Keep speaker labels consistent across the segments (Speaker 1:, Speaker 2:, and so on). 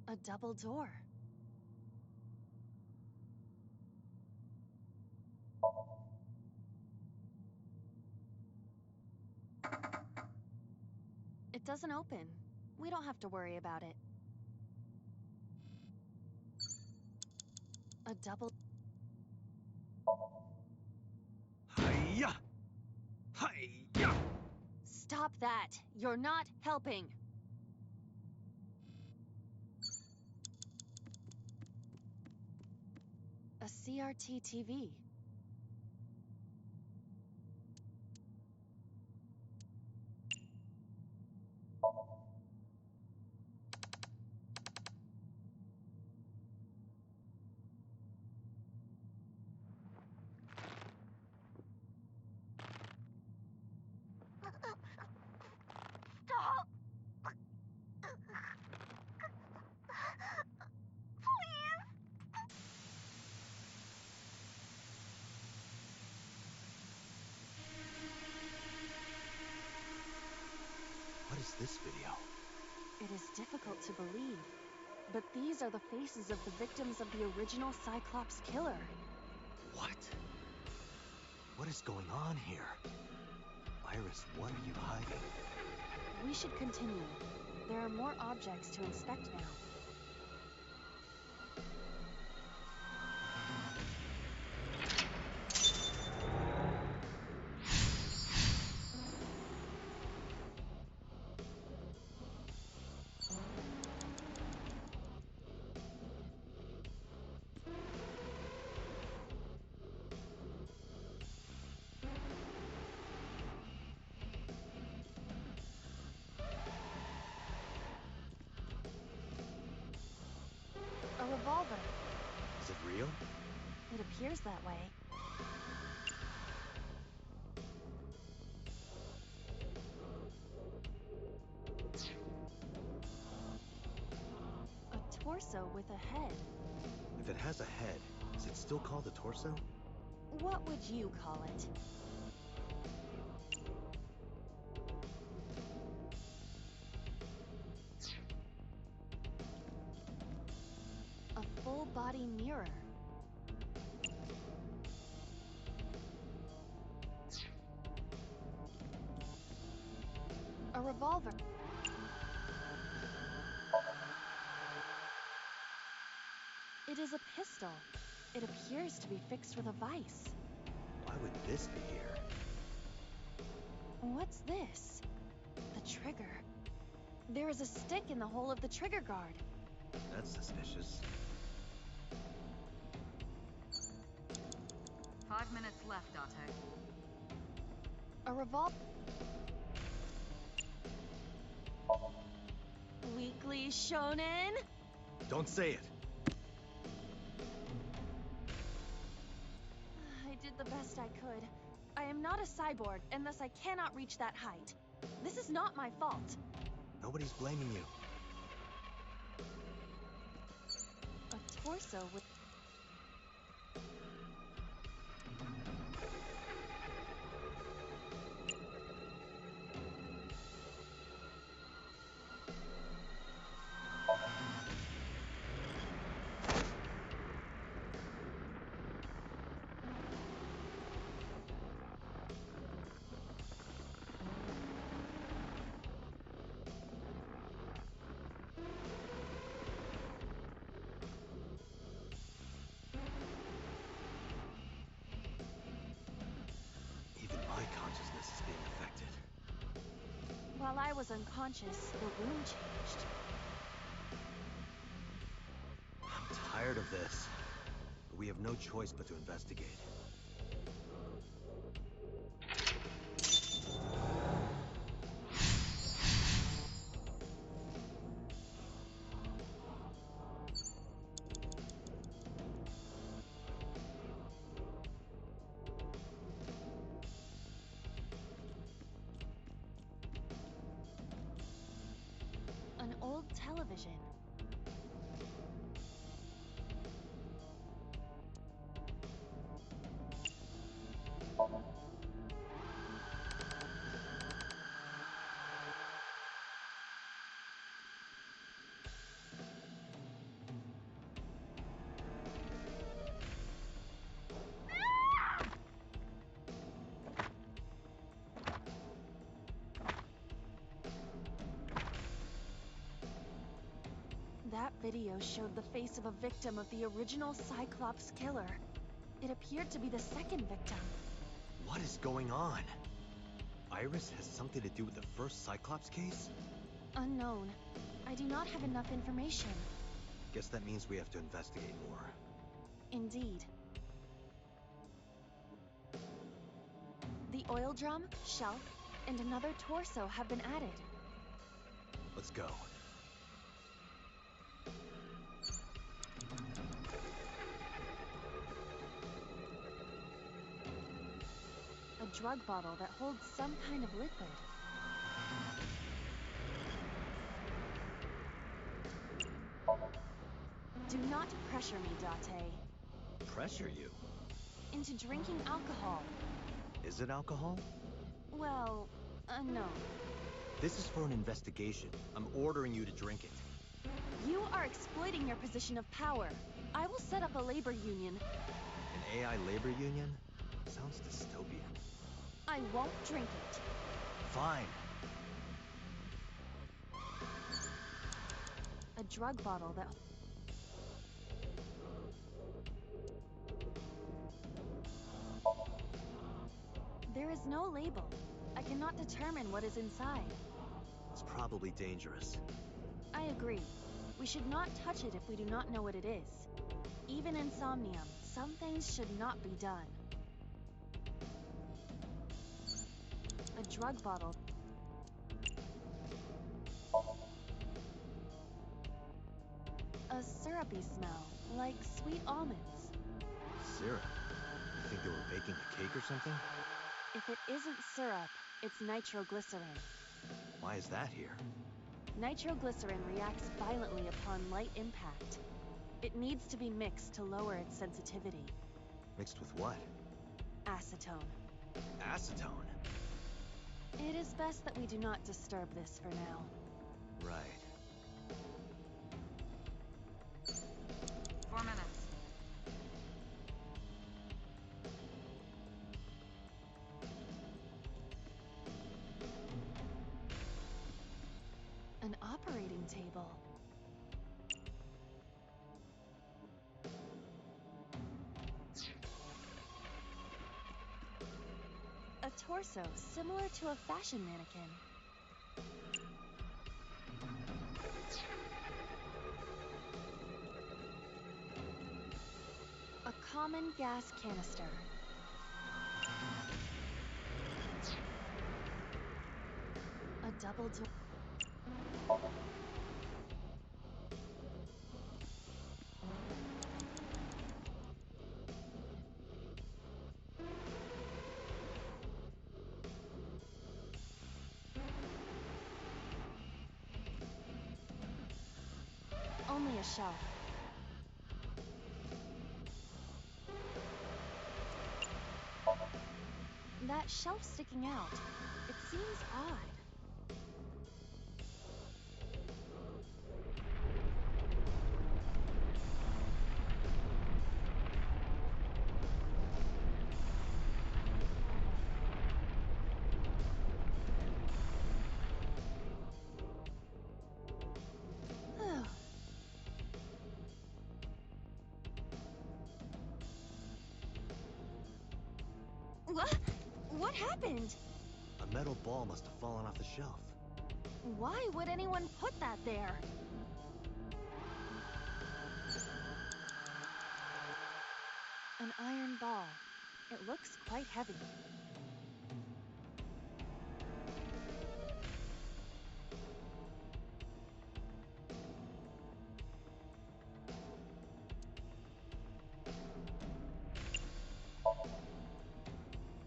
Speaker 1: A double door. It doesn't open. We don't have to worry about it. A double...
Speaker 2: Hiya! Hiya!
Speaker 1: Stop that! You're not helping! A CRT TV.
Speaker 3: Stop!
Speaker 2: What is this video?
Speaker 1: It is difficult to believe, but these are the faces of the victims of the original Cyclops killer.
Speaker 2: What? What is going on here? Iris, what are you hiding?
Speaker 1: We should continue. There are more objects to inspect now. A revolver.
Speaker 2: Is it real?
Speaker 1: It appears that way. A torso with a head.
Speaker 2: If it has a head, is it still called a torso?
Speaker 1: What would you call it? A full-body mirror. A revolver. It is a pistol. It appears to be fixed with a vise.
Speaker 2: Why would this be here?
Speaker 1: What's this? The trigger. There is a stick in the hole of the trigger guard.
Speaker 2: That's suspicious.
Speaker 4: 5 minutes left, Date.
Speaker 1: A revolver. Weekly Shonen?
Speaker 2: Don't say it!
Speaker 1: I did the best I could. I am not a cyborg, and thus I cannot reach that height. This is not my fault.
Speaker 2: Nobody's blaming you.
Speaker 1: A torso with...
Speaker 2: Even my consciousness is being affected.
Speaker 1: While I was unconscious, the room changed.
Speaker 2: I'm tired of this. But we have no choice but to investigate.
Speaker 1: television. That video showed the face of a victim of the original Cyclops killer. It appeared to be the second victim.
Speaker 2: What is going on? Iris has something to do with the first Cyclops case?
Speaker 1: Unknown. I do not have enough information.
Speaker 2: Guess that means we have to investigate more.
Speaker 1: Indeed. The oil drum, shelf, and another torso have been added.
Speaker 2: Let's go.
Speaker 1: A drug bottle that holds some kind of liquid. Do not pressure me, Date.
Speaker 2: Pressure you?
Speaker 1: Into drinking alcohol.
Speaker 2: Is it alcohol?
Speaker 1: Well, no.
Speaker 2: This is for an investigation. I'm ordering you to drink it.
Speaker 1: You are exploiting your position of power. I will set up a labor union.
Speaker 2: An AI labor union? Sounds dystopian.
Speaker 1: I won't drink it.
Speaker 2: Fine.
Speaker 1: A drug bottle that... There is no label. I cannot determine what is inside.
Speaker 2: It's probably dangerous.
Speaker 1: I agree. We should not touch it if we do not know what it is. Even in Somnium, some things should not be done. A drug bottle. A syrupy smell, like sweet almonds.
Speaker 2: Syrup? You think they were baking a cake or something?
Speaker 1: If it isn't syrup, it's nitroglycerin.
Speaker 2: Why is that here?
Speaker 1: Nitroglycerin reacts violently upon light impact. It needs to be mixed to lower its sensitivity.
Speaker 2: Mixed with what?
Speaker 1: Acetone.
Speaker 2: Acetone?
Speaker 1: It is best that we do not disturb this for now.
Speaker 2: Right.
Speaker 4: 4 minutes.
Speaker 1: An operating table. A torso similar to a fashion mannequin. A common gas canister. A double door. Only a shelf. That shelf sticking out. It seems odd. What happened?
Speaker 2: A metal ball must have fallen off the shelf.
Speaker 1: Why would anyone put that there? An iron ball. It looks quite heavy.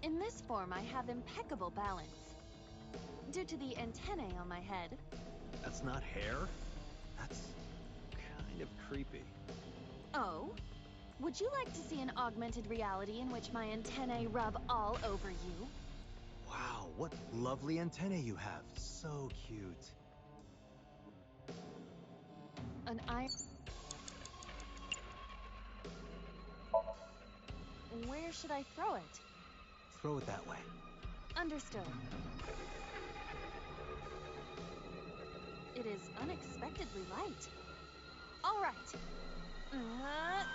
Speaker 1: In this form, I have impeccable balance. Due to the antennae on my head.
Speaker 2: That's not hair? That's kind of creepy.
Speaker 1: Oh? Would you like to see an augmented reality in which my antennae rub all over you?
Speaker 2: Wow, what lovely antennae you have. So cute.
Speaker 1: An eye. Where should I throw it?
Speaker 2: Throw it that way.
Speaker 1: Understood. It is unexpectedly light. All right. Yeah!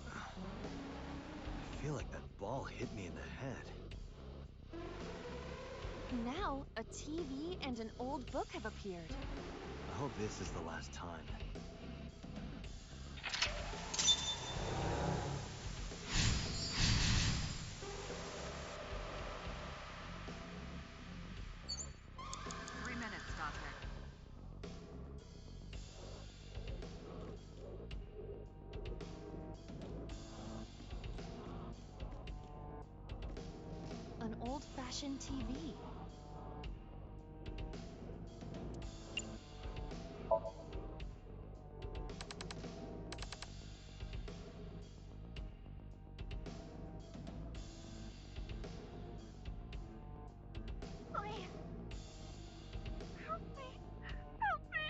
Speaker 2: I feel like that ball hit me in the head.
Speaker 1: Now, a TV and an old book have appeared.
Speaker 2: I hope this is the last time.
Speaker 4: Three minutes, Dante.
Speaker 1: An old-fashioned TV.
Speaker 3: Please. Help me. Help me.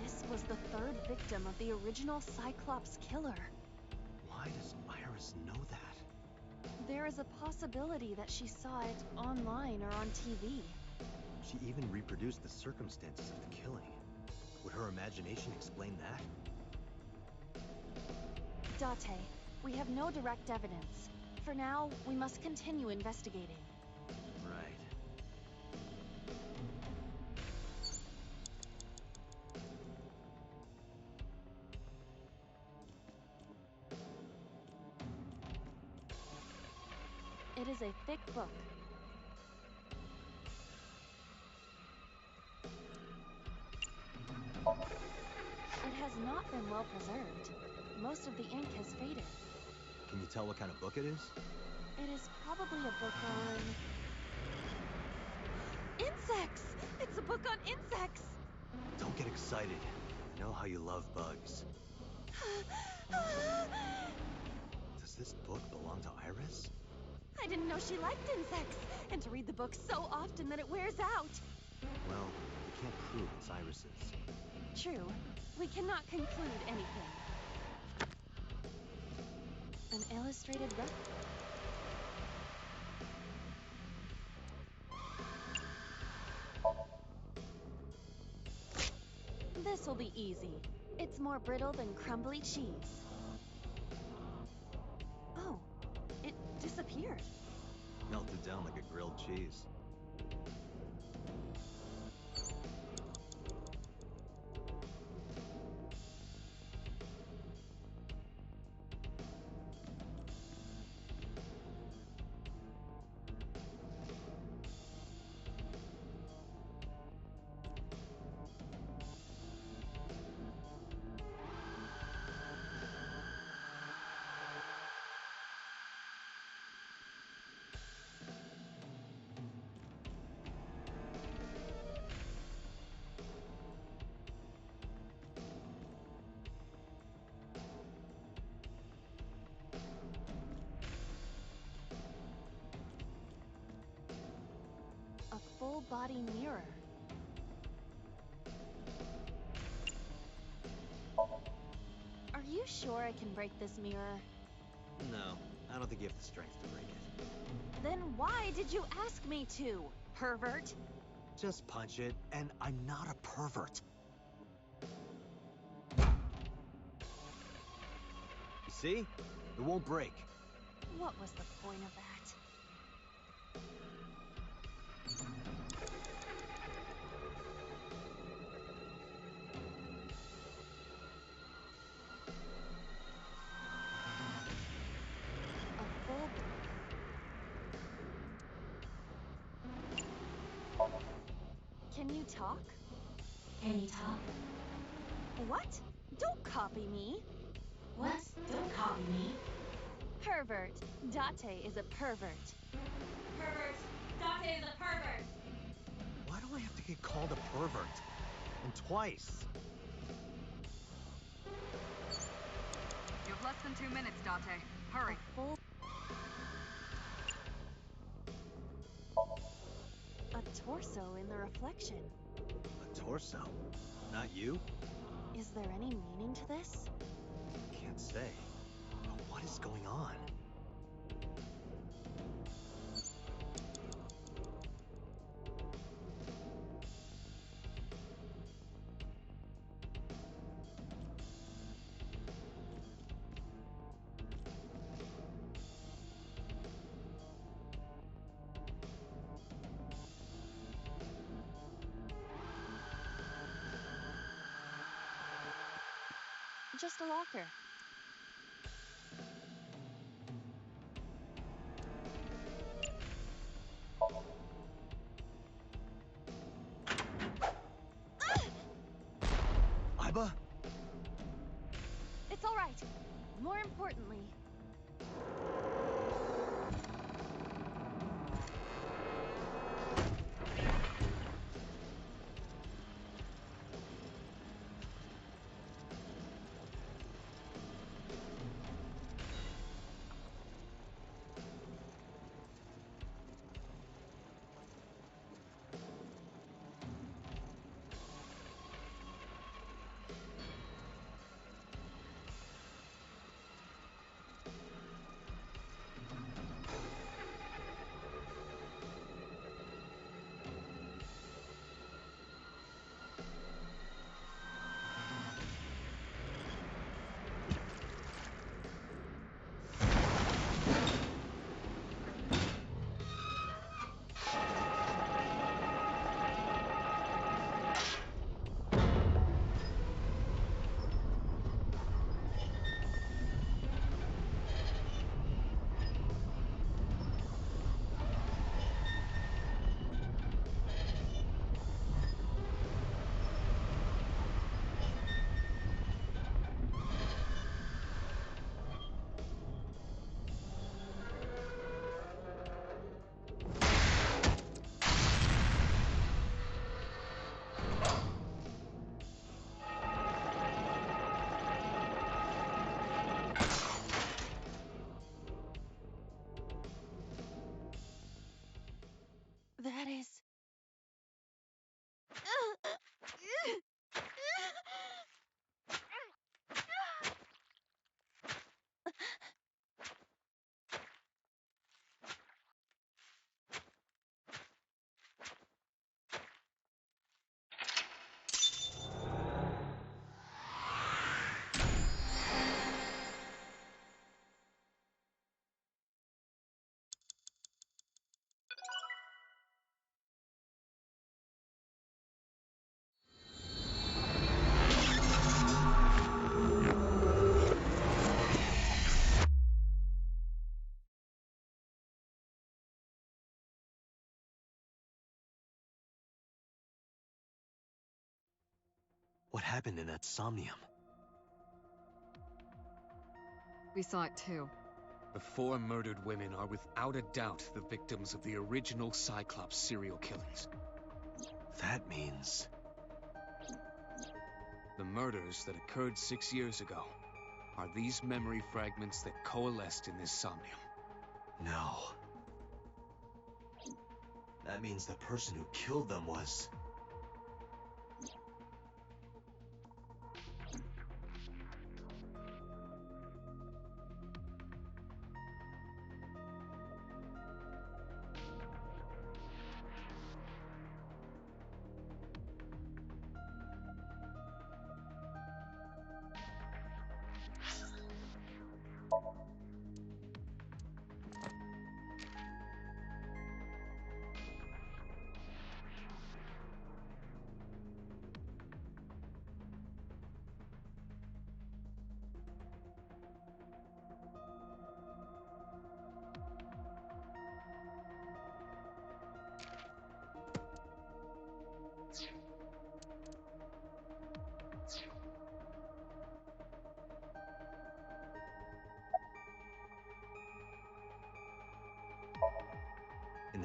Speaker 1: This was the third victim of the original Cyclops killer.
Speaker 2: Why does Iris know that?
Speaker 1: There is a possibility that she saw it online or on TV.
Speaker 2: She even reproduced the circumstances of the killing. Would her imagination explain that?
Speaker 1: Date, we have no direct evidence. For now, we must continue investigating.
Speaker 2: Right.
Speaker 1: It is a thick book. It has not been well preserved. Most of the ink has faded.
Speaker 2: Can you tell what kind of book it is?
Speaker 1: It is probably a book on... insects! It's a book on insects!
Speaker 2: Don't get excited. I know how you love bugs. Does this book belong to Iris?
Speaker 1: I didn't know she liked insects, and to read the book so often that it wears out.
Speaker 2: Well, we can't prove it's Iris's.
Speaker 1: True. We cannot conclude anything. An illustrated record. This'll be easy. It's more brittle than crumbly cheese. Oh, it disappeared.
Speaker 2: Melted down like a grilled cheese.
Speaker 1: A full-body mirror. Are you sure I can break this mirror?
Speaker 2: No, I don't think you have the strength to break it.
Speaker 1: Then why did you ask me to, pervert?
Speaker 2: Just punch it, and I'm not a pervert. You see? It won't break.
Speaker 1: What was the point of that? A full... Can you talk?
Speaker 5: Can you talk?
Speaker 1: What? Don't copy me!
Speaker 5: What? Don't copy me.
Speaker 1: Pervert. Date is a pervert.
Speaker 5: Pervert. Dante is a pervert.
Speaker 2: Why do I have to get called a pervert? And twice?
Speaker 4: You have less than 2 minutes, Date. Hurry.
Speaker 1: A torso in the reflection.
Speaker 2: A torso? Not you?
Speaker 1: Is there any meaning to this?
Speaker 2: Can't say. But what is going on?
Speaker 1: Just a locker.
Speaker 2: Iba?
Speaker 1: It's all right. More importantly, that is...
Speaker 2: What happened in that Somnium?
Speaker 4: We saw it too.
Speaker 6: The 4 murdered women are without a doubt the victims of the original Cyclops serial killings.
Speaker 2: That means...
Speaker 6: The murders that occurred 6 years ago are these memory fragments that coalesced in this Somnium.
Speaker 2: No. That means the person who killed them was...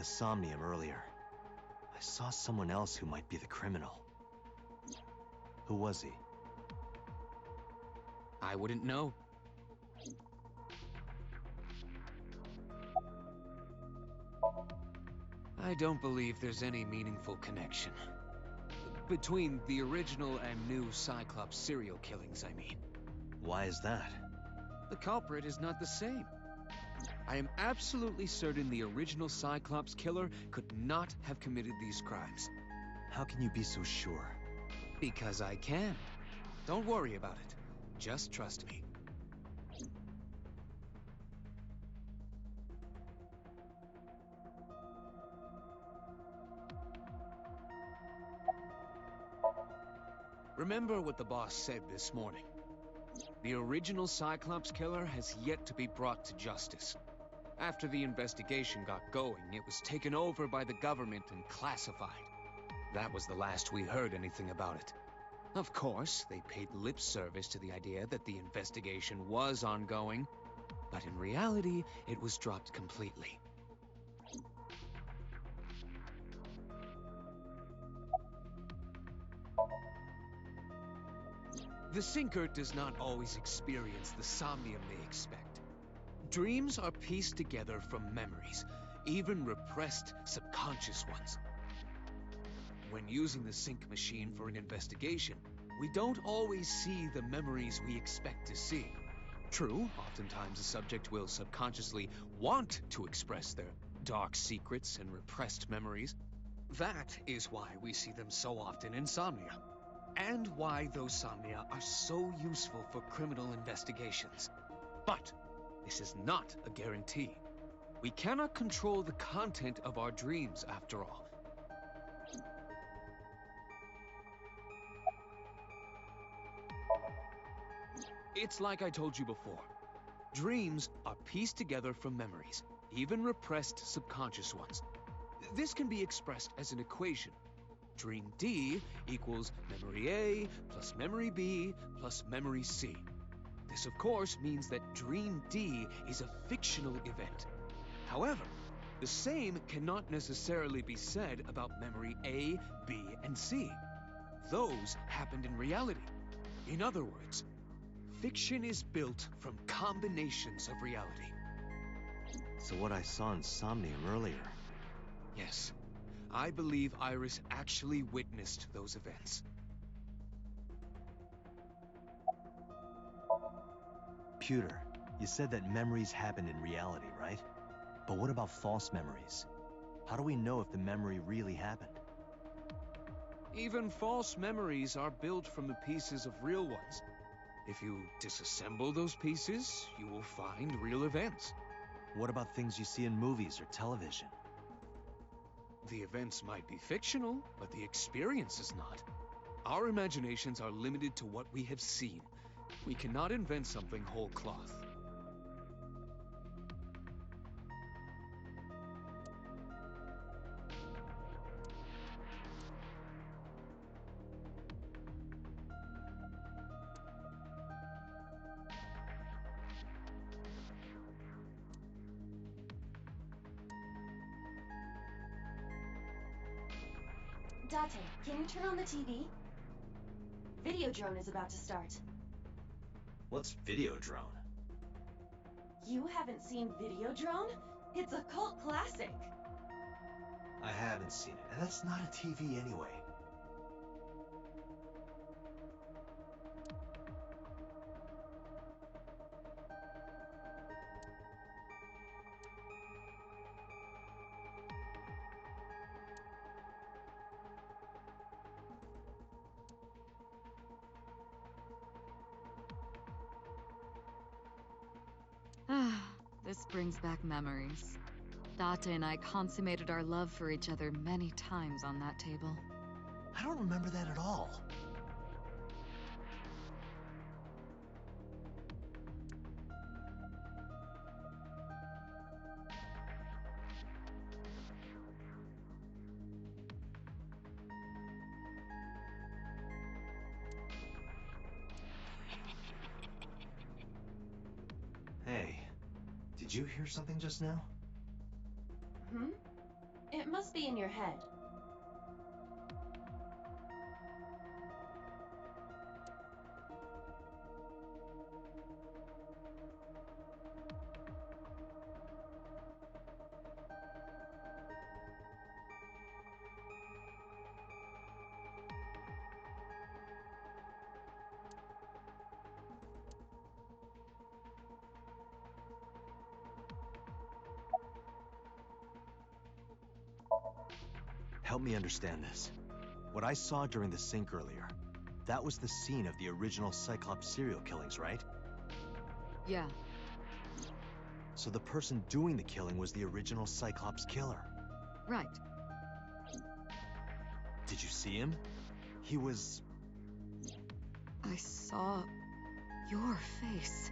Speaker 2: the Somnium earlier. I saw someone else who might be the criminal. Who was he?
Speaker 6: I wouldn't know. I don't believe there's any meaningful connection. Between the original and new Cyclops serial killings, I mean.
Speaker 2: Why is that?
Speaker 6: The culprit is not the same. I am absolutely certain the original Cyclops killer could not have committed these crimes.
Speaker 2: How can you be so sure?
Speaker 6: Because I can. Don't worry about it. Just trust me. Remember what the boss said this morning. The original Cyclops killer has yet to be brought to justice. After the investigation got going, it was taken over by the government and classified. That was the last we heard anything about it. Of course, they paid lip service to the idea that the investigation was ongoing, but in reality, it was dropped completely. The Sinker does not always experience the Somnium they expect. Dreams are pieced together from memories, even repressed subconscious ones. When using the sync machine for an investigation, we don't always see the memories we expect to see. True, oftentimes the subject will subconsciously want to express their dark secrets and repressed memories. That is why we see them so often in Somnia, and why those Somnia are so useful for criminal investigations. But this is not a guarantee. We cannot control the content of our dreams, after all. It's like I told you before. Dreams are pieced together from memories, even repressed subconscious ones. This can be expressed as an equation. Dream D equals memory A plus memory B plus memory C. This, of course, means that Dream D is a fictional event. However, the same cannot necessarily be said about memory A, B, and C. Those happened in reality. In other words, fiction is built from combinations of reality.
Speaker 2: So what I saw in Somnium earlier...
Speaker 6: Yes, I believe Iris actually witnessed those events.
Speaker 2: Pewter, you said that memories happened in reality, right? But what about false memories? How do we know if the memory really happened?
Speaker 6: Even false memories are built from the pieces of real ones. If you disassemble those pieces, you will find real events.
Speaker 2: What about things you see in movies or television?
Speaker 6: The events might be fictional, but the experience is not. Our imaginations are limited to what we have seen. We cannot invent something whole cloth.
Speaker 1: Date, can you turn on the TV? Videodrone is about to start.
Speaker 2: What's Videodrone?
Speaker 1: You haven't seen Videodrone? It's a cult classic.
Speaker 2: I haven't seen it, and that's not a TV anyway.
Speaker 4: This brings back memories. Date and I consummated our love for each other many times on that table.
Speaker 2: I don't remember that at all. Hey, did you hear something just now?
Speaker 1: Hmm? head.
Speaker 2: Help me understand this. What I saw during the sink earlier, that was the scene of the original Cyclops serial killings, right?
Speaker 4: Yeah,
Speaker 2: So the person doing the killing was the original Cyclops killer.
Speaker 4: right.
Speaker 2: Did you see him? He was...
Speaker 4: I saw your face.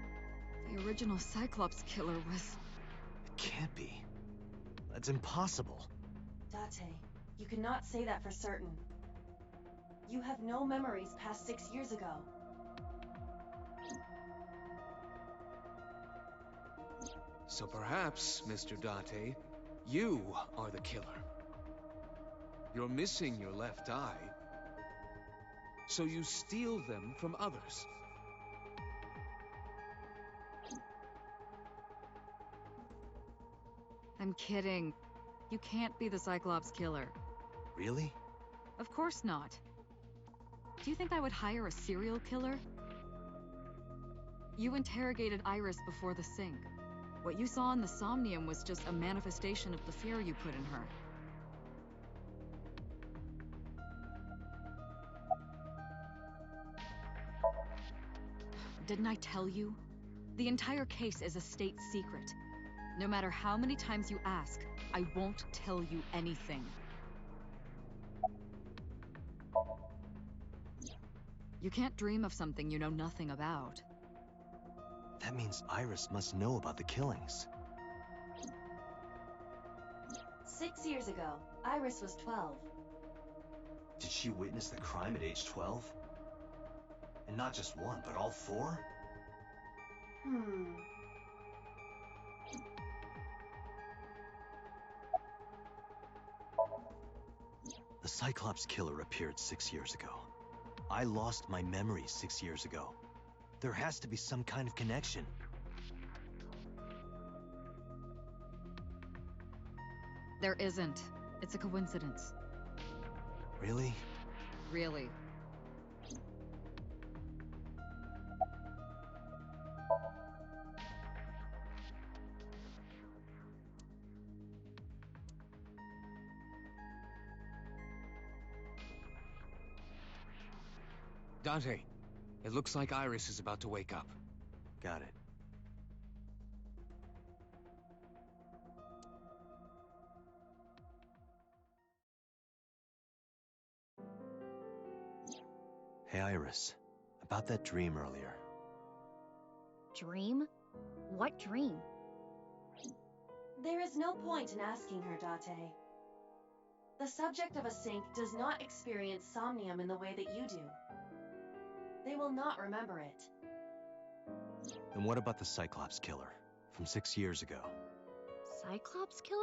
Speaker 4: The original Cyclops killer was...
Speaker 2: It can't be. That's impossible.
Speaker 1: Date, you cannot say that for certain. You have no memories past 6 years ago.
Speaker 6: So perhaps, Mr. Date, you are the killer. You're missing your left eye, so you steal them from others.
Speaker 4: I'm kidding. You can't be the Cyclops killer.
Speaker 2: Really?
Speaker 4: Of course not. Do you think I would hire a serial killer? You interrogated Iris before the sink. What you saw in the Somnium was just a manifestation of the fear you put in her. Didn't I tell you? The entire case is a state secret. No matter how many times you ask, I won't tell you anything. You can't dream of something you know nothing about.
Speaker 2: That means Iris must know about the killings.
Speaker 1: 6 years ago, Iris was 12.
Speaker 2: Did she witness the crime at age 12? And not just one, but all four? The Cyclops killer appeared 6 years ago. I lost my memory 6 years ago. There has to be some kind of connection.
Speaker 4: There isn't. It's a coincidence.
Speaker 2: Really?
Speaker 4: Really.
Speaker 6: Dante, it looks like Iris is about to wake up.
Speaker 2: Got it. Hey, Iris. About that dream earlier.
Speaker 3: Dream? What dream?
Speaker 1: There is no point in asking her, Date. The subject of a sink does not experience somnium in the way that you do. They will not remember it.
Speaker 2: Then what about the Cyclops killer from 6 years ago?
Speaker 3: Cyclops killer?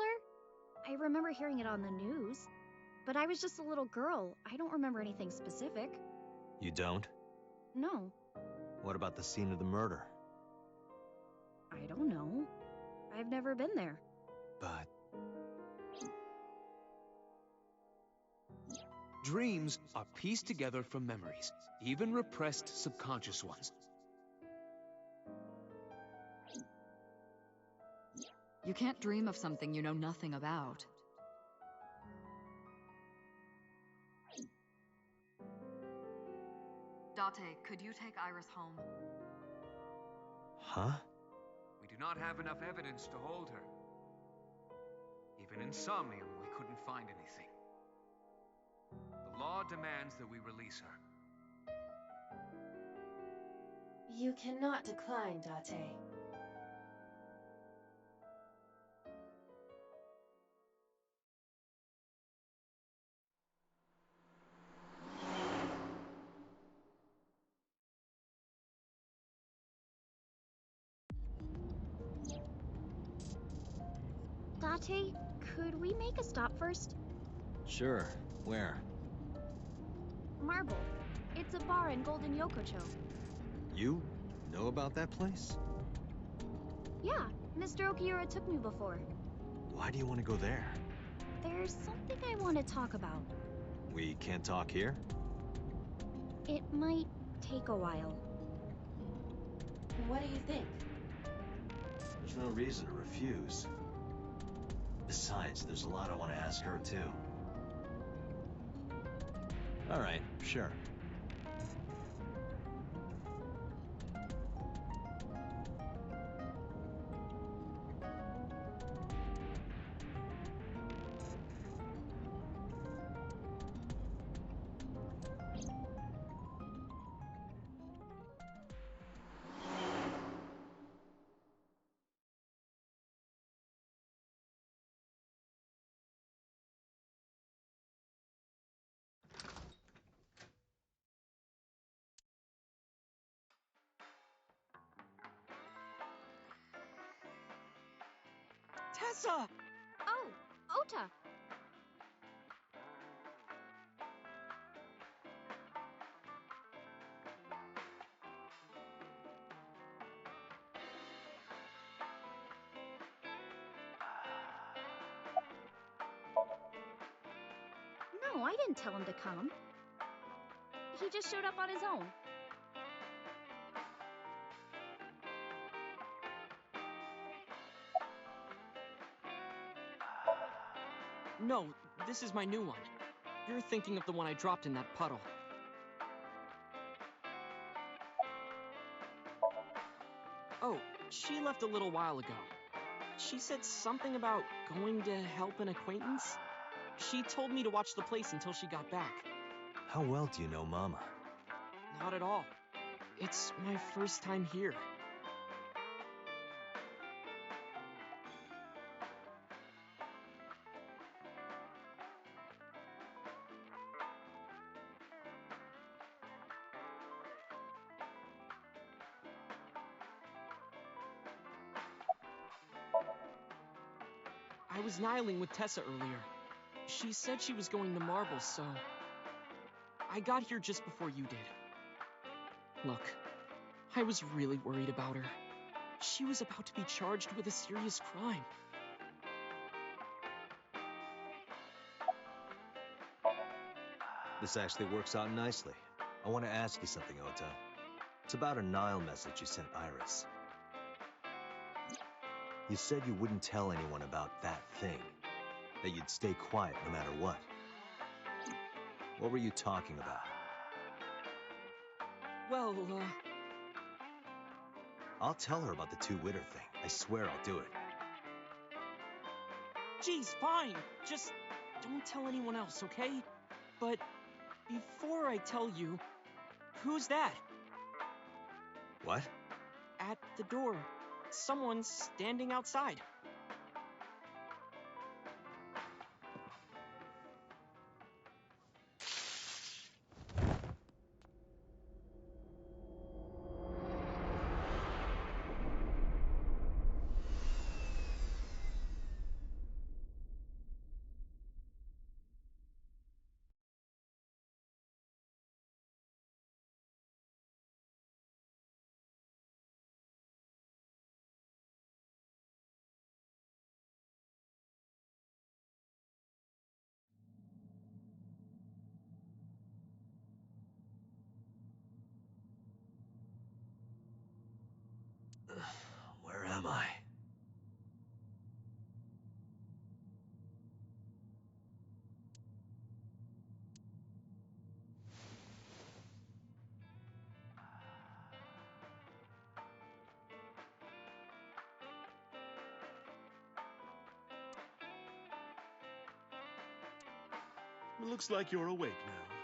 Speaker 3: I remember hearing it on the news. But I was just a little girl. I don't remember anything specific.
Speaker 2: You don't?
Speaker 3: No,
Speaker 2: What about the scene of the murder?
Speaker 3: I don't know. I've never been there.
Speaker 2: But
Speaker 6: Dreams are pieced together from memories, even repressed subconscious ones.
Speaker 4: You can't dream of something you know nothing about. Date, could you take Iris home?
Speaker 2: huh?
Speaker 6: We do not have enough evidence to hold her. Even in Somnium, we couldn't find anything. The law demands that we release her.
Speaker 1: You cannot decline, Date.
Speaker 3: Date, could we make a stop first?
Speaker 2: Sure. Where?
Speaker 3: Marble. It's a bar in Golden Yokocho.
Speaker 2: You know about that place?
Speaker 3: Yeah, Mr. Okiura took me before.
Speaker 2: Why do you want to go there?
Speaker 3: There's something I want to talk about.
Speaker 2: We can't talk here?
Speaker 3: It might take a while.
Speaker 1: What do you think?
Speaker 2: There's no reason to refuse. Besides, there's a lot I want to ask her, too. All right, sure.
Speaker 7: Tessa!
Speaker 3: Oh, Ota! No, I didn't tell him to come. He just showed up on his own.
Speaker 7: No, this is my new one. You're thinking of the one I dropped in that puddle. Oh, she left a little while ago. She said something about going to help an acquaintance. She told me to watch the place until she got back.
Speaker 2: How well do you know Mama?
Speaker 7: Not at all. It's my first time here. I was nihiling with Tessa earlier. She said she was going to Marble, so I got here just before you did. Look, I was really worried about her. She was about to be charged with a serious crime.
Speaker 2: This actually works out nicely. I want to ask you something, Ota. It's about a Nile message you sent Iris. You said you wouldn't tell anyone about that thing. That you'd stay quiet no matter what. What were you talking about?
Speaker 7: Well,
Speaker 2: I'll tell her about the two-witter thing. I swear I'll do it.
Speaker 7: geez, fine. Just don't tell anyone else, okay? But before I tell you, who's that?
Speaker 2: What?
Speaker 7: At the door. Someone's standing outside.
Speaker 2: Where am I?
Speaker 8: It looks like you're awake now.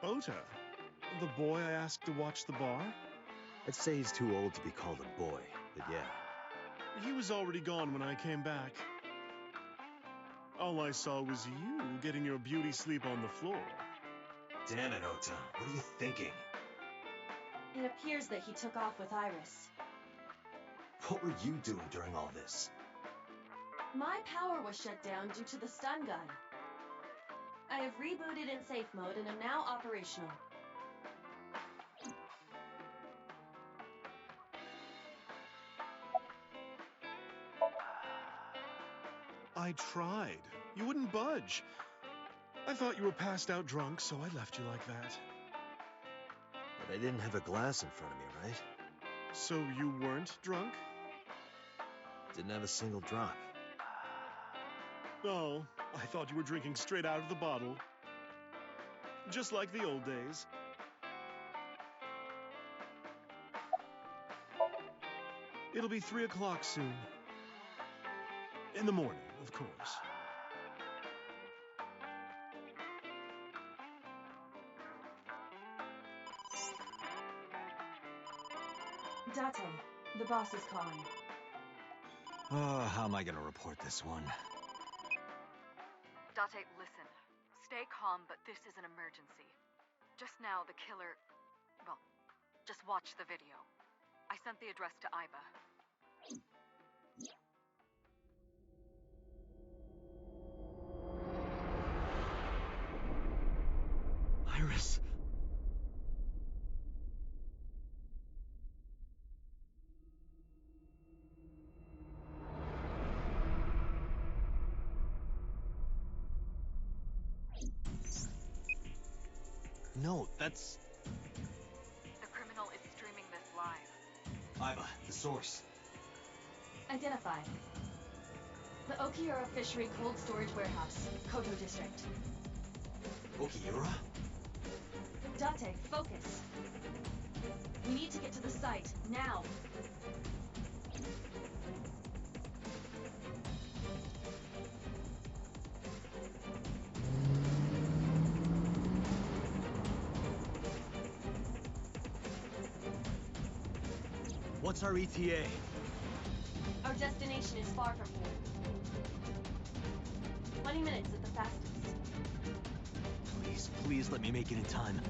Speaker 8: Ota, the boy I asked to watch the bar?
Speaker 2: I'd say he's too old to be called a boy, but yeah.
Speaker 8: He was already gone when I came back. All I saw was you getting your beauty sleep on the floor.
Speaker 2: Damn it, Ota. What are you thinking?
Speaker 1: It appears that he took off with Iris.
Speaker 2: What were you doing during all this?
Speaker 1: My power was shut down due to the stun gun. I have rebooted in safe mode and am now operational.
Speaker 8: I tried. You wouldn't budge. I thought you were passed out drunk, so I left you like that.
Speaker 2: But I didn't have a glass in front of me, right?
Speaker 8: So you weren't drunk?
Speaker 2: Didn't have a single drop.
Speaker 8: Oh, I thought you were drinking straight out of the bottle. Just like the old days. It'll be 3 o'clock soon. In the morning, of course.
Speaker 1: Date, the boss is calling.
Speaker 2: Oh, how am I gonna report this one?
Speaker 4: Date, listen. Stay calm, but this is an emergency. Just now, the killer... Well, just watch the video. I sent the address to Iba.
Speaker 2: Iris! No, that's...
Speaker 4: The criminal is streaming this live.
Speaker 2: Iba, the source.
Speaker 1: Identified. The Okiura Fishery Cold Storage Warehouse, Koto District.
Speaker 2: Okiura?
Speaker 1: Date, focus. We need to get to the site, now.
Speaker 2: What's our ETA?
Speaker 1: Our destination is far from here. 20 minutes at the fastest.
Speaker 2: Please, please let me make it in time.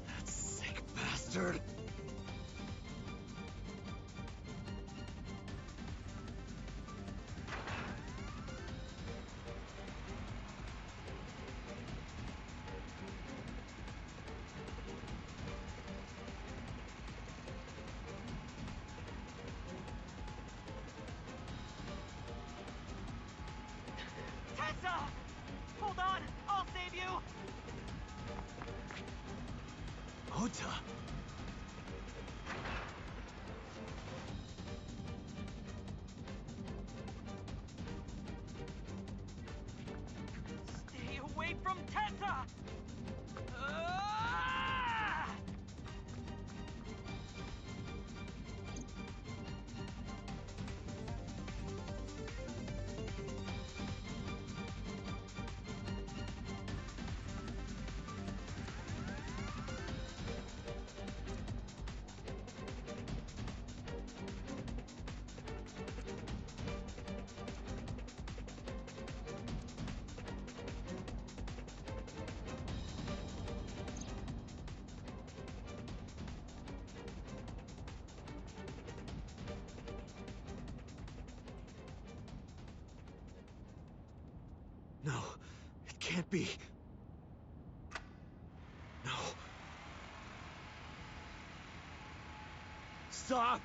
Speaker 2: That sick bastard!
Speaker 7: Tessa! Hold on! I'll save you!
Speaker 2: Ota!
Speaker 7: Stay away from Tessa! Ah!
Speaker 2: No, it can't be. No. Stop!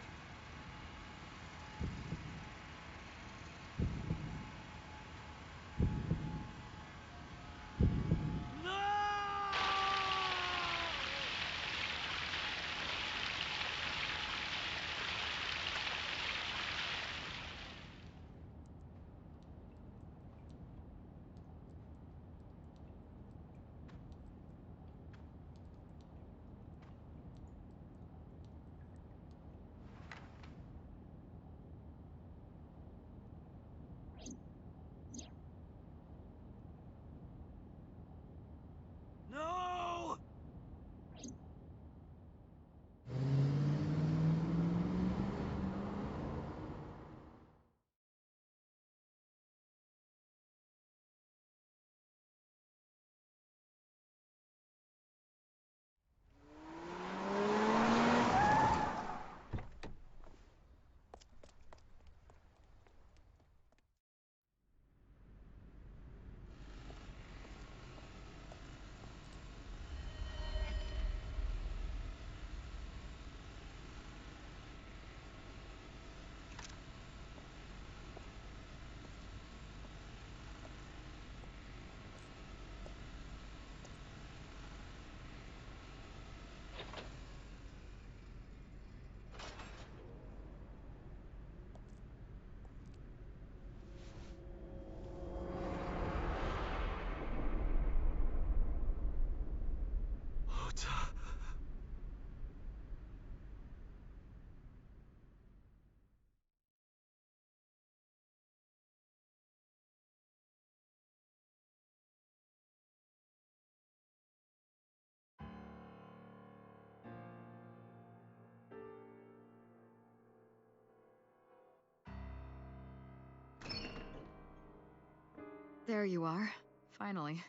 Speaker 4: There you are. Finally.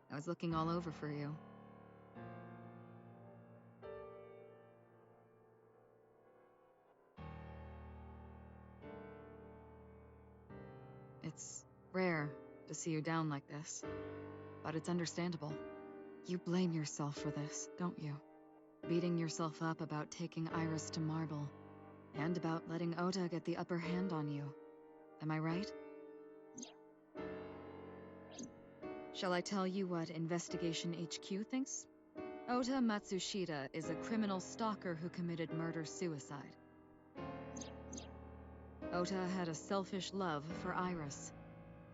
Speaker 4: I was looking all over for you. It's rare to see you down like this, but it's understandable. You blame yourself for this, don't you? Beating yourself up about taking Iris to Marble, and about letting Ota get the upper hand on you. Am I right? Shall I tell you what Investigation HQ thinks? Ota Matsushita is a criminal stalker who committed murder-suicide. Ota had a selfish love for Iris.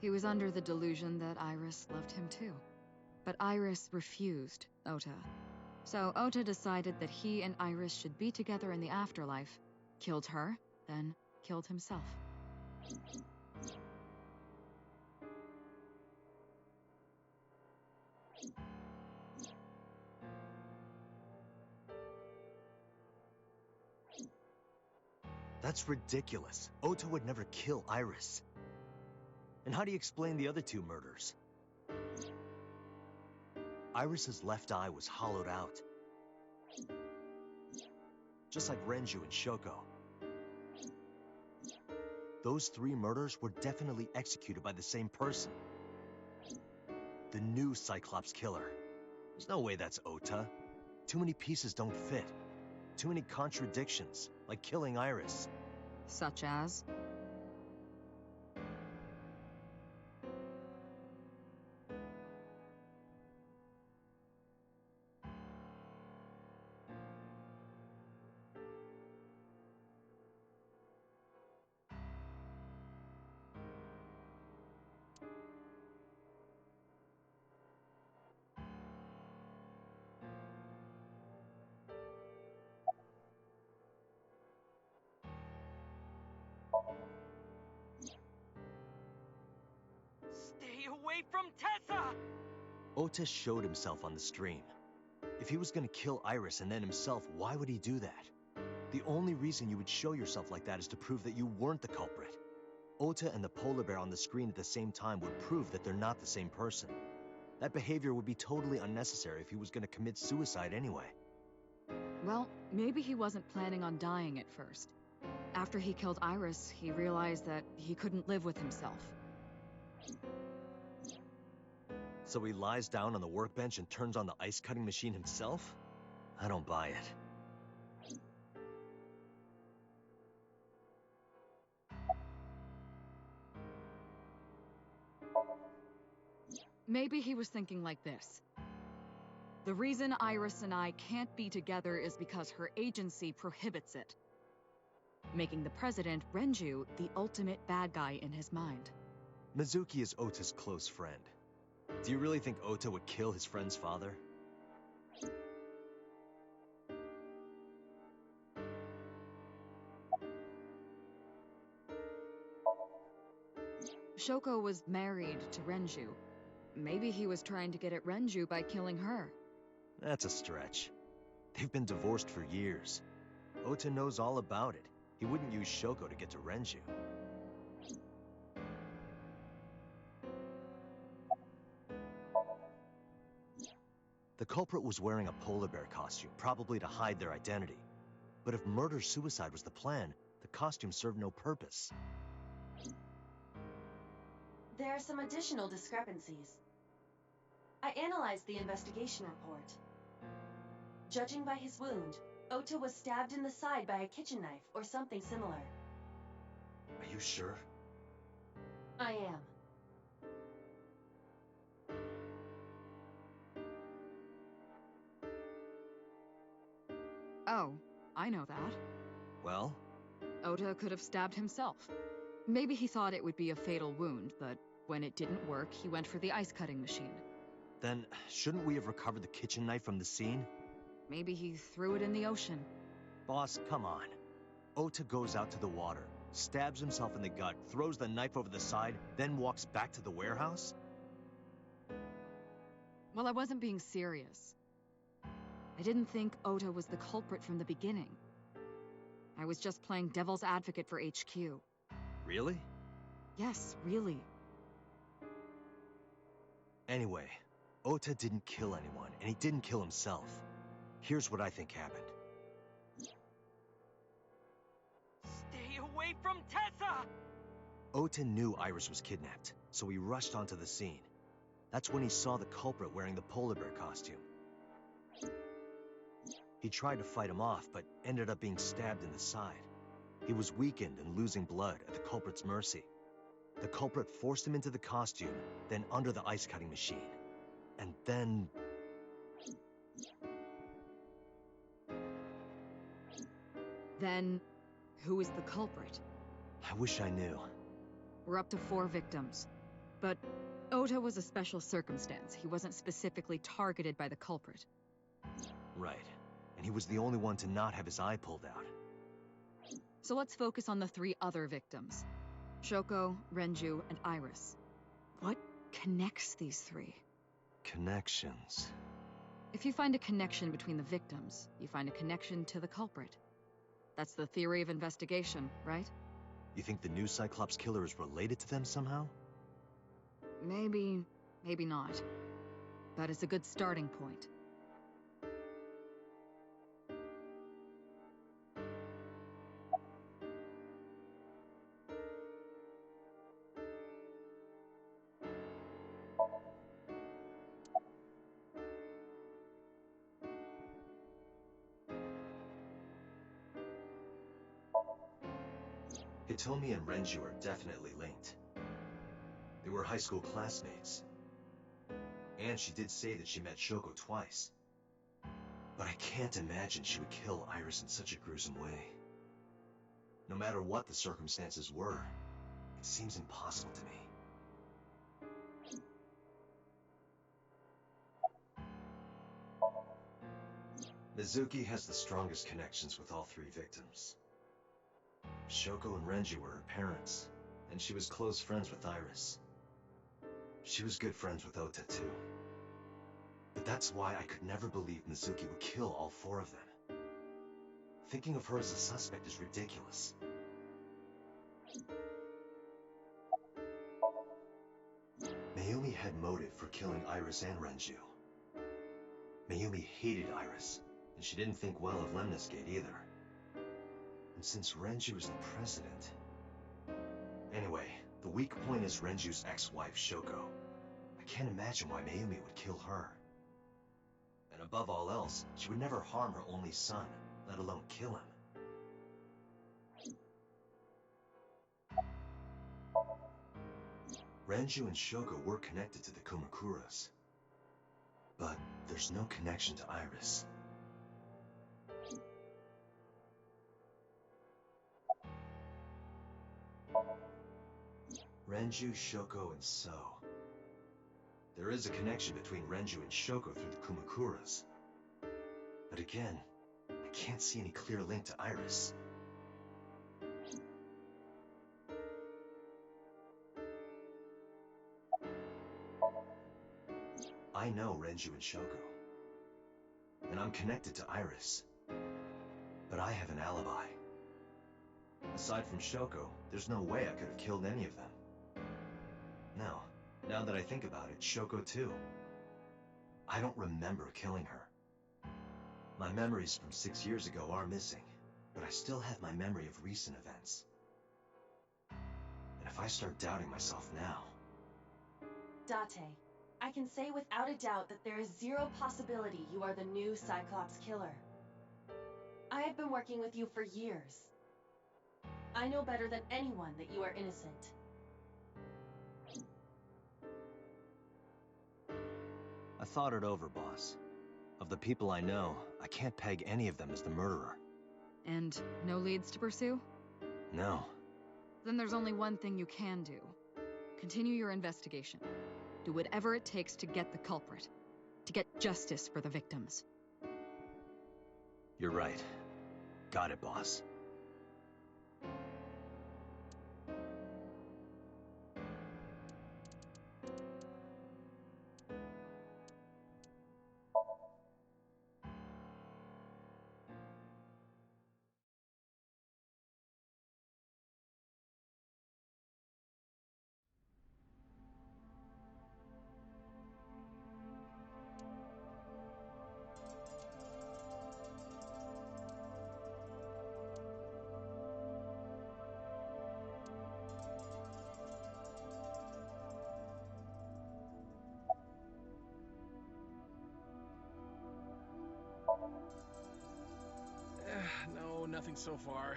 Speaker 4: He was under the delusion that Iris loved him too. But Iris refused Ota. So Ota decided that he and Iris should be together in the afterlife, killed her, then killed himself.
Speaker 2: That's ridiculous. Ota would never kill Iris. And how do you explain the other two murders? Iris's left eye was hollowed out. Just like Renju and Shoko. Those three murders were definitely executed by the same person. The new Cyclops killer. There's no way that's Ota. Too many pieces don't fit. Too many contradictions, like killing Iris.
Speaker 4: Such as?
Speaker 7: Stay away from Tessa!
Speaker 2: Ota showed himself on the stream. If he was gonna kill Iris and then himself, why would he do that? The only reason you would show yourself like that is to prove that you weren't the culprit. Ota and the polar bear on the screen at the same time would prove that they're not the same person. That behavior would be totally unnecessary if he was gonna commit suicide anyway.
Speaker 4: Well, maybe he wasn't planning on dying at first. After he killed Iris, he realized that he couldn't live with himself.
Speaker 2: So he lies down on the workbench and turns on the ice cutting machine himself? I don't buy it.
Speaker 4: Maybe he was thinking like this. The reason Iris and I can't be together is because her agency prohibits it, making the president, Renju, the ultimate bad guy in his mind.
Speaker 2: Mizuki is Ota's close friend. Do you really think Ota would kill his friend's father?
Speaker 4: Shoko was married to Renju. Maybe he was trying to get at Renju by killing her.
Speaker 2: That's a stretch. They've been divorced for years. Ota knows all about it. He wouldn't use Shoko to get to Renju. The culprit was wearing a polar bear costume, probably to hide their identity. But if murder-suicide was the plan, the costume served no purpose.
Speaker 1: There are some additional discrepancies. I analyzed the investigation report. Judging by his wound, Ota was stabbed in the side by a kitchen knife or something similar.
Speaker 2: Are you sure?
Speaker 1: I am.
Speaker 4: Oh, I know that.
Speaker 2: Well?
Speaker 4: Ota could have stabbed himself. Maybe he thought it would be a fatal wound, but when it didn't work, he went for the ice-cutting machine.
Speaker 2: Then, shouldn't we have recovered the kitchen knife from the scene?
Speaker 4: Maybe he threw it in the ocean.
Speaker 2: Boss, come on. Ota goes out to the water, stabs himself in the gut, throws the knife over the side, then walks back to the warehouse?
Speaker 4: Well, I wasn't being serious. I didn't think Ota was the culprit from the beginning. I was just playing devil's advocate for HQ.
Speaker 2: Really?
Speaker 4: Yes, really.
Speaker 2: Anyway, Ota didn't kill anyone, and he didn't kill himself. Here's what I think happened.
Speaker 7: Stay away from Tessa!
Speaker 2: Ota knew Iris was kidnapped, so he rushed onto the scene. That's when he saw the culprit wearing the polar bear costume. He tried to fight him off, but ended up being stabbed in the side. He was weakened and losing blood at the culprit's mercy. The culprit forced him into the costume, then under the ice-cutting machine. And then...
Speaker 4: Then, who is the culprit?
Speaker 2: I wish I knew.
Speaker 4: We're up to 4 victims. But Ota was a special circumstance. He wasn't specifically targeted by the culprit.
Speaker 2: Right. And he was the only one to not have his eye pulled out.
Speaker 4: So let's focus on the 3 other victims. Shoko, Renju, and Iris. What connects these 3?
Speaker 2: Connections.
Speaker 4: If you find a connection between the victims, you find a connection to the culprit. That's the theory of investigation, right?
Speaker 2: You think the new Cyclops killer is related to them somehow?
Speaker 4: Maybe, maybe not. But it's a good starting point.
Speaker 2: Hitomi and Renju are definitely linked. They were high school classmates. And she did say that she met Shoko twice. But I can't imagine she would kill Iris in such a gruesome way. No matter what the circumstances were, it seems impossible to me. Mizuki has the strongest connections with all 3 victims. Shoko and Renji were her parents, and she was close friends with Iris. She was good friends with Ota too. But that's why I could never believe Mizuki would kill all 4 of them. Thinking of her as a suspect is ridiculous. Mayumi had motive for killing Iris and Renju. Mayumi hated Iris, and she didn't think well of Lemnis Gate either. And since Renju is the president... Anyway, the weak point is Renju's ex-wife, Shoko. I can't imagine why Mayumi would kill her. And above all else, she would never harm her only son, let alone kill him. Renju and Shoko were connected to the Kumakuras. But there's no connection to Iris. Renju, Shoko, and So. There is a connection between Renju and Shoko through the Kumakuras. But again, I can't see any clear link to Iris. I know Renju and Shoko. And I'm connected to Iris. But I have an alibi. Aside from Shoko, there's no way I could have killed any of them. No, now that I think about it, Shoko too. I don't remember killing her. My memories from 6 years ago are missing, but I still have my memory of recent events. And if I start doubting myself now...
Speaker 1: Date, I can say without a doubt that there is 0 possibility you are the new Cyclops killer. I have been working with you for years. I know better than anyone that you are innocent.
Speaker 2: I thought it over, boss. Of the people I know, I can't peg any of them as the murderer.
Speaker 4: And no leads to pursue?
Speaker 2: No.
Speaker 4: Then there's only one thing you can do. Continue your investigation. Do whatever it takes to get the culprit. To get justice for the victims.
Speaker 2: You're right. Got it, boss.
Speaker 7: nothing so far.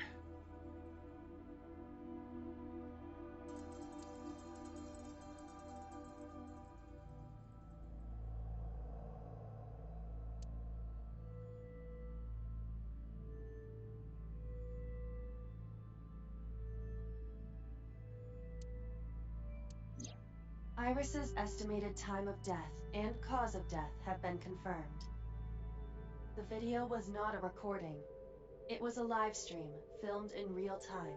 Speaker 1: Iris's estimated time of death and cause of death have been confirmed. The video was not a recording. It was a live stream, filmed in real time.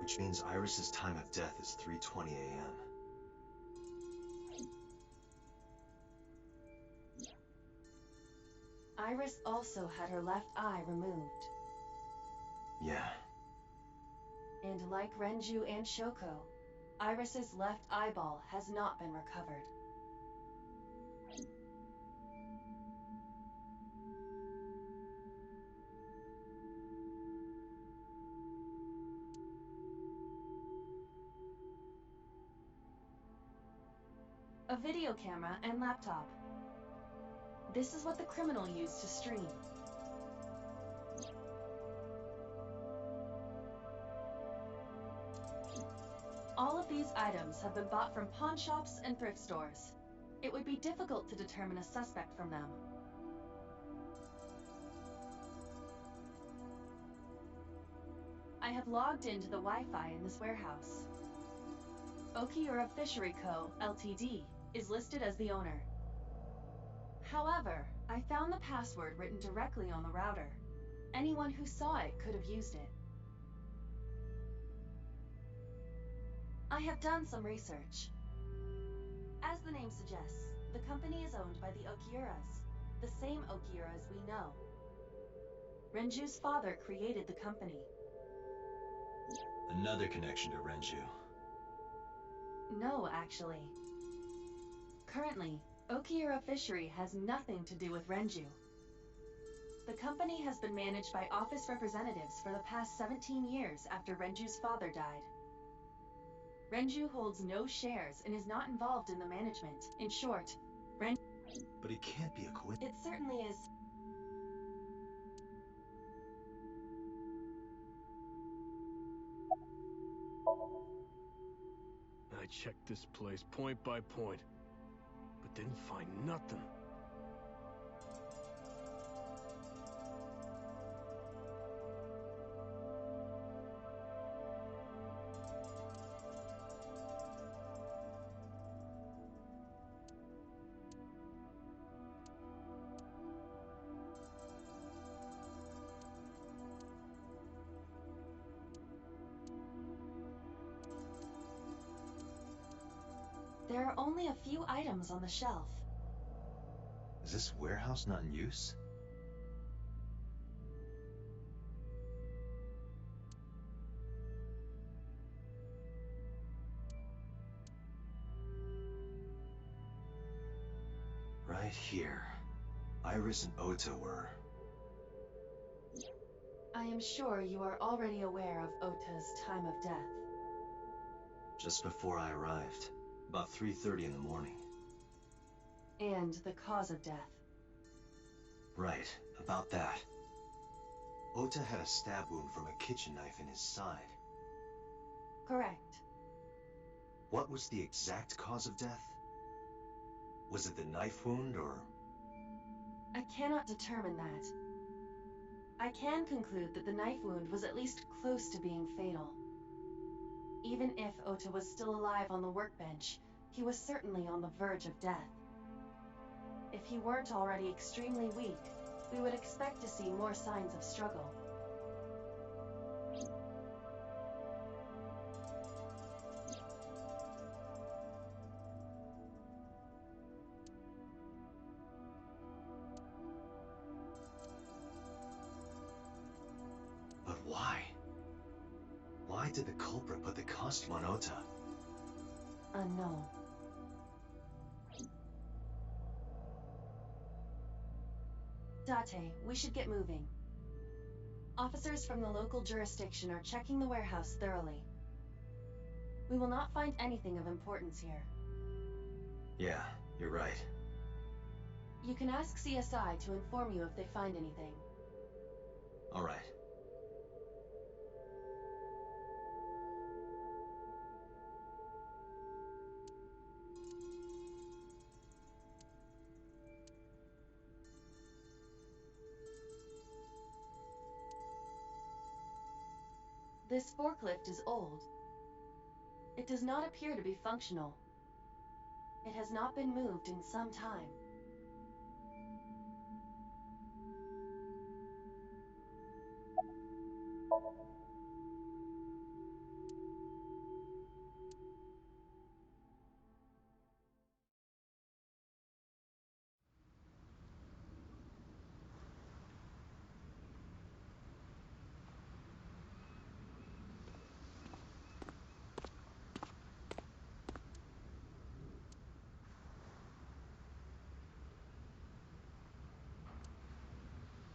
Speaker 2: Which means Iris's time of death is 3:20 a.m.
Speaker 1: Iris also had her left eye removed.
Speaker 2: Yeah.
Speaker 1: And like Renju and Shoko, Iris's left eyeball has not been recovered. A video camera and laptop. This is what the criminal used to stream. All of these items have been bought from pawn shops and thrift stores. It would be difficult to determine a suspect from them. I have logged into the Wi-Fi in this warehouse. Okiura Fishery Co., Ltd. is listed as the owner. However, I found the password written directly on the router. Anyone who saw it could have used it. I have done some research. As the name suggests, the company is owned by the Okiuras, the same Okiuras we know. Renju's father created the company.
Speaker 2: Another connection to Renju.
Speaker 1: No, actually. Currently, Okiura Fishery has nothing to do with Renju. The company has been managed by office representatives for the past 17 years after Renju's father died. Renju holds no shares and is not involved in the management. In short, Renju...
Speaker 2: But it can't be a coincidence.
Speaker 1: It certainly is.
Speaker 9: I checked this place point by point, but didn't find nothing.
Speaker 1: There are only a few items on the shelf.
Speaker 2: Is this warehouse not in use? Right here. Iris and Ota were.
Speaker 1: I am sure you are already aware of Ota's time of death.
Speaker 2: Just before I arrived. About 3:30 in the morning.
Speaker 1: And the cause of death.
Speaker 2: Right, about that. Ota had a stab wound from a kitchen knife in his side.
Speaker 1: Correct.
Speaker 2: What was the exact cause of death? Was it the knife wound, or...?
Speaker 1: I cannot determine that. I can conclude that the knife wound was at least close to being fatal. Even if Ota was still alive on the workbench, he was certainly on the verge of death. If he weren't already extremely weak, we would expect to see more signs of struggle.
Speaker 2: But why? Why did the culprit put the costume on Ota?
Speaker 1: Unknown. Date, we should get moving. Officers from the local jurisdiction are checking the warehouse thoroughly. We will not find anything of importance here.
Speaker 2: Yeah, you're right.
Speaker 1: You can ask CSI to inform you if they find anything.
Speaker 2: All right.
Speaker 1: This forklift is old. It does not appear to be functional. It has not been moved in some time.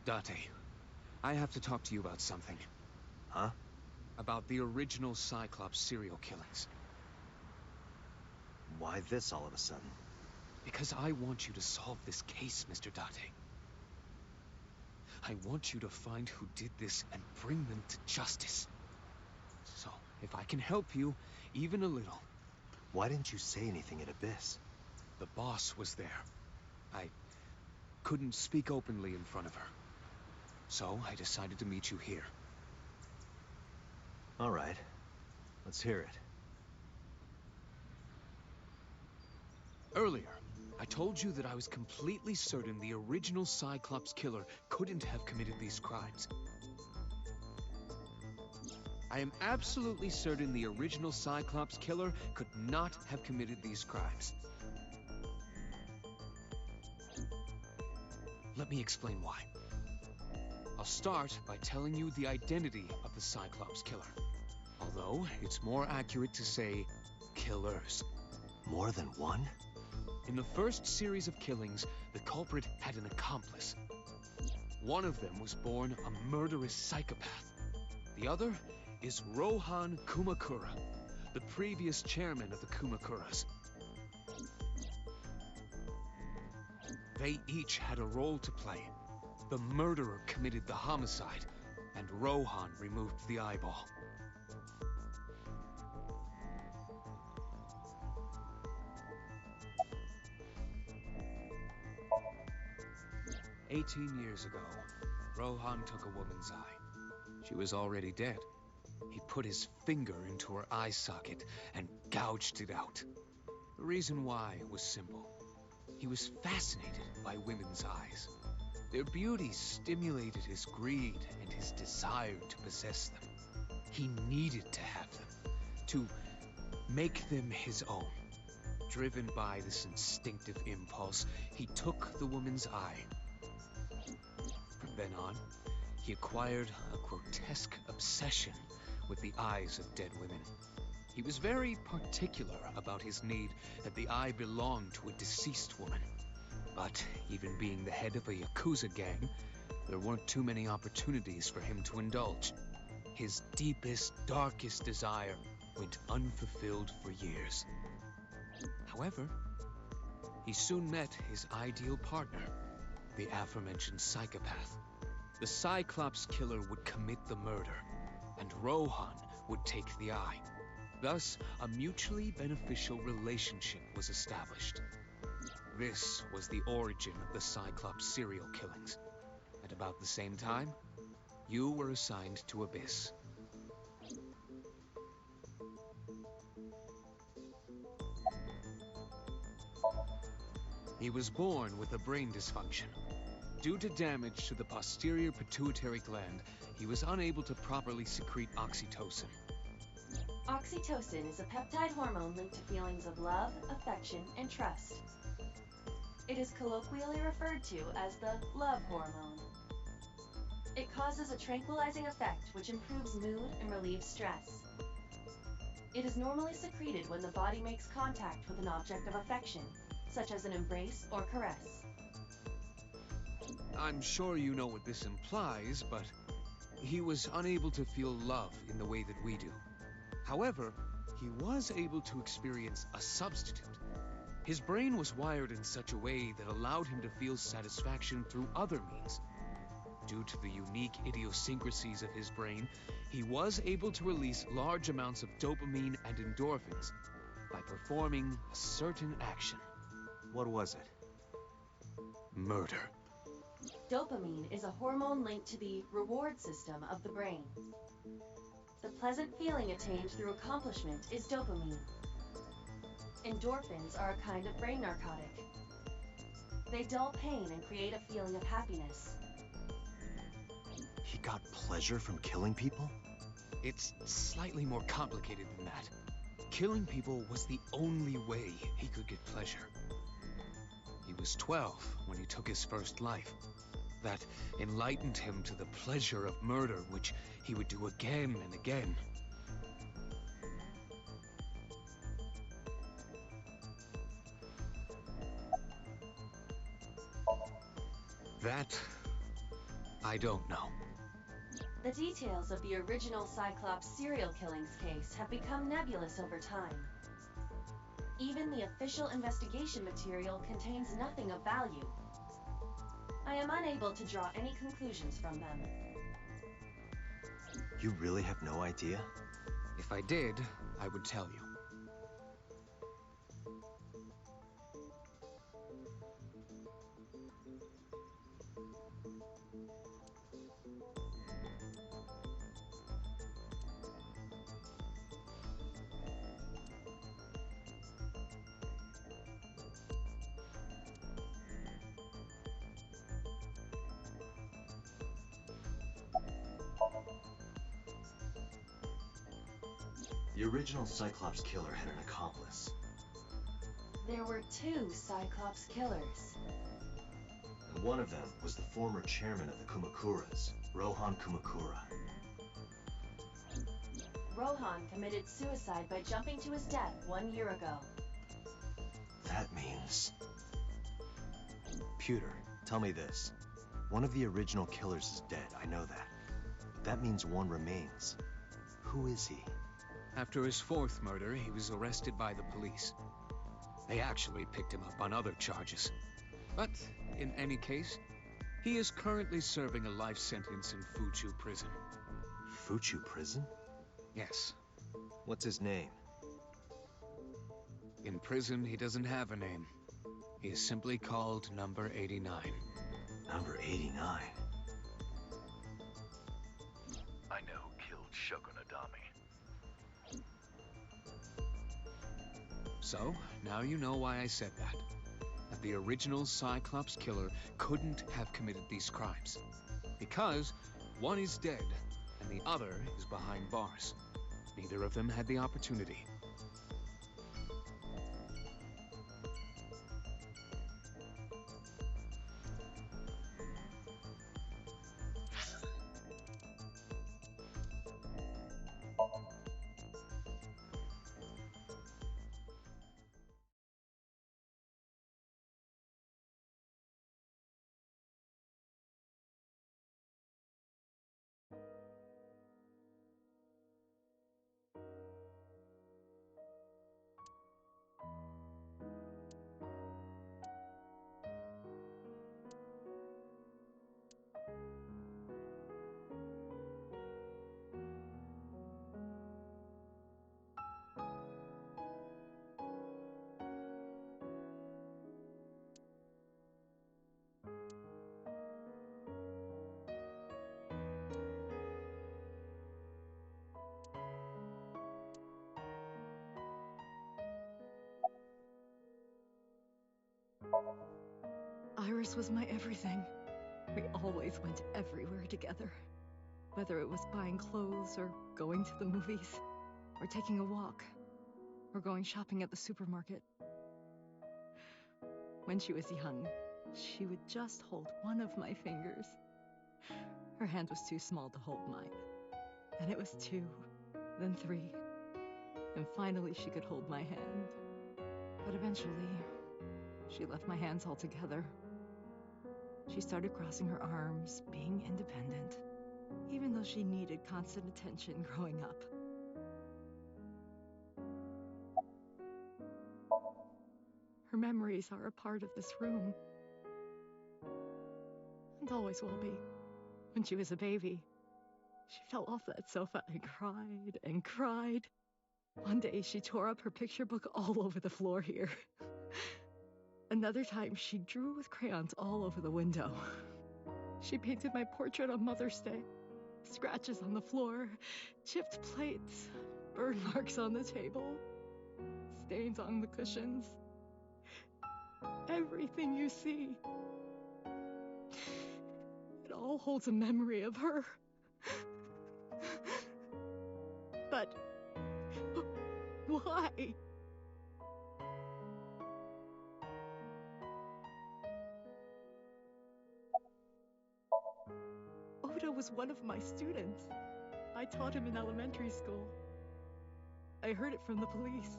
Speaker 6: Date, I have to talk to you about something.
Speaker 2: Huh?
Speaker 6: About the original Cyclops serial killings.
Speaker 2: Why this all of a sudden?
Speaker 6: Because I want you to solve this case, Mr. Date. I want you to find who did this and bring them to justice. So, if I can help you, even a little...
Speaker 2: Why didn't you say anything at Abyss?
Speaker 6: The boss was there. I couldn't speak openly in front of her. So, I decided to meet you here.
Speaker 2: All right. Let's hear it.
Speaker 6: Earlier, I told you that I was completely certain the original Cyclops killer couldn't have committed these crimes. I am absolutely certain the original Cyclops killer could not have committed these crimes. Let me explain why. I'll start by telling you the identity of the Cyclops killer. Although, it's more accurate to say, killers.
Speaker 2: More than one?
Speaker 6: In the first series of killings, the culprit had an accomplice. One of them was born a murderous psychopath. The other is Rohan Kumakura, the previous chairman of the Kumakuras. They each had a role to play. The murderer committed the homicide, and Rohan removed the eyeball. "18 years ago, Rohan took a woman's eye. She was already dead. He put his finger into her eye socket and gouged it out. The reason why was simple. He was fascinated by women's eyes. Their beauty stimulated his greed and his desire to possess them. He needed to have them, to make them his own. Driven by this instinctive impulse, he took the woman's eye. From then on, he acquired a grotesque obsession with the eyes of dead women. He was very particular about his need that the eye belong to a deceased woman. But even being the head of a Yakuza gang, there weren't too many opportunities for him to indulge. His deepest, darkest desire went unfulfilled for years. However, he soon met his ideal partner, the aforementioned psychopath. The Cyclops killer would commit the murder, and Rohan would take the eye. Thus, a mutually beneficial relationship was established. This was the origin of the Cyclops serial killings. At about the same time, you were assigned to Abyss. He was born with a brain dysfunction. Due to damage to the posterior pituitary gland, he was unable to properly secrete oxytocin.
Speaker 1: Oxytocin is a peptide hormone linked to feelings of love, affection, and trust. It is colloquially referred to as the love hormone. It causes a tranquilizing effect which improves mood and relieves stress. It is normally secreted when the body makes contact with an object of affection, such as an embrace or caress.
Speaker 6: I'm sure you know what this implies, but he was unable to feel love in the way that we do. However, he was able to experience a substitute. His brain was wired in such a way that allowed him to feel satisfaction through other means. Due to the unique idiosyncrasies of his brain, he was able to release large amounts of dopamine and endorphins by performing a certain action.
Speaker 2: What was it?
Speaker 6: Murder.
Speaker 1: Dopamine is a hormone linked to the reward system of the brain. The pleasant feeling attained through accomplishment is dopamine. Endorphins are a kind of brain narcotic. They dull pain and create a feeling of happiness.
Speaker 2: He got pleasure from killing people?
Speaker 6: It's slightly more complicated than that. Killing people was the only way he could get pleasure. He was 12 when he took his first life. That enlightened him to the pleasure of murder, which he would do again and again. That, I don't know.
Speaker 1: The details of the original Cyclops serial killings case have become nebulous over time. Even the official investigation material contains nothing of value. I am unable to draw any conclusions from them.
Speaker 2: You really have no idea?
Speaker 6: If I did, I would tell you.
Speaker 2: The original Cyclops killer had an accomplice.
Speaker 1: There were 2 Cyclops killers.
Speaker 2: And one of them was the former chairman of the Kumakuras, Rohan Kumakura.
Speaker 1: Rohan committed suicide by jumping to his death 1 year ago.
Speaker 2: That means... Pewter, tell me this. One of the original killers is dead, I know that. But that means one remains. Who is he?
Speaker 6: After his 4th murder, he was arrested by the police. They actually picked him up on other charges. But, in any case, he is currently serving a life sentence in Fuchu prison.
Speaker 2: Fuchu prison?
Speaker 6: Yes.
Speaker 2: What's his name?
Speaker 6: In prison, he doesn't have a name. He is simply called Number 89.
Speaker 2: Number 89?
Speaker 10: I know who killed Shogun Adami.
Speaker 6: So, now you know why I said that. That the original Cyclops killer couldn't have committed these crimes. Because one is dead, and the other is behind bars. Neither of them had the opportunity.
Speaker 4: Iris was my everything. We always went everywhere together. Whether it was buying clothes, or going to the movies, or taking a walk, or going shopping at the supermarket. When she was young, she would just hold one of my fingers. Her hand was too small to hold mine. Then it was 2, then 3, and finally she could hold my hand. But eventually, she left my hands altogether. She started crossing her arms, being independent, even though she needed constant attention growing up. Her memories are a part of this room, and always will be.
Speaker 11: when she was a baby. She fell off that sofa and cried and cried. One day, she tore up her picture book all over the floor here. Another time, she drew with crayons all over the window. She painted my portrait on Mother's Day. Scratches on the floor, chipped plates, burn marks on the table, stains on the cushions. Everything you see. It all holds a memory of her. But why? Oda was one of my students. I taught him in elementary school. I heard it from the police.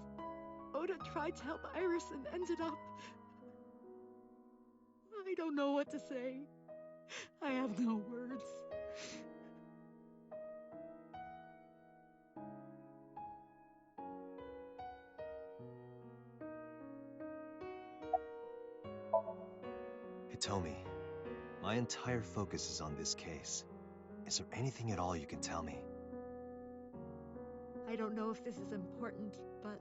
Speaker 11: Oda tried to help Iris and ended up... I don't know what to say. I have no words.
Speaker 2: Hitomi, my entire focus is on this case. Is there anything at all you can tell me?
Speaker 11: I don't know if this is important, but...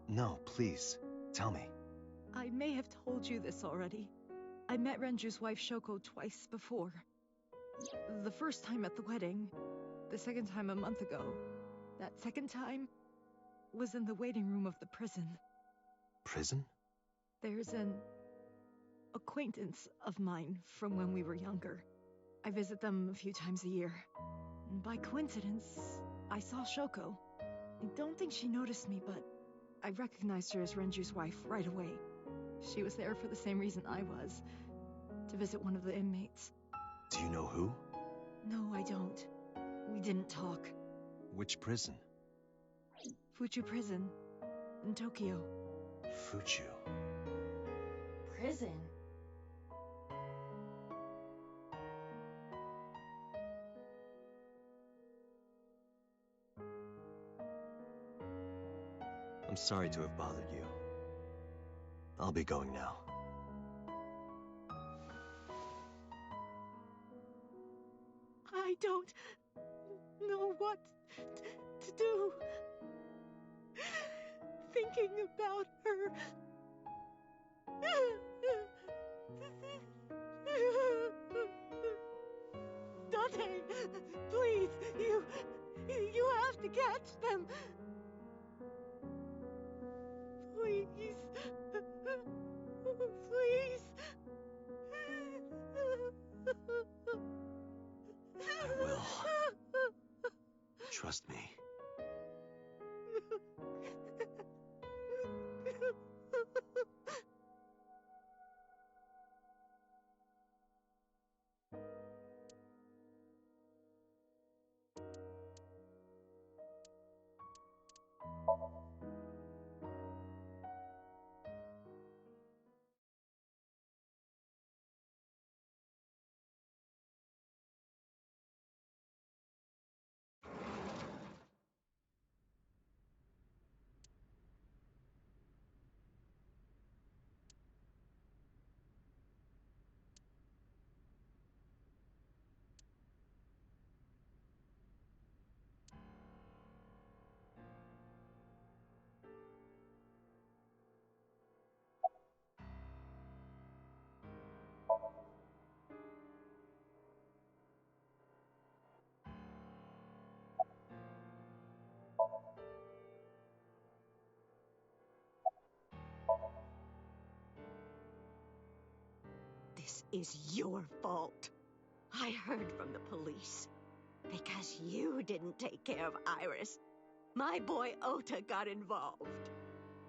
Speaker 2: No, please, tell me.
Speaker 11: I may have told you this already. I met Renju's wife Shoko twice before. The first time at the wedding, the second time a month ago. That second time was in the waiting room of the prison.
Speaker 2: Prison?
Speaker 11: There's an acquaintance of mine from when we were younger. I visit them a few times a year. And by coincidence, I saw Shoko. I don't think she noticed me, but I recognized her as Renju's wife right away. She was there for the same reason I was, to visit one of the inmates.
Speaker 2: Do you know who?
Speaker 11: No, I don't. We didn't talk.
Speaker 2: Which prison?
Speaker 11: Fuchu Prison, in Tokyo.
Speaker 2: Fuchu.
Speaker 1: Prison?
Speaker 2: I'm sorry to have bothered you. I'll be going now.
Speaker 11: I don't know what to do. Thinking about her. Dante, please, you have to catch them. Please. Please.
Speaker 2: I will. Trust me.
Speaker 12: This is your fault. I heard from the police. Because you didn't take care of Iris, my boy Ota got involved.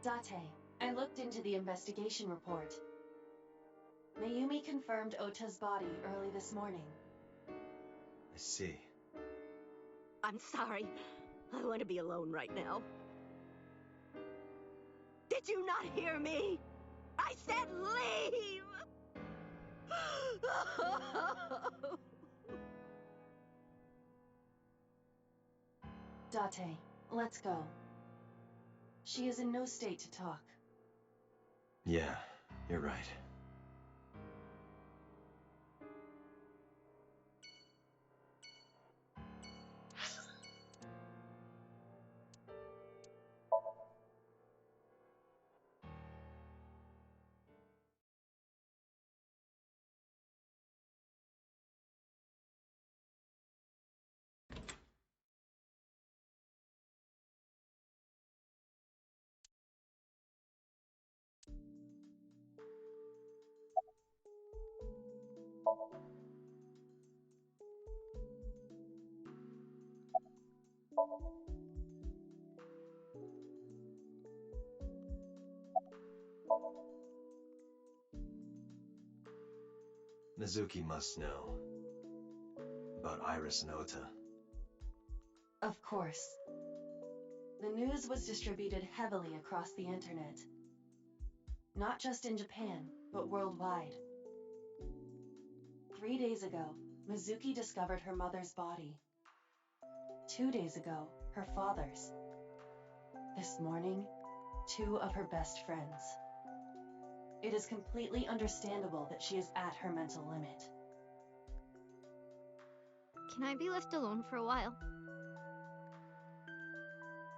Speaker 1: Date, I looked into the investigation report. Mayumi confirmed Ota's body early this morning.
Speaker 2: I see.
Speaker 12: I'm sorry. I want to be alone right now. Did you not hear me? I said leave!
Speaker 1: Date, let's go. She is in no state to talk.
Speaker 2: Yeah, you're right. Mizuki must know about Iris and Ota.
Speaker 1: Of course. The news was distributed heavily across the internet. Not just in Japan, but worldwide. 3 days ago, Mizuki discovered her mother's body. 2 days ago, her father's. This morning, 2 of her best friends. It is completely understandable that she is at her mental limit.
Speaker 3: Can I be left alone for a while?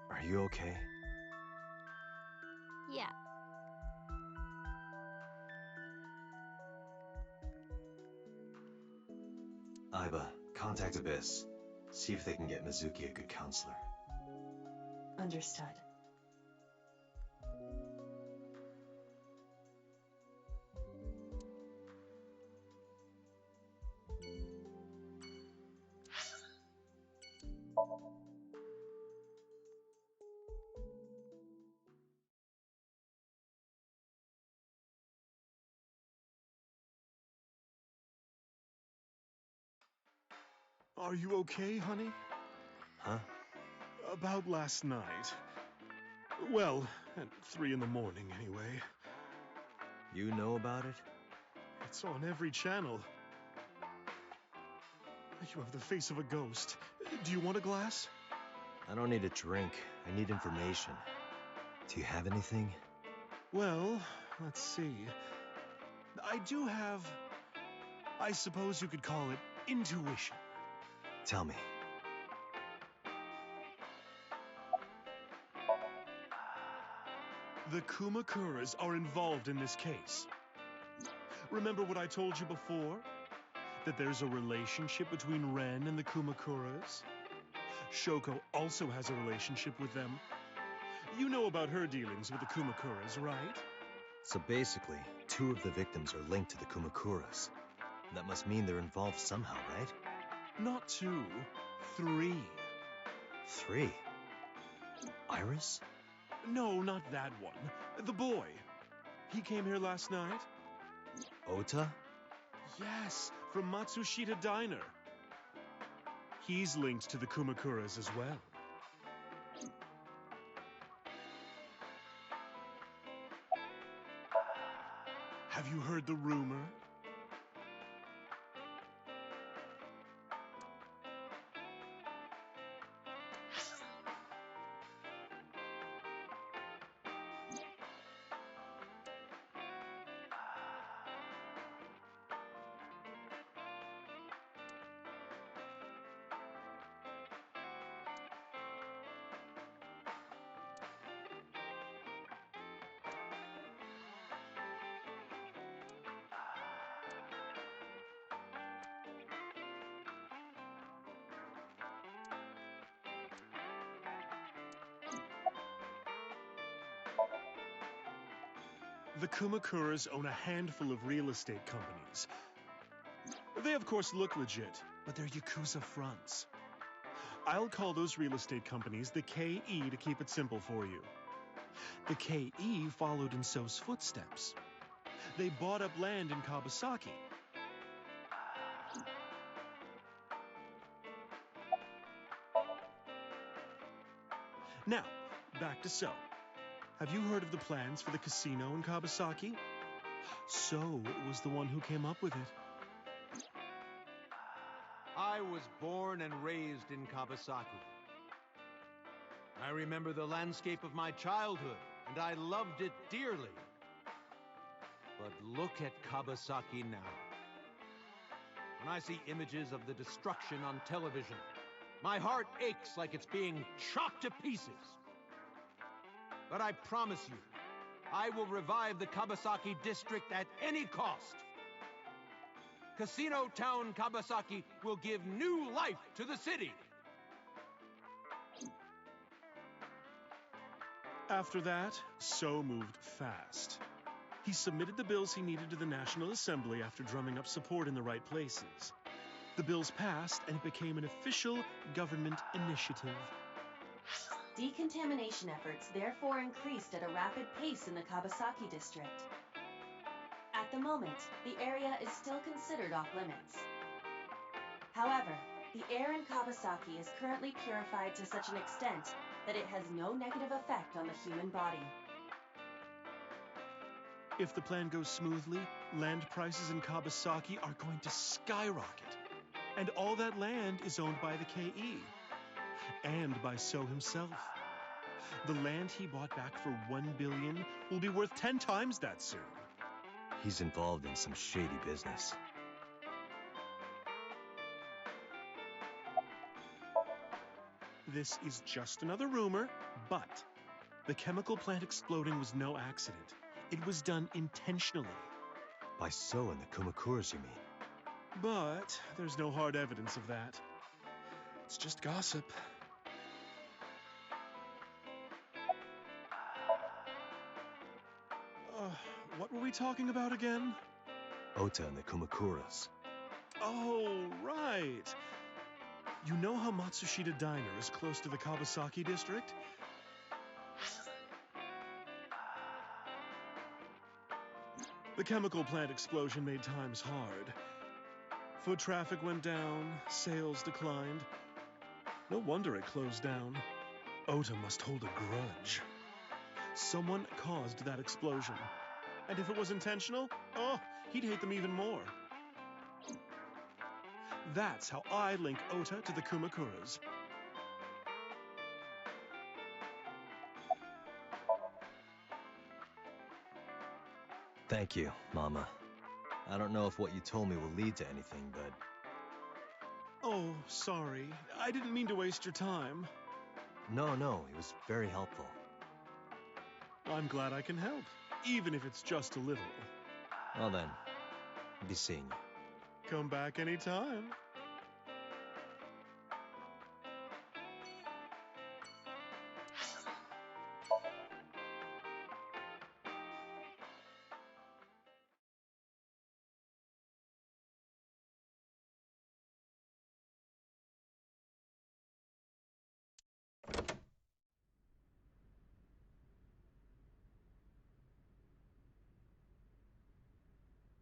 Speaker 2: Are you okay?
Speaker 3: Yeah.
Speaker 2: Aiba, contact Abyss. See if they can get Mizuki a good counselor.
Speaker 1: Understood.
Speaker 8: Are you okay, honey?
Speaker 2: Huh?
Speaker 8: About last night. Well, at 3 in the morning, anyway.
Speaker 2: You know about it?
Speaker 8: It's on every channel. You have the face of a ghost. Do you want a glass?
Speaker 2: I don't need a drink. I need information. Do you have anything?
Speaker 8: Well, let's see. I do have... I suppose you could call it intuition.
Speaker 2: Tell me.
Speaker 8: The Kumakuras are involved in this case. Remember what I told you before? That there's a relationship between Ren and the Kumakuras? Shoko also has a relationship with them. You know about her dealings with the Kumakuras, right?
Speaker 2: So basically, 2 of the victims are linked to the Kumakuras. That must mean they're involved somehow, right?
Speaker 8: Not 2, 3.
Speaker 2: 3? Iris?
Speaker 8: No, not that one. The boy. He came here last night?
Speaker 2: Ota?
Speaker 8: Yes, from Matsushita Diner. He's linked to the Kumakuras as well. Have you heard the rumor? The Kumakuras own a handful of real estate companies. They of course look legit, but they're Yakuza fronts. I'll call those real estate companies the KE to keep it simple for you. The KE followed in So's footsteps. They bought up land in Kawasaki. Now, back to So. Have you heard of the plans for the casino in Kawasaki? So was the one who came up with it.
Speaker 13: I was born and raised in Kawasaki. I remember the landscape of my childhood, and I loved it dearly. But look at Kawasaki now. When I see images of the destruction on television, my heart aches like it's being chopped to pieces. But I promise you, I will revive the Kawasaki district at any cost. Casino Town Kawasaki will give new life to the city.
Speaker 8: After that, So moved fast. He submitted the bills he needed to the National Assembly after drumming up support in the right places. The bills passed, and it became an official government initiative.
Speaker 1: Decontamination efforts therefore increased at a rapid pace in the Kawasaki district. At the moment, the area is still considered off limits. However, the air in Kawasaki is currently purified to such an extent that it has no negative effect on the human body.
Speaker 8: If the plan goes smoothly, land prices in Kawasaki are going to skyrocket. And all that land is owned by the KE. And by So himself. The land he bought back for $1 billion will be worth 10 times that soon.
Speaker 2: He's involved in some shady business.
Speaker 8: This is just another rumor, but the chemical plant exploding was no accident. It was done intentionally.
Speaker 2: By So and the Kumakuras, you mean?
Speaker 8: But there's no hard evidence of that. It's just gossip. What were we talking about again?
Speaker 2: Ota and the Kumakuras.
Speaker 8: Oh, right. You know how Matsushita Diner is close to the Kawasaki district? The chemical plant explosion made times hard. Foot traffic went down, sales declined. No wonder it closed down. Ota must hold a grudge. Someone caused that explosion. And if it was intentional, oh, he'd hate them even more. That's how I link Ota to the Kumakuras.
Speaker 2: Thank you, Mama. I don't know if what you told me will lead to anything, but...
Speaker 8: Oh, sorry. I didn't mean to waste your time.
Speaker 2: No, it was very helpful.
Speaker 8: I'm glad I can help, even if it's just a little.
Speaker 2: Well then, I'll be seeing you.
Speaker 8: Come back anytime.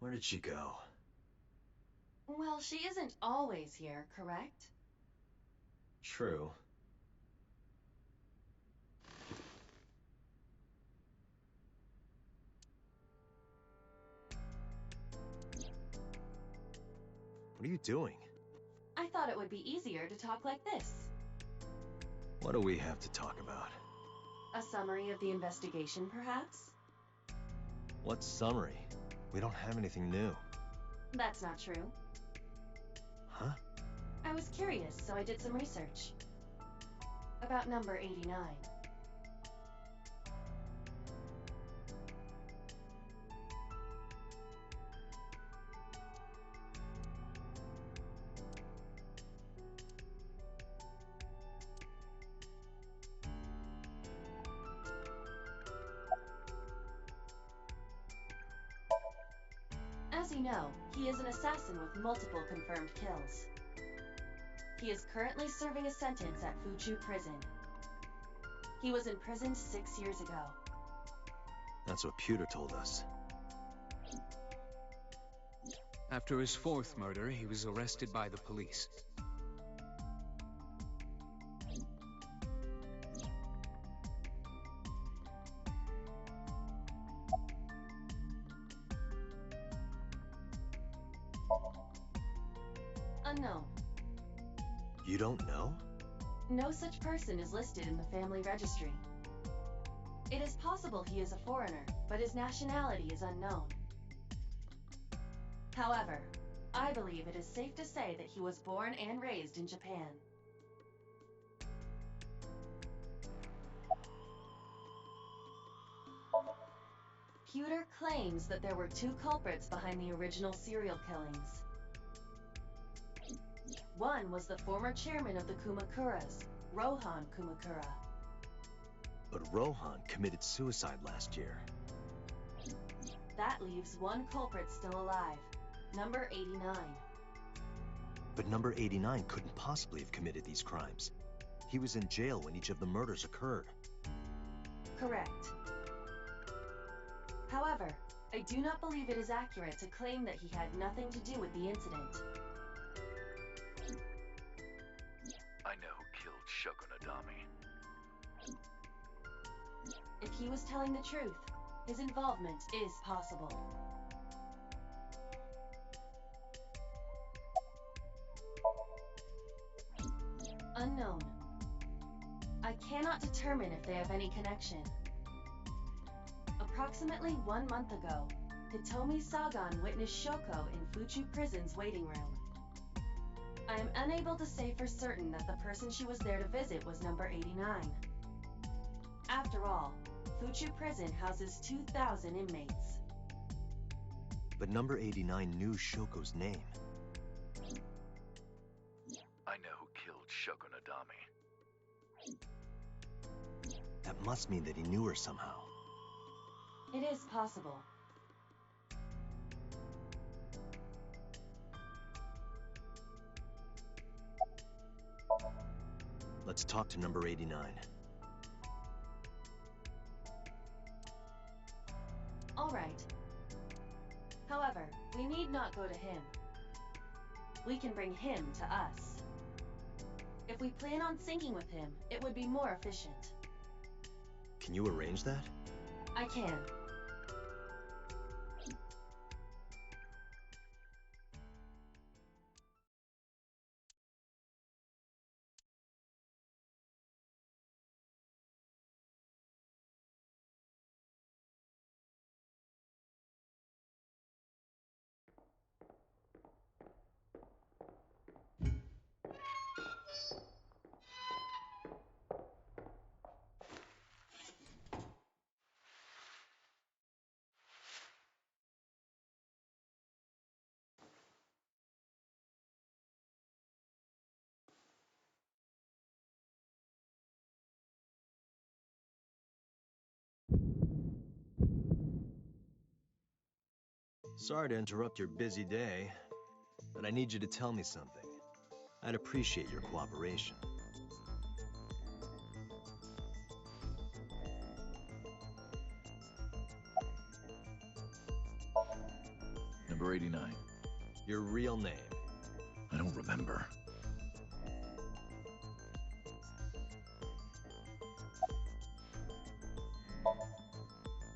Speaker 2: Where did she go?
Speaker 1: Well, she isn't always here, correct?
Speaker 2: True. What are you doing?
Speaker 1: I thought it would be easier to talk like this.
Speaker 2: What do we have to talk about?
Speaker 1: A summary of the investigation, perhaps?
Speaker 2: What summary? We don't have anything new.
Speaker 1: That's not true.
Speaker 2: Huh?
Speaker 1: I was curious, so I did some research. About number 89. As you know, he is an assassin with multiple confirmed kills. He is currently serving a sentence at Fuchu Prison. He was imprisoned 6 years ago.
Speaker 2: That's what Pewter told us.
Speaker 6: After his fourth murder, he was arrested by the police.
Speaker 1: Unknown.
Speaker 2: You don't know?
Speaker 1: No such person is listed in the family registry. It is possible he is a foreigner, but his nationality is unknown. However, I believe it is safe to say that he was born and raised in Japan. Pewter claims that there were two culprits behind the original serial killings. One was the former chairman of the Kumakuras, Rohan Kumakura.
Speaker 2: But Rohan committed suicide last year.
Speaker 1: That leaves one culprit still alive, number 89.
Speaker 2: But number 89 couldn't possibly have committed these crimes. He was in jail when each of the murders occurred.
Speaker 1: Correct. However, I do not believe it is accurate to claim that he had nothing to do with the incident.
Speaker 10: I know who killed Shogunadami.
Speaker 1: If he was telling the truth, his involvement is possible. Unknown. I cannot determine if they have any connection. Approximately 1 month ago, Hitomi Sagan witnessed Shoko in Fuchu Prison's waiting room. I am unable to say for certain that the person she was there to visit was number 89. After all, Fuchu Prison houses 2,000 inmates.
Speaker 2: But number 89 knew Shoko's name.
Speaker 10: I know who killed Shogunadami.
Speaker 2: That must mean that he knew her somehow.
Speaker 1: It is possible.
Speaker 2: Let's talk to number 89.
Speaker 1: All right. However, we need not go to him. We can bring him to us. If we plan on syncing with him, it would be more efficient.
Speaker 2: Can you arrange that?
Speaker 1: I can.
Speaker 2: Sorry to interrupt your busy day, but I need you to tell me something. I'd appreciate your cooperation.
Speaker 10: Number 89.
Speaker 2: Your real name.
Speaker 10: I don't remember.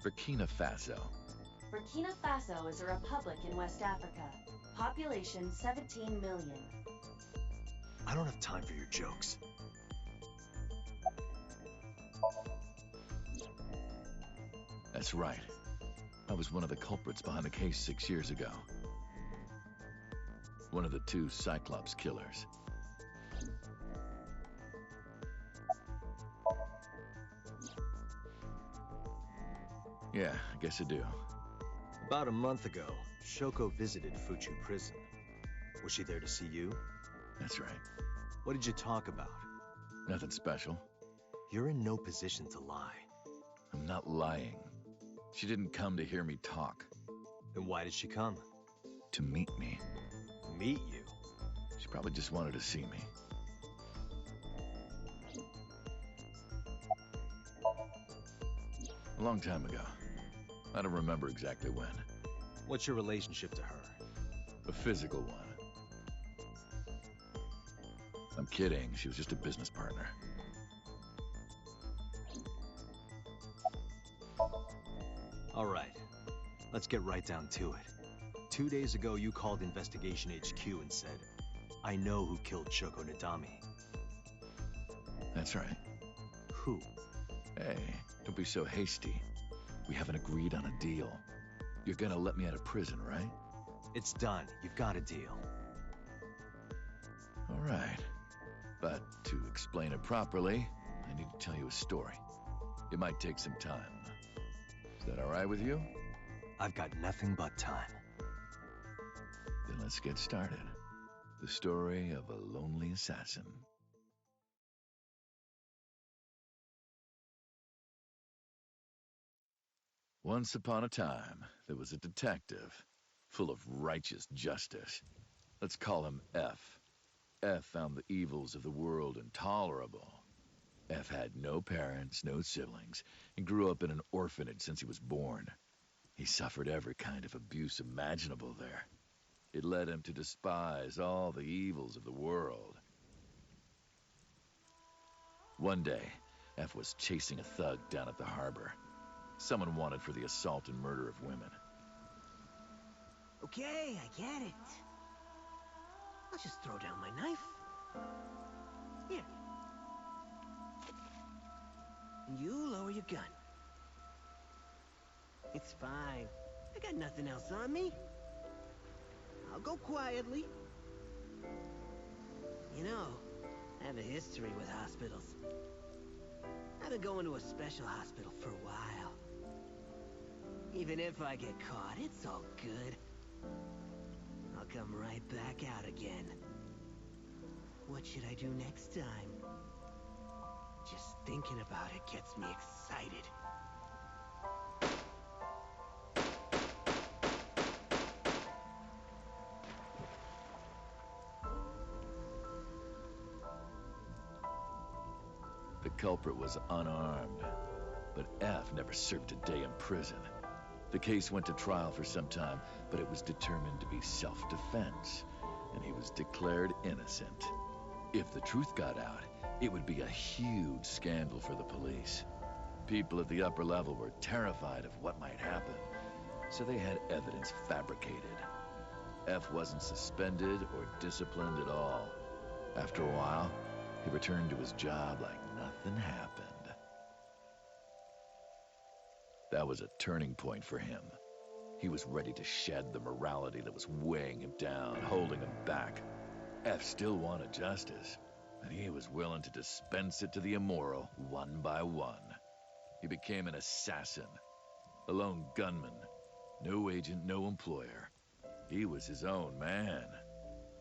Speaker 10: Burkina Faso.
Speaker 1: Burkina Faso is a republic in West Africa. Population 17 million.
Speaker 2: I don't have time for your jokes.
Speaker 10: That's right. I was one of the culprits behind the case 6 years ago. One of the 2 Cyclops killers. Yeah, I guess I do.
Speaker 2: About a month ago, Shoko visited Fuchu Prison. Was she there to see you?
Speaker 10: That's right.
Speaker 2: What did you talk about?
Speaker 10: Nothing special.
Speaker 2: You're in no position to lie.
Speaker 10: I'm not lying. She didn't come to hear me talk.
Speaker 2: Then why did she come?
Speaker 10: To meet me.
Speaker 2: Meet you?
Speaker 10: She probably just wanted to see me. A long time ago. I don't remember exactly when.
Speaker 2: What's your relationship to her?
Speaker 10: A physical one. I'm kidding. She was just a business partner.
Speaker 2: All right. Let's get right down to it. 2 days ago, you called Investigation HQ and said, I know who killed Shoko Nadami.
Speaker 10: That's right.
Speaker 2: Who?
Speaker 10: Hey, don't be so hasty. We haven't agreed on a deal. You're gonna let me out of prison, right?
Speaker 2: It's done. You've got a deal.
Speaker 10: All right. But to explain it properly, I need to tell you a story. It might take some time. Is that all right with you?
Speaker 2: I've got nothing but time.
Speaker 10: Then let's get started. The story of a lonely assassin. Once upon a time, there was a detective, full of righteous justice. Let's call him F. F found the evils of the world intolerable. F had no parents, no siblings, and grew up in an orphanage since he was born. He suffered every kind of abuse imaginable there. It led him to despise all the evils of the world. One day, F was chasing a thug down at the harbor. Someone wanted for the assault and murder of women.
Speaker 14: Okay, I get it. I'll just throw down my knife. Here. And you lower your gun. It's fine. I got nothing else on me. I'll go quietly. You know, I have a history with hospitals. I've been going to a special hospital for a while. Even if I get caught, it's all good. I'll come right back out again. What should I do next time? Just thinking about it gets me excited.
Speaker 10: The culprit was unarmed, but F never served a day in prison. The case went to trial for some time, but it was determined to be self-defense, and he was declared innocent. If the truth got out, it would be a huge scandal for the police. People at the upper level were terrified of what might happen, so they had evidence fabricated. F wasn't suspended or disciplined at all. After a while, he returned to his job like nothing happened. That was a turning point for him. He was ready to shed the morality that was weighing him down, holding him back. F still wanted justice, and he was willing to dispense it to the immoral one by one. He became an assassin, a lone gunman, no agent, no employer. He was his own man.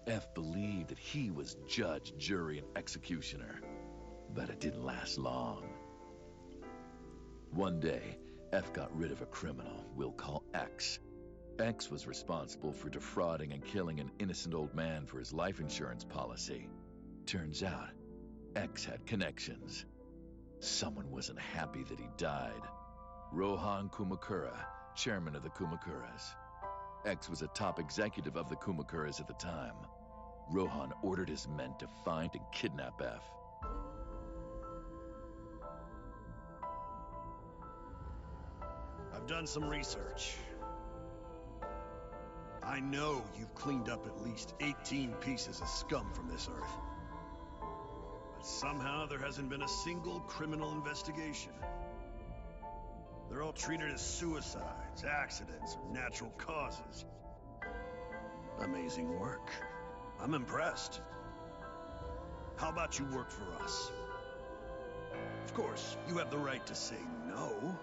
Speaker 10: F believed that he was judge, jury, and executioner, but it didn't last long. One day, F got rid of a criminal we'll call X. X was responsible for defrauding and killing an innocent old man for his life insurance policy. Turns out, X had connections. Someone wasn't happy that he died. Rohan Kumakura, chairman of the Kumakuras. X was a top executive of the Kumakuras at the time. Rohan ordered his men to find and kidnap F.
Speaker 15: I've done some research. I know you've cleaned up at least 18 pieces of scum from this earth. But somehow there hasn't been a single criminal investigation. They're all treated as suicides, accidents, or natural causes. Amazing work. I'm impressed. How about you work for us? Of course, you have the right to say no.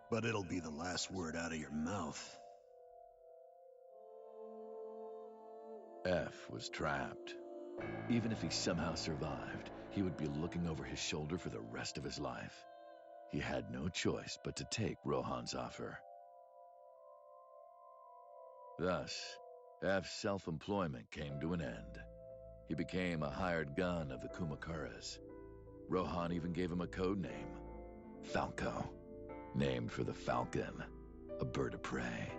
Speaker 15: But it'll be the last word out of your mouth.
Speaker 10: F was trapped. Even if he somehow survived, he would be looking over his shoulder for the rest of his life. He had no choice but to take Rohan's offer. Thus, F's self-employment came to an end. He became a hired gun of the Kumakuras. Rohan even gave him a code name, Falco, named for the falcon, a bird of prey.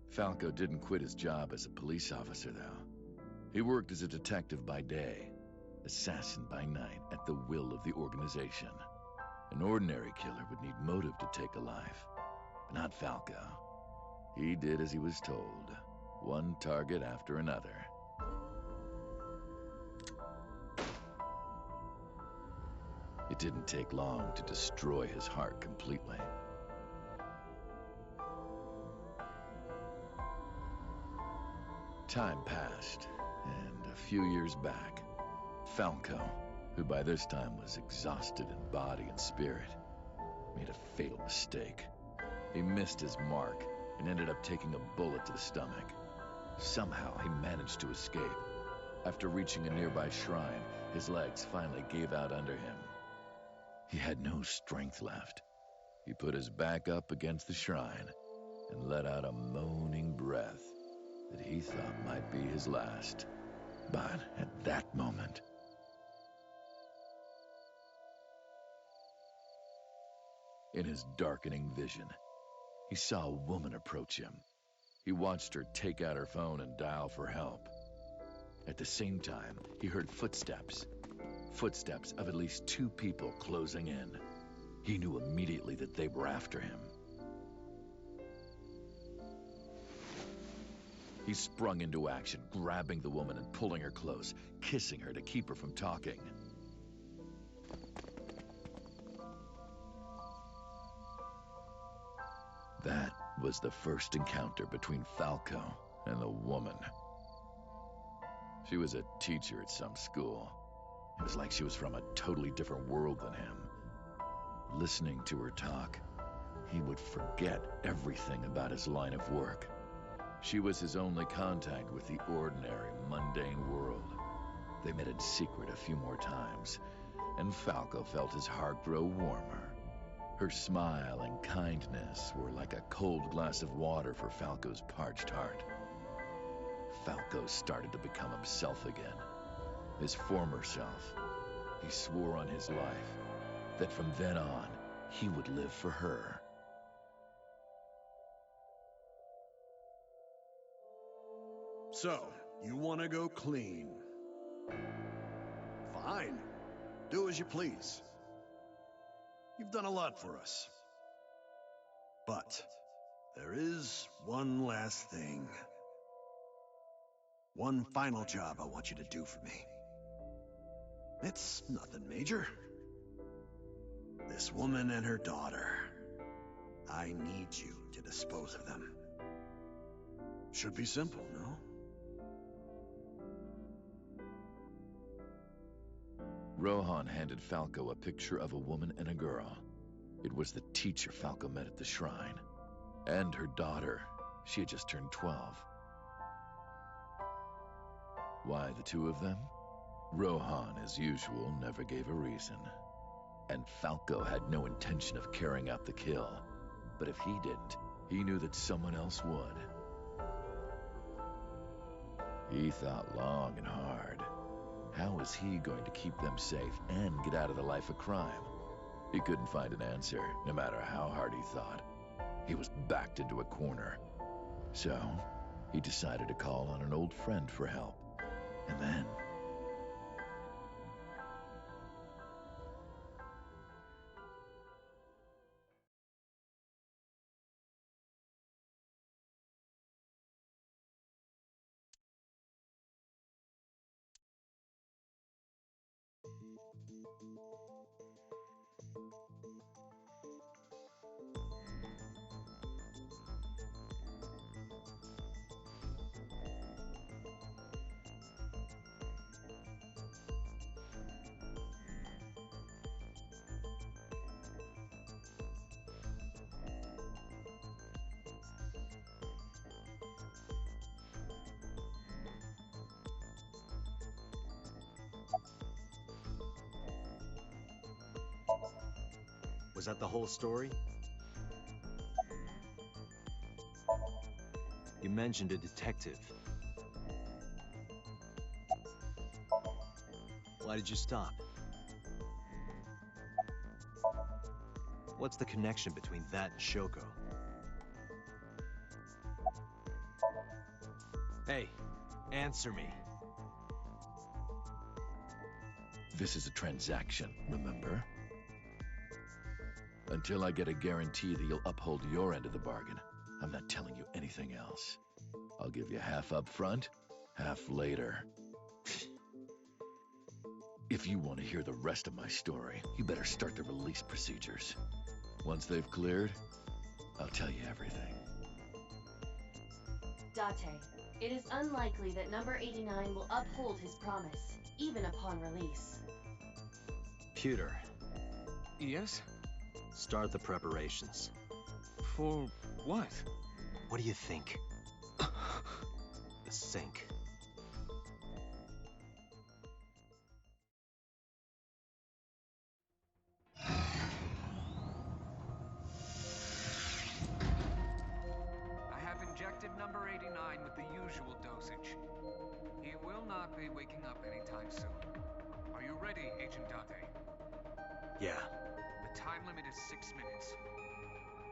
Speaker 10: Falco didn't quit his job as a police officer, though. He worked as a detective by day, assassin by night, at the will of the organization. An ordinary killer would need motive to take a life, but not Falco. He did as he was told, one target after another. It didn't take long to destroy his heart completely. Time passed, and a few years back, Falco, who by this time was exhausted in body and spirit, made a fatal mistake. He missed his mark and ended up taking a bullet to the stomach. Somehow, he managed to escape. After reaching a nearby shrine, his legs finally gave out under him. He had no strength left. He put his back up against the shrine and let out a moaning breath that he thought might be his last. But at that moment, In his darkening vision, he saw a woman approach him. He watched her take out her phone and dial for help. At the same time, he heard footsteps. Footsteps of at least 2 people closing in. He knew immediately that they were after him. He sprung into action, grabbing the woman and pulling her close, kissing her to keep her from talking. That was the first encounter between Falco and the woman. She was a teacher at some school. It was like she was from a totally different world than him. Listening to her talk, he would forget everything about his line of work. She was his only contact with the ordinary, mundane world. They met in secret a few more times, and Falco felt his heart grow warmer. Her smile and kindness were like a cold glass of water for Falco's parched heart. Falco started to become himself again, his former self. He swore on his life that from then on, he would live for her.
Speaker 15: So, you want to go clean? Fine. Do as you please. You've done a lot for us. But there is one last thing. One final job I want you to do for me. It's nothing major. This woman and her daughter. I need you to dispose of them. Should be simple, no?
Speaker 10: Rohan handed Falco a picture of a woman and a girl. It was the teacher Falco met at the shrine. And her daughter. She had just turned 12. Why the 2 of them? Rohan, as usual, never gave a reason. And Falco had no intention of carrying out the kill. But if he didn't, he knew that someone else would. He thought long and hard. How was he going to keep them safe and get out of the life of crime? He couldn't find an answer, no matter how hard he thought. He was backed into a corner. So, he decided to call on an old friend for help. And then...
Speaker 2: Was that the whole story? You mentioned a detective. Why did you stop? What's the connection between that and Shoko? Hey, answer me.
Speaker 10: This is a transaction, remember? Until I get a guarantee that you'll uphold your end of the bargain, I'm not telling you anything else. I'll give you half up front, half later. If you want to hear the rest of my story, you better start the release procedures. Once they've cleared, I'll tell you everything.
Speaker 1: Date, it is unlikely that number 89 will uphold his promise, even upon release.
Speaker 2: Pewter.
Speaker 6: Yes?
Speaker 2: Start the preparations.
Speaker 6: For what?
Speaker 2: What do you think? The sink.
Speaker 6: I have injected number 89 with the usual dosage. He will not be waking up anytime soon. Are you ready, Agent Date?
Speaker 2: Yeah.
Speaker 6: The time limit is 6 minutes.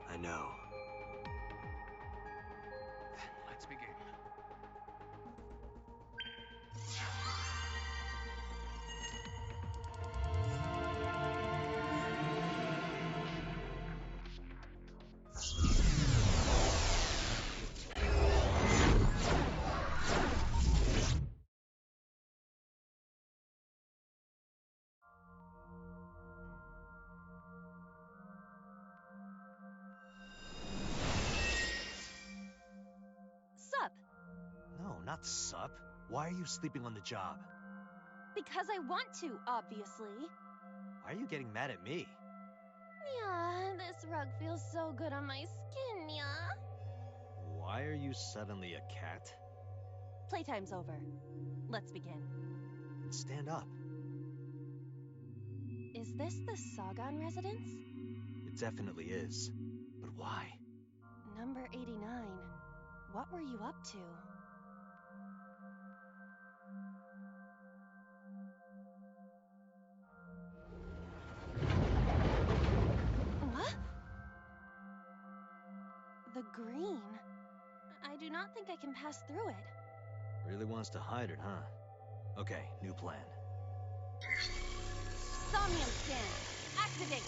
Speaker 2: I know.
Speaker 6: Then let's begin.
Speaker 1: Sup?
Speaker 2: No, not sup. Why are you sleeping on the job?
Speaker 1: Because I want to, obviously.
Speaker 2: Why are you getting mad at me?
Speaker 1: Yeah, this rug feels so good on my skin, yeah.
Speaker 2: Why are you suddenly a cat?
Speaker 1: Playtime's over. Let's begin.
Speaker 2: Then stand up.
Speaker 1: Is this the Sagan residence?
Speaker 2: It definitely is. But why?
Speaker 1: Number 89. What were you up to? What? The green? I do not think I can pass through it.
Speaker 2: Really wants to hide it, huh? Okay, new plan.
Speaker 1: Somnium scan! Activate!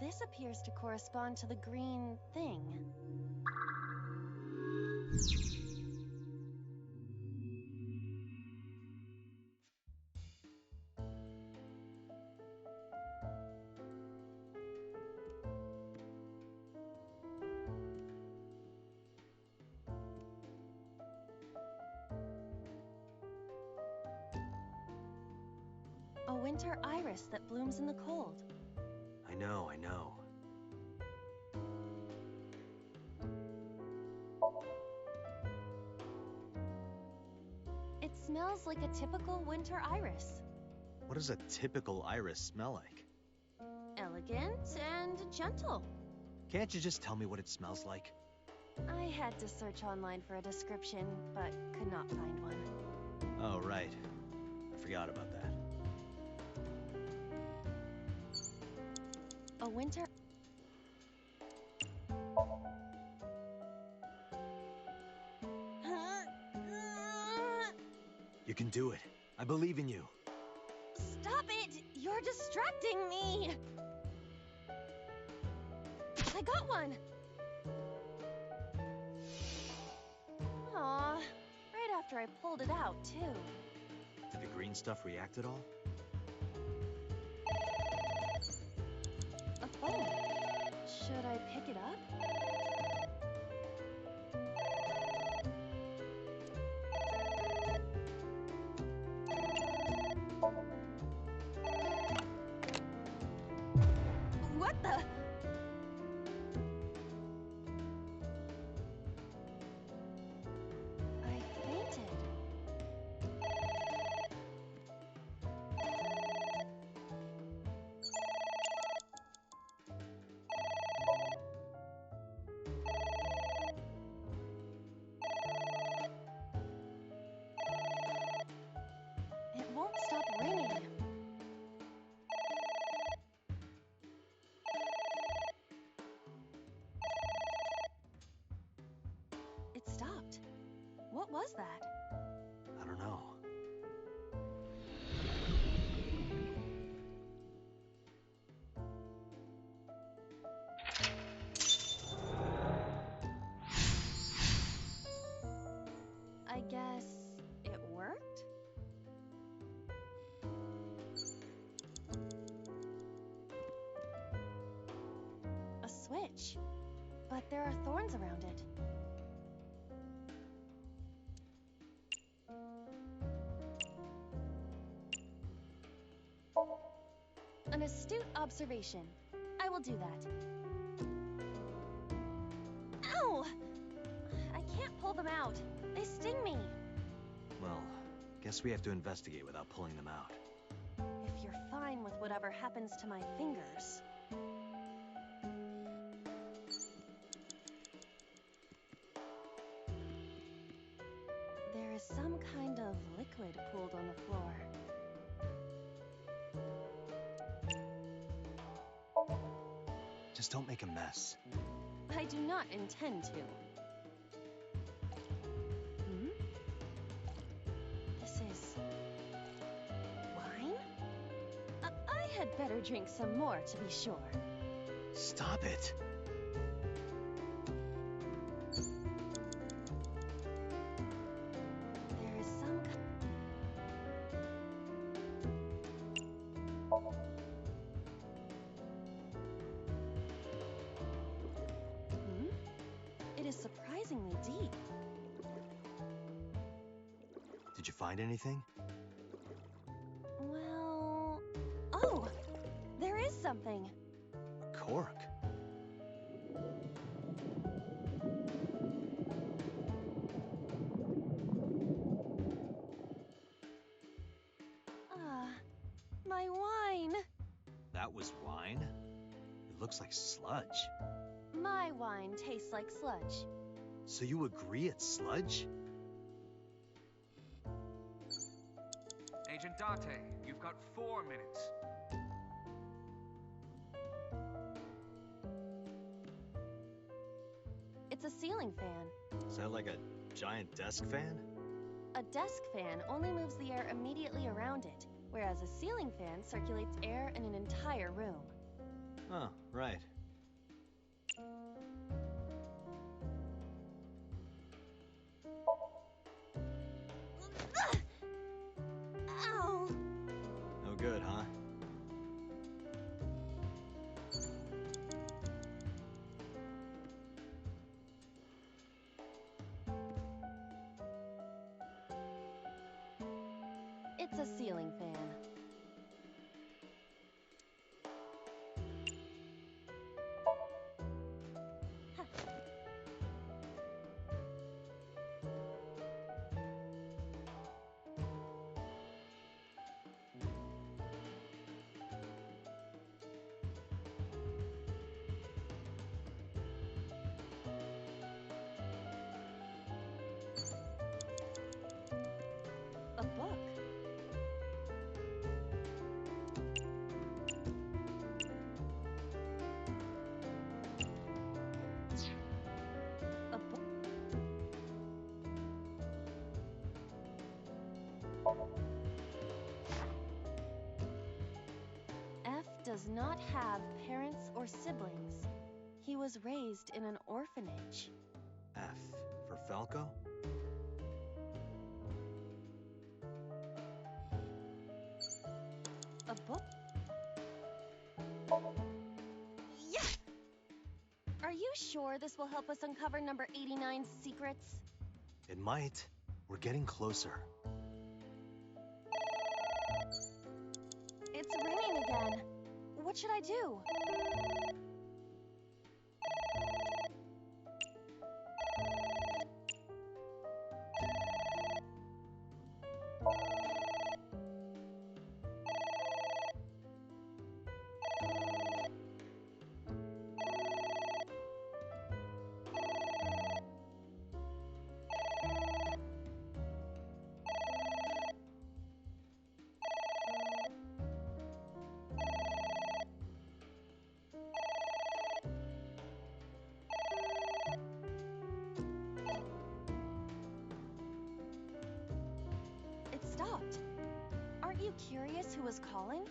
Speaker 1: This appears to correspond to the green thing. A winter iris that blooms in the cold.
Speaker 2: I know, I know.
Speaker 1: It smells like a typical winter iris.
Speaker 2: What does a typical iris smell like?
Speaker 1: Elegant and gentle.
Speaker 2: Can't you just tell me what it smells like?
Speaker 1: I had to search online for a description, but could not find one.
Speaker 2: Oh, right. I forgot about that.
Speaker 1: A winter...
Speaker 2: You can do it. I believe in you.
Speaker 1: Stop it! You're distracting me! I got one! Aw, right after I pulled it out, too.
Speaker 2: Did the green stuff react at all?
Speaker 1: A phone. Should I pick it up? What the? I fainted. It won't stop ringing. It stopped. What was that?
Speaker 2: I don't know.
Speaker 1: I guess it worked? A switch. But there are thorns around it. An astute observation. I will do that. Ow! I can't pull them out. They sting me.
Speaker 2: Well, guess we have to investigate without pulling them out.
Speaker 1: If you're fine with whatever happens to my fingers. There is some kind of liquid pooled on the floor.
Speaker 2: Just don't make a mess.
Speaker 1: I do not intend to. This is... wine? I had better drink some more to be sure.
Speaker 2: Stop it!
Speaker 1: There is some... It is surprisingly deep.
Speaker 2: Did you find anything?
Speaker 1: Well... Oh! There is something.
Speaker 2: A cork.
Speaker 1: My wine.
Speaker 2: That was wine? It looks like sludge.
Speaker 1: My wine tastes like sludge.
Speaker 2: So you agree it's sludge?
Speaker 16: Agent Date, you've got 4 minutes.
Speaker 1: It's a ceiling fan.
Speaker 2: Is that like a giant desk fan?
Speaker 1: A desk fan only moves the air immediately around it, whereas a ceiling fan circulates air in an entire room.
Speaker 2: Oh, right.
Speaker 1: Ow!
Speaker 2: No good, huh?
Speaker 1: It's a ceiling fan. A book. A book. F does not have parents or siblings. He was raised in an orphanage.
Speaker 2: F for Falco?
Speaker 1: A book? Yes! Are you sure this will help us uncover number 89's secrets?
Speaker 2: It might. We're getting closer.
Speaker 1: It's ringing again. What should I do? It stopped. Aren't you curious who was calling?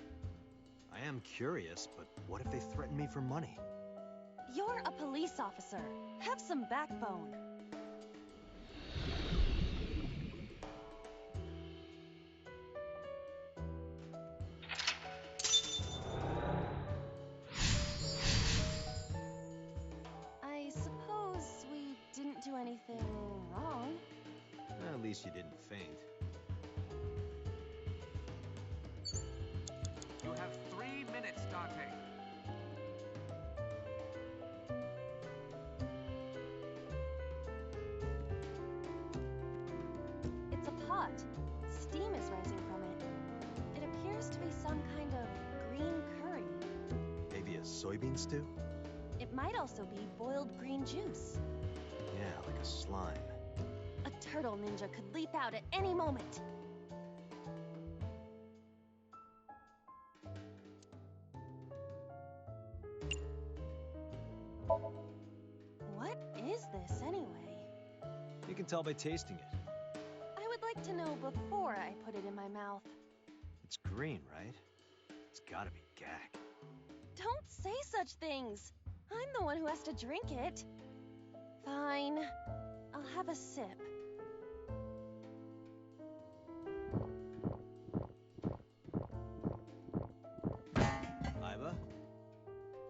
Speaker 2: I am curious, but what if they threaten me for money?
Speaker 1: You're a police officer. Have some backbone. I suppose we didn't do anything wrong.
Speaker 2: At least you didn't faint.
Speaker 16: You have 3 minutes. Date.
Speaker 1: It's a pot. Steam is rising from it. It appears to be some kind of green curry.
Speaker 2: Maybe a soybean stew?
Speaker 1: It might also be boiled green juice.
Speaker 2: Yeah, like a slime.
Speaker 1: A turtle ninja could leap out at any moment. What is this anyway?
Speaker 2: You can tell by tasting it.
Speaker 1: I would like to know before I put it in my mouth.
Speaker 2: It's green, right? It's gotta be gag.
Speaker 1: Don't say such things. I'm the one who has to drink it. Fine. I'll have a sip.
Speaker 2: Iba?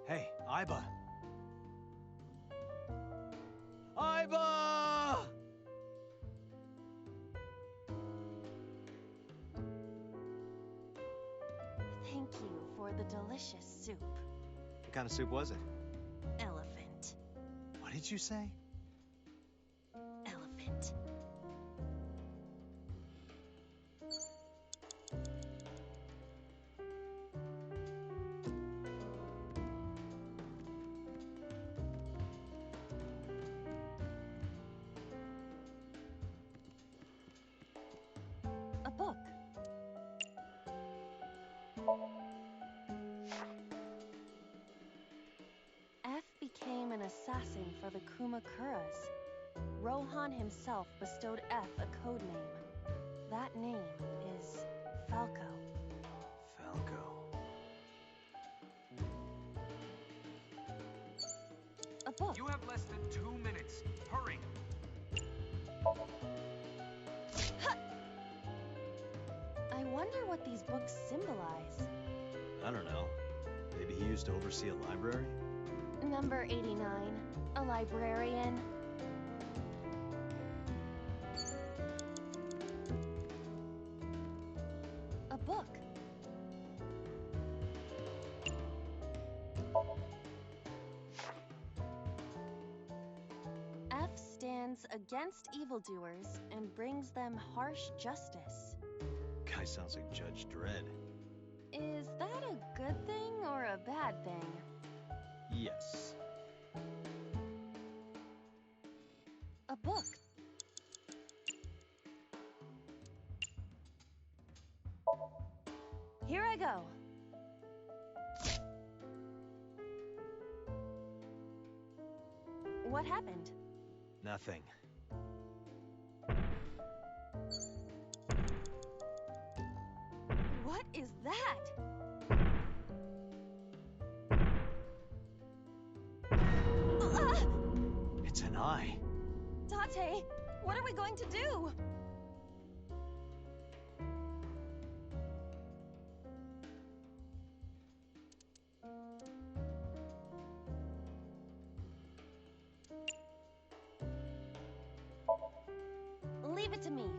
Speaker 2: Hey, Iba! Iba!
Speaker 1: Thank you for the delicious soup.
Speaker 2: What kind of soup was it?
Speaker 1: Elephant.
Speaker 2: What did you say?
Speaker 1: Elephant. A book. F became an assassin for the Kumakuras. Rohan himself bestowed F a code name. That name is Falco.
Speaker 2: Falco.
Speaker 1: A book.
Speaker 16: You have less than 2 minutes. Hurry.
Speaker 1: I wonder what these books symbolize.
Speaker 2: I don't know. Maybe he used to oversee a library?
Speaker 1: Number 89. A librarian. A book. F stands against evildoers and brings them harsh justice.
Speaker 2: Guy sounds like Judge Dredd.
Speaker 1: Is that a good thing or a bad thing?
Speaker 2: Yes.
Speaker 1: A book. Here I go. What happened?
Speaker 2: Nothing.
Speaker 1: What is that?
Speaker 2: It's an eye.
Speaker 1: Date, what are we going to do? Leave it to me.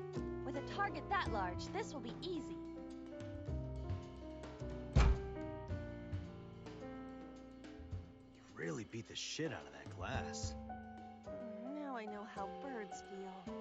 Speaker 1: With a target that large, this will be easy.
Speaker 2: You really beat the shit out of that glass.
Speaker 1: Now I know how birds feel.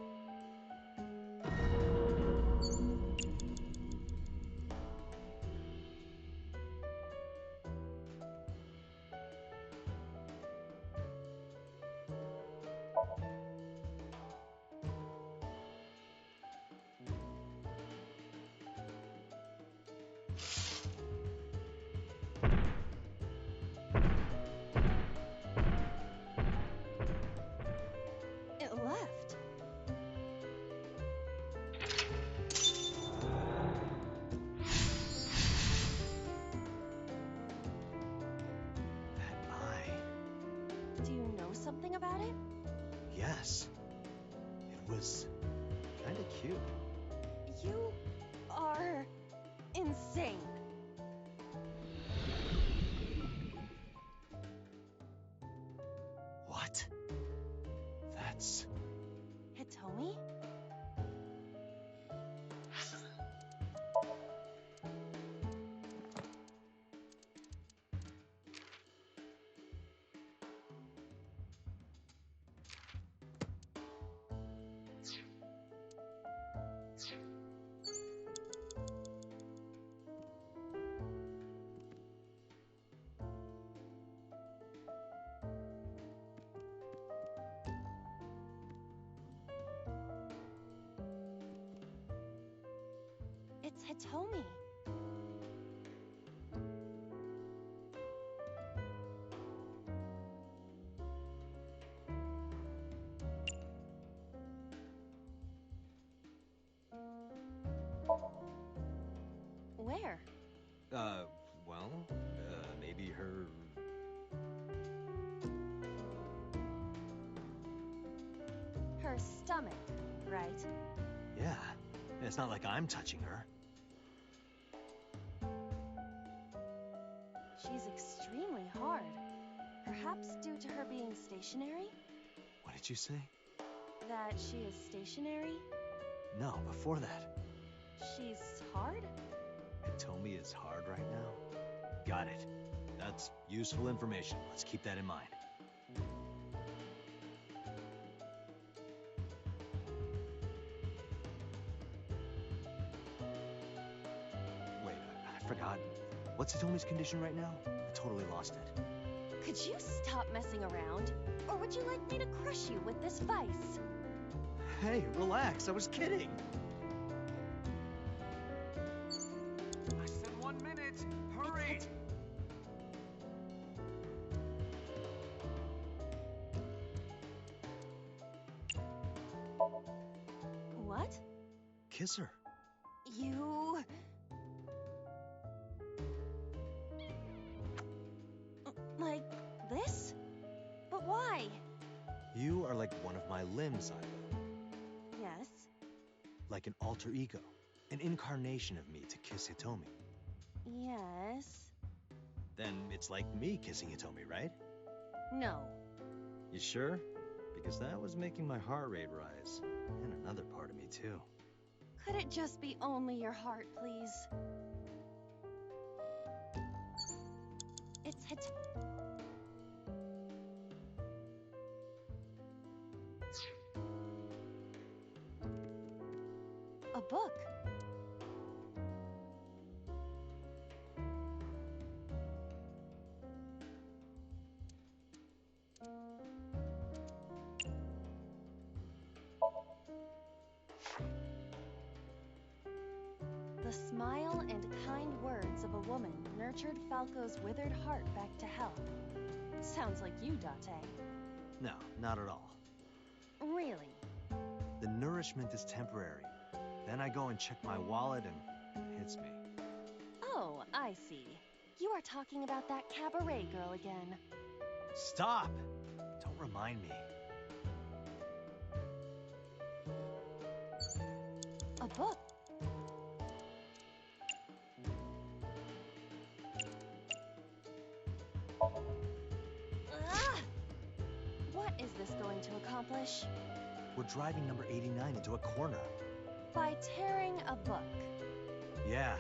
Speaker 1: It left.
Speaker 2: That eye.
Speaker 1: Do you know something about it?
Speaker 2: Yes. It was kinda cute.
Speaker 1: You are insane.
Speaker 2: What? That's...
Speaker 1: Hitomi? Hitomi. Where?
Speaker 2: Well, maybe her...
Speaker 1: Her stomach, right?
Speaker 2: Yeah, it's not like I'm touching her.
Speaker 1: She's extremely hard. Perhaps due to her being stationary?
Speaker 2: What did you say?
Speaker 1: That she is stationary?
Speaker 2: No, before that.
Speaker 1: She's hard?
Speaker 2: Hitomi is hard right now? Got it. That's useful information. Let's keep that in mind. Wait, I forgot. What's Hitomi's condition right now? I totally lost it.
Speaker 1: Could you stop messing around? Or would you like me to crush you with this vice?
Speaker 2: Hey, relax. I was kidding.
Speaker 16: Less than 1 minute. Hurry!
Speaker 1: What?
Speaker 2: Kiss her.
Speaker 1: You... Like this? But why?
Speaker 2: You are like one of my limbs, Ida.
Speaker 1: Yes.
Speaker 2: Like an alter ego. An incarnation of me to kiss Hitomi.
Speaker 1: Yes.
Speaker 2: Then it's like me kissing Hitomi, right?
Speaker 1: No.
Speaker 2: You sure? Because that was making my heart rate rise. And another part of me, too.
Speaker 1: Could it just be only your heart, please? It's a book. The smile and kind words of a woman nurtured Falco's withered heart back to health. Sounds like you, Date.
Speaker 2: No, not at all.
Speaker 1: Really?
Speaker 2: The nourishment is temporary. Then I go and check my wallet and it hits me.
Speaker 1: Oh, I see. You are talking about that cabaret girl again.
Speaker 2: Stop! Don't remind me.
Speaker 1: A book. Ah! What is this going to accomplish?
Speaker 2: We're driving number 89 into a corner.
Speaker 1: By tearing a book.
Speaker 2: Yeah.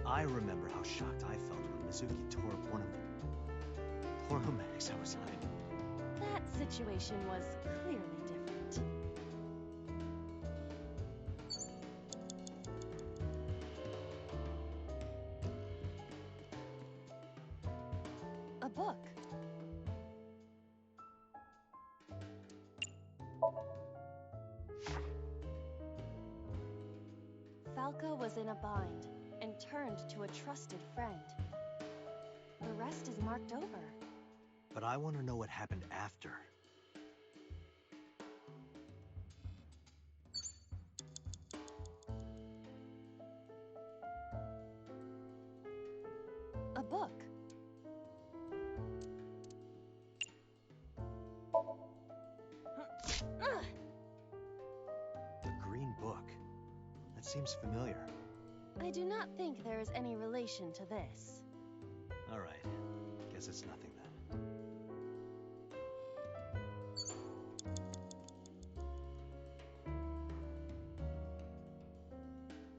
Speaker 2: I remember how shocked I felt when Mizuki tore up one of the pornomatics I was hiding.
Speaker 1: That situation was clearly different. A book. Falco was in a bind and turned to a trusted friend. The rest is marked over.
Speaker 2: But I want to know what happened after.
Speaker 1: A book.
Speaker 2: The green book. That seems familiar.
Speaker 1: I do not think there is any relation to this.
Speaker 2: All right. Guess it's nothing then.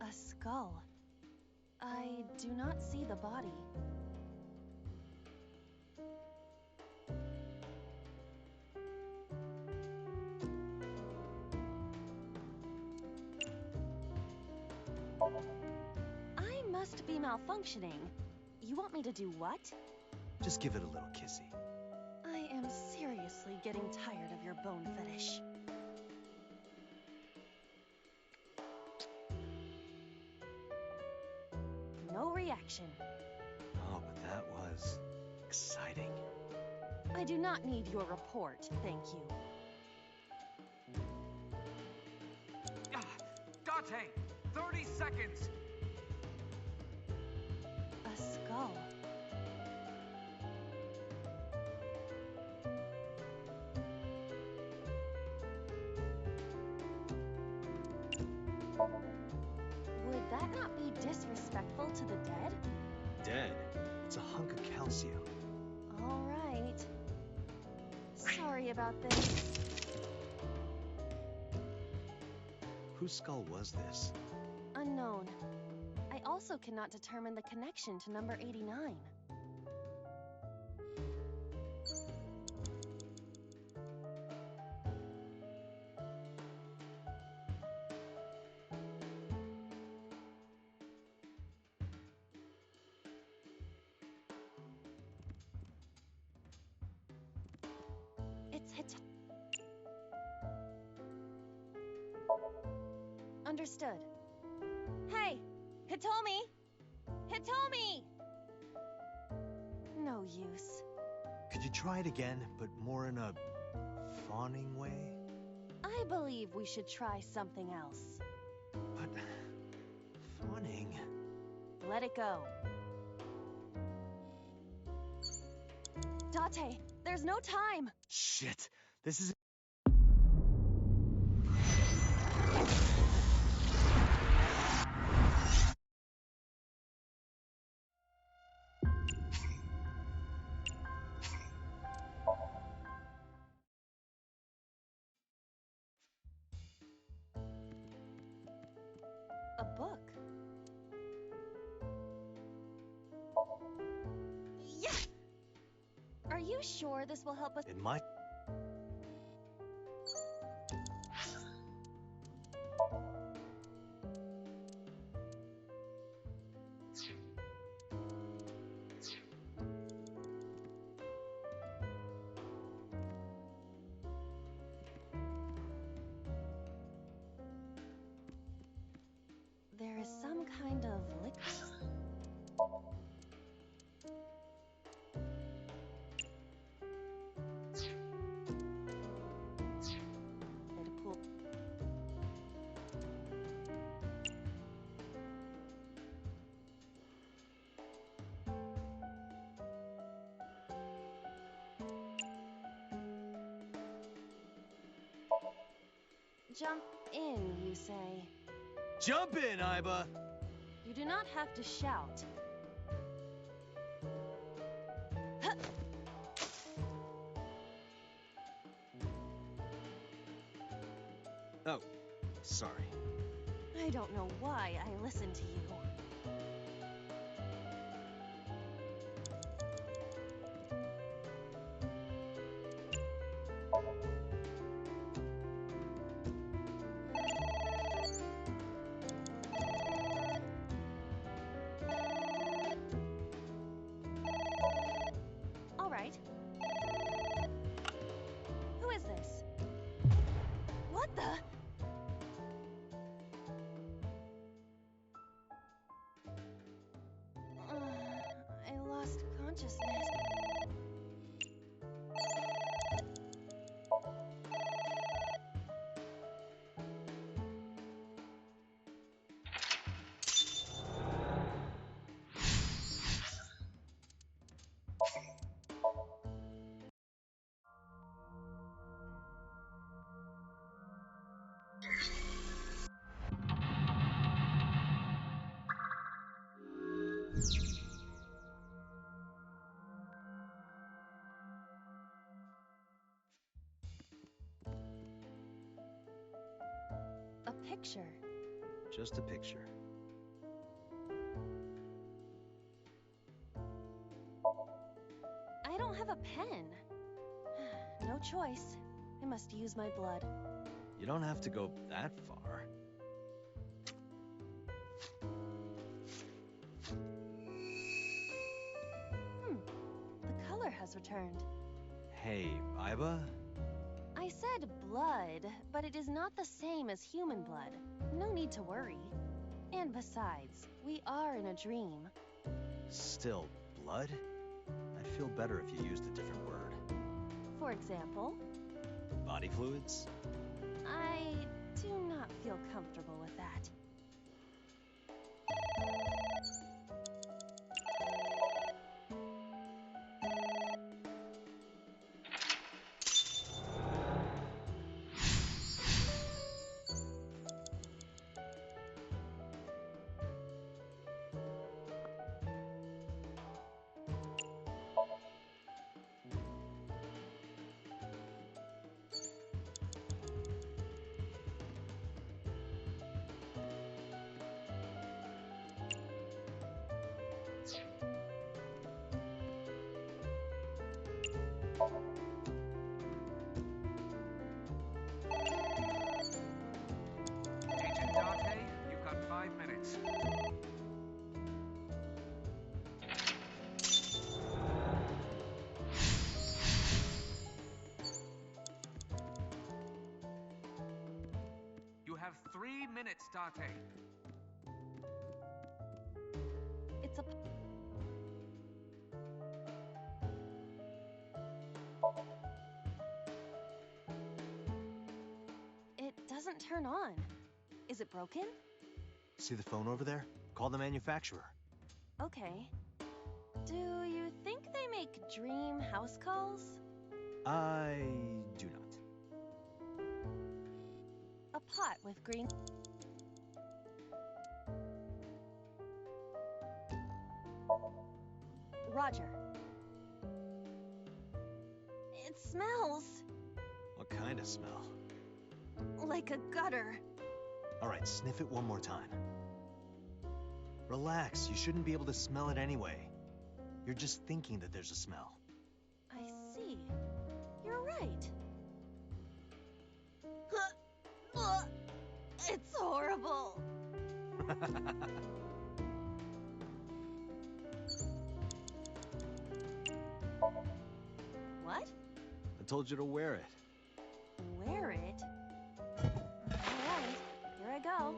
Speaker 1: A skull. I do not see the body. I must be malfunctioning. You want me to do what?
Speaker 2: Just give it a little kissy.
Speaker 1: I am seriously getting tired of your bone fetish. reaction.
Speaker 2: Oh, but that was exciting.
Speaker 1: I do not need your report, thank you.
Speaker 16: Date, 30 seconds.
Speaker 1: A skull. Would that not be disrespectful to the dead?
Speaker 2: Dead? It's a hunk of calcium.
Speaker 1: All right. Sorry about this.
Speaker 2: Whose skull was this?
Speaker 1: Unknown. I also cannot determine the connection to number 89. It's hit. Understood. Hey! Hitomi! Hitomi! No use.
Speaker 2: Could you try it again, but more in a fawning way?
Speaker 1: I believe we should try something else.
Speaker 2: But... fawning...
Speaker 1: Let it go. Date, there's no time!
Speaker 2: Shit! This is...
Speaker 1: A book. Yeah! Are you sure this will help us?
Speaker 2: It might...
Speaker 1: There is some kind of liquid. Jump in, you say.
Speaker 2: Jump in, Iba!
Speaker 1: You do not have to shout. Huh.
Speaker 2: Oh, sorry.
Speaker 1: I don't know why I listen to you. All right. Who is this? What the? I lost consciousness. A picture.
Speaker 2: Just a picture.
Speaker 1: I don't have a pen. No choice. I must use my blood.
Speaker 2: You don't have to go that far.
Speaker 1: The color has returned.
Speaker 2: Hey, Iba?
Speaker 1: I said blood, but it is not the same as human blood. No need to worry. And besides, we are in a dream.
Speaker 2: Still, blood? I'd feel better if you used a different word.
Speaker 1: For example,
Speaker 2: Body fluids?
Speaker 1: I do not feel comfortable with that.
Speaker 16: Agent Dante, you've got 5 minutes. You have 3 minutes, Dante.
Speaker 1: It's a... It doesn't turn on. Is it broken?
Speaker 2: See the phone over there? Call the manufacturer.
Speaker 1: Okay. Do you think they make dream house calls?
Speaker 2: I do not.
Speaker 1: A pot with green... Roger. It smells
Speaker 2: What kind of smell?
Speaker 1: like a gutter.
Speaker 2: All right, sniff it one more time. Relax, you shouldn't be able to smell it anyway. You're just thinking that there's a smell.
Speaker 1: I see. You're right. It's horrible. What?
Speaker 2: I told you to wear it.
Speaker 1: Wear it? Alright, here I go.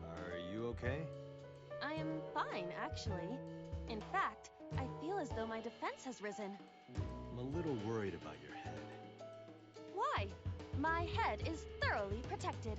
Speaker 2: Are you okay?
Speaker 1: I am fine, actually. In fact, I feel as though my defense has risen.
Speaker 2: I'm a little worried about your head.
Speaker 1: Why? My head is thoroughly protected.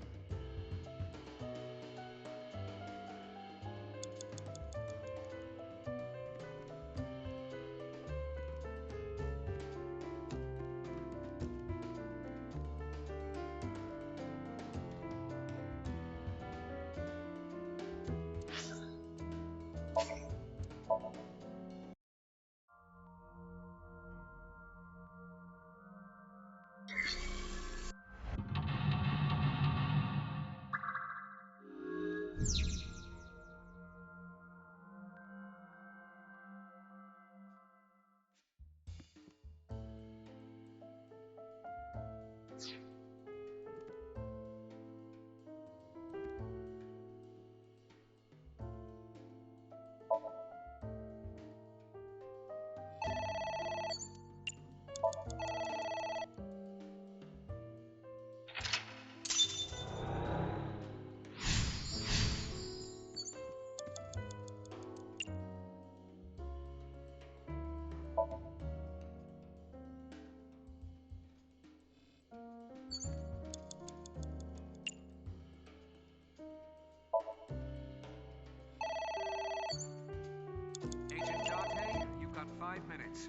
Speaker 16: Agent Dante, you've got 5 minutes.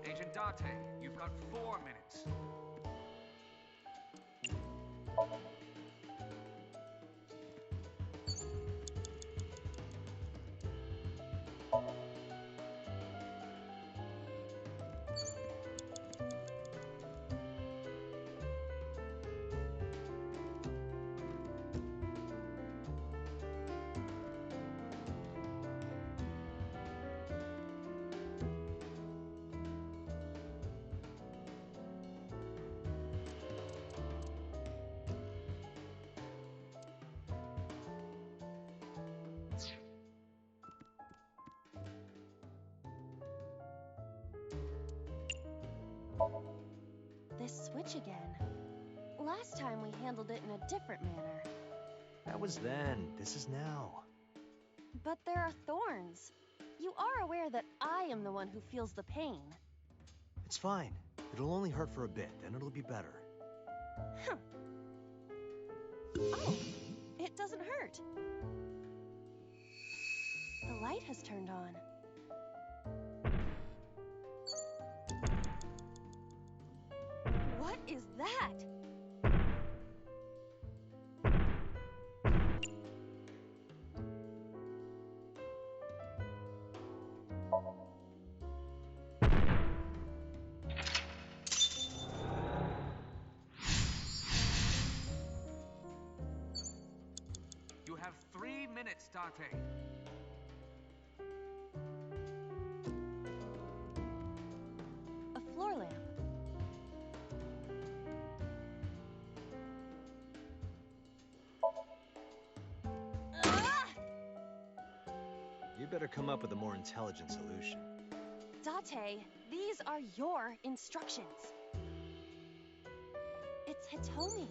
Speaker 16: Agent Dante, you've got 4 minutes.
Speaker 1: itch again. Last time we handled it in a different manner.
Speaker 2: That was then. This is now.
Speaker 1: But there are thorns. You are aware that I am the one who feels the pain.
Speaker 2: It's fine. It'll only hurt for a bit, then it'll be better.
Speaker 1: Huh. Oh, it doesn't hurt. The light has turned on. What is that?
Speaker 16: You have 3 minutes, Date.
Speaker 1: A floor lamp. Ah!
Speaker 2: You better come up with a more intelligent solution.
Speaker 1: Date, these are your instructions. It's Hitomi.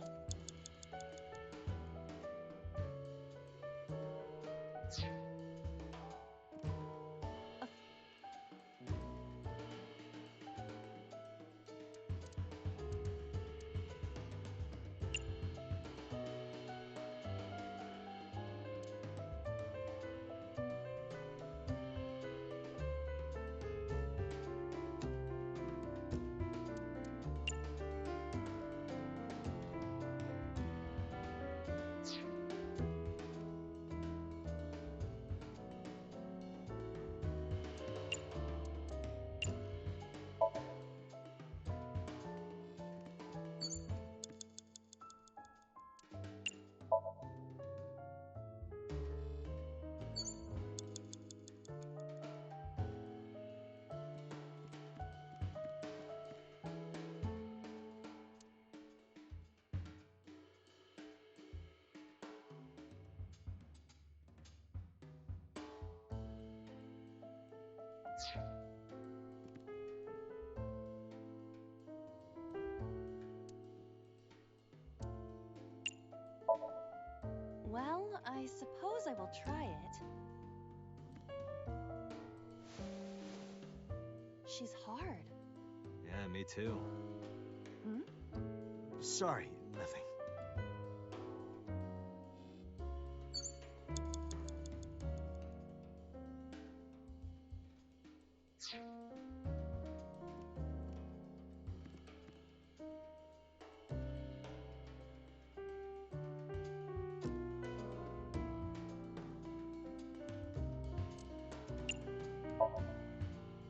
Speaker 1: Well, I suppose I will try it. She's hard.
Speaker 2: Yeah, me too.
Speaker 1: Hmm?
Speaker 2: Sorry, nothing.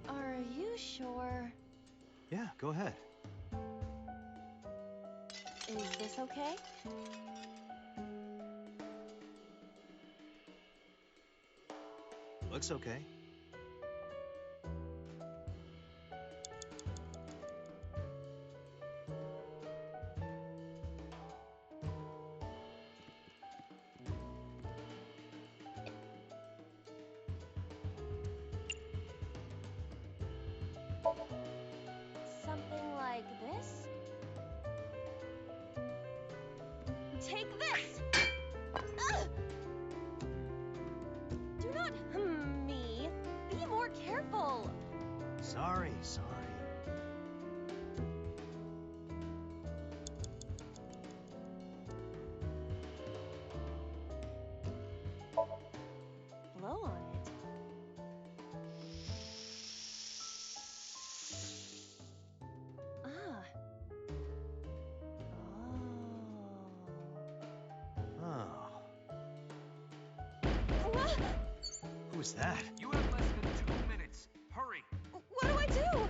Speaker 1: Are you sure?
Speaker 2: Yeah, go ahead.
Speaker 1: Is this okay?
Speaker 2: Looks okay.
Speaker 1: Something like this? Take this! Ugh! Do not me. Be more careful.
Speaker 2: Sorry.
Speaker 1: Blow on it. Ah.
Speaker 2: Oh.
Speaker 1: What?
Speaker 2: Who's that?
Speaker 16: You have less than 2 minutes. Hurry.
Speaker 1: What do I do?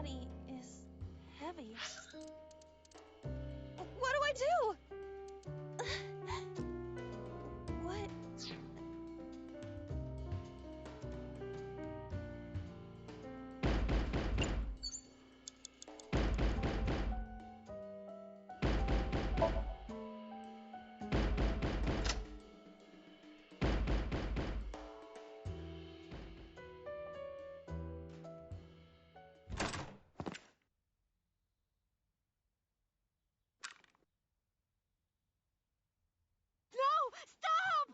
Speaker 1: body is heavy. What do I do? What?
Speaker 12: No! Stop!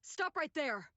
Speaker 4: Stop right there!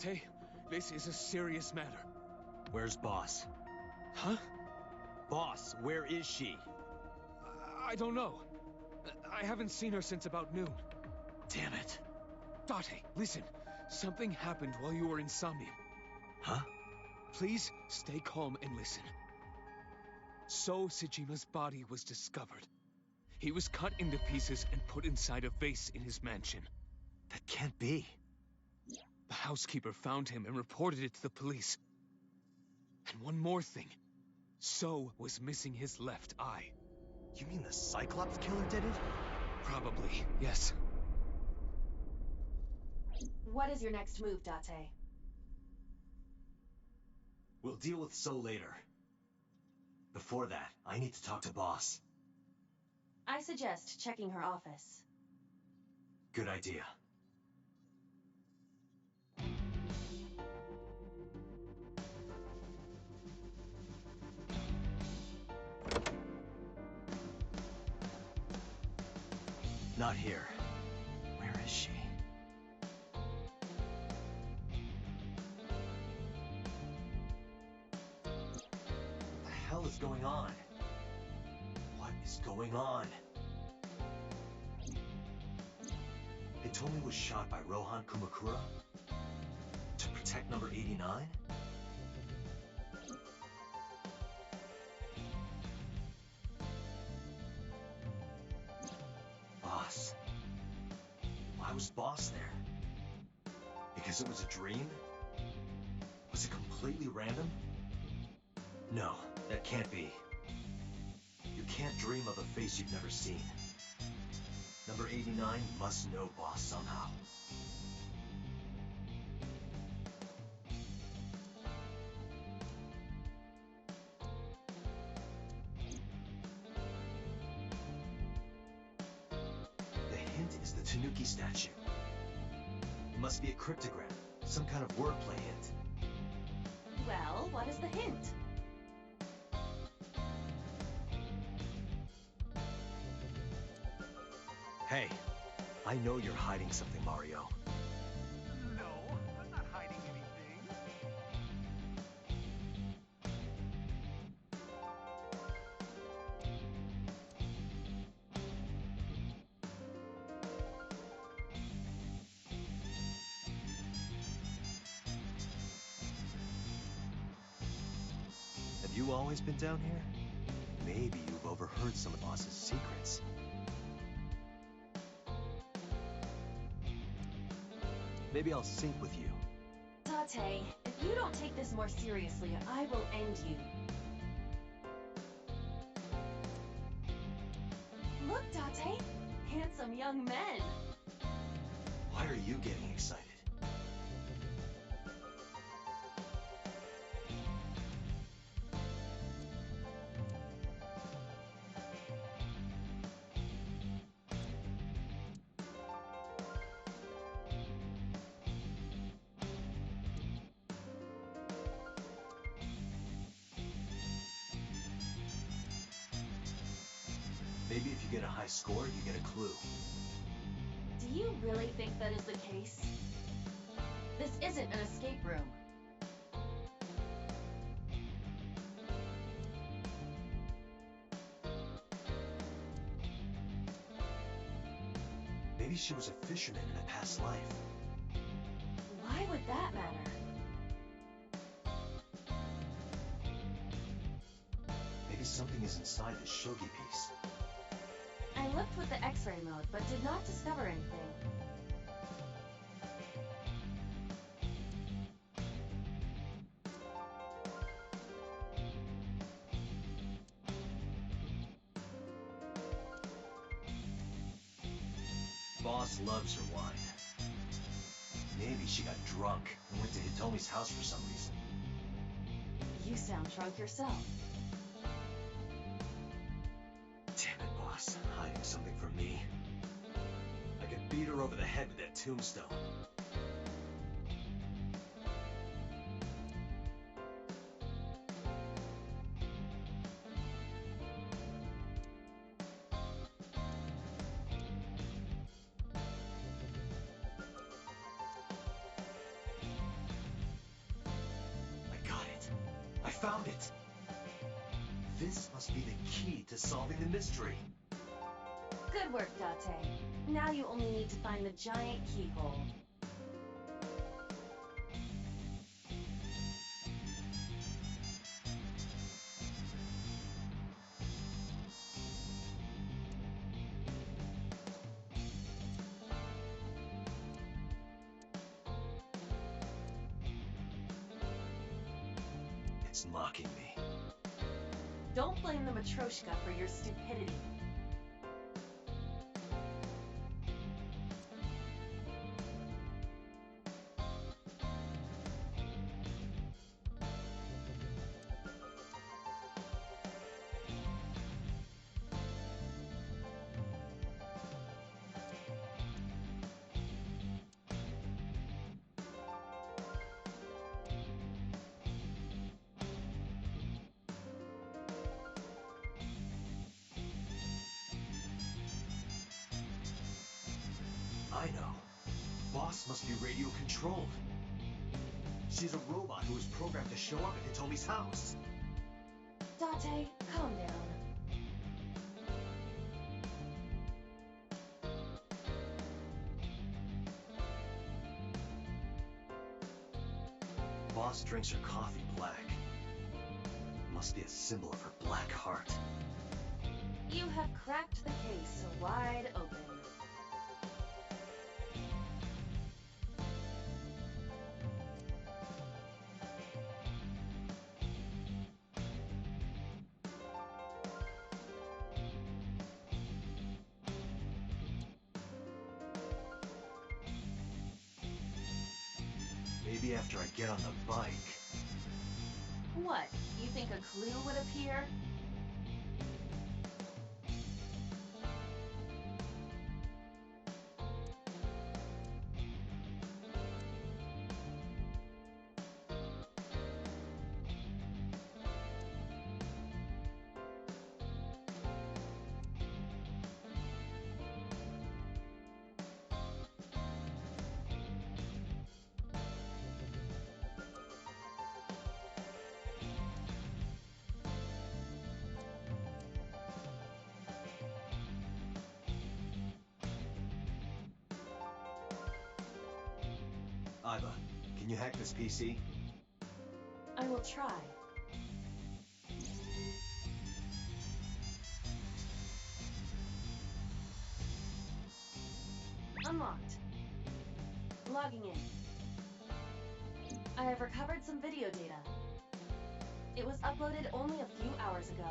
Speaker 6: Date, this is a serious matter.
Speaker 2: Where's Boss?
Speaker 6: Huh?
Speaker 2: Boss, where is she?
Speaker 6: I don't know. I haven't seen her since about noon.
Speaker 2: Damn it.
Speaker 6: Date, listen. Something happened while you were in Somnium.
Speaker 2: Huh?
Speaker 6: Please stay calm and listen. So Sejima's body was discovered. He was cut into pieces and put inside a vase in his mansion.
Speaker 2: That can't be.
Speaker 6: The housekeeper found him and reported it to the police. And one more thing. So was missing his left eye.
Speaker 2: You mean the Cyclops killer did it?
Speaker 6: Probably, yes.
Speaker 1: What is your next move, Date?
Speaker 2: We'll deal with So later. Before that, I need to talk to Boss.
Speaker 1: I suggest checking her office.
Speaker 2: Good idea. Not here. Where is she? What the hell is going on? What is going on? Hitomi was shot by Rohan Kumakura? To protect number 89? Boss. Why was Boss there? Because it was a dream? Was it completely random? No, that can't be. You can't dream of a face you've never seen. Number 89 must know Boss somehow. The hint is the Tanuki statue. It must be a cryptogram, some kind of wordplay hint.
Speaker 1: Well, what is the hint?
Speaker 2: Hey, I know you're hiding something, Mario.
Speaker 16: No, I'm not hiding anything.
Speaker 2: Have you always been down here? Maybe you've overheard some of Boss's secrets. Maybe I'll sync with you.
Speaker 1: Date, if you don't take this more seriously, I will end you. Look, Date! Handsome young men!
Speaker 2: Why are you getting excited? Maybe if you get a high score, you get a clue.
Speaker 1: Do you really think that is the case? This isn't an escape room.
Speaker 2: Maybe she was a fisherman in a past life.
Speaker 1: Why would that matter?
Speaker 2: Maybe something is inside this shogi piece.
Speaker 1: I looked with the X-ray mode, but did not discover anything.
Speaker 2: Boss loves her wine. Maybe she got drunk and went to Hitomi's house for some reason.
Speaker 1: You sound drunk yourself.
Speaker 2: Damn it, boss. Hiding something from me. I could beat her over the head with that tombstone. I found it! This must be the key to solving the mystery.
Speaker 1: Good work, Date. Now you only need to find the giant keyhole.
Speaker 2: It's mocking me.
Speaker 1: Don't blame the Matryoshka for your stupidity.
Speaker 2: I know. Boss must be radio-controlled. She's a robot who was programmed to show up at Hitomi's house.
Speaker 1: Date, calm down.
Speaker 2: Boss drinks her coffee black. Must be a symbol of her black heart.
Speaker 1: You have cracked the case wide open.
Speaker 2: Maybe after I get on the bike.
Speaker 1: What? You think a clue would appear?
Speaker 2: Iva, can you hack this PC?
Speaker 1: I will try. Unlocked. Logging in. I have recovered some video data. It was uploaded only a few hours ago.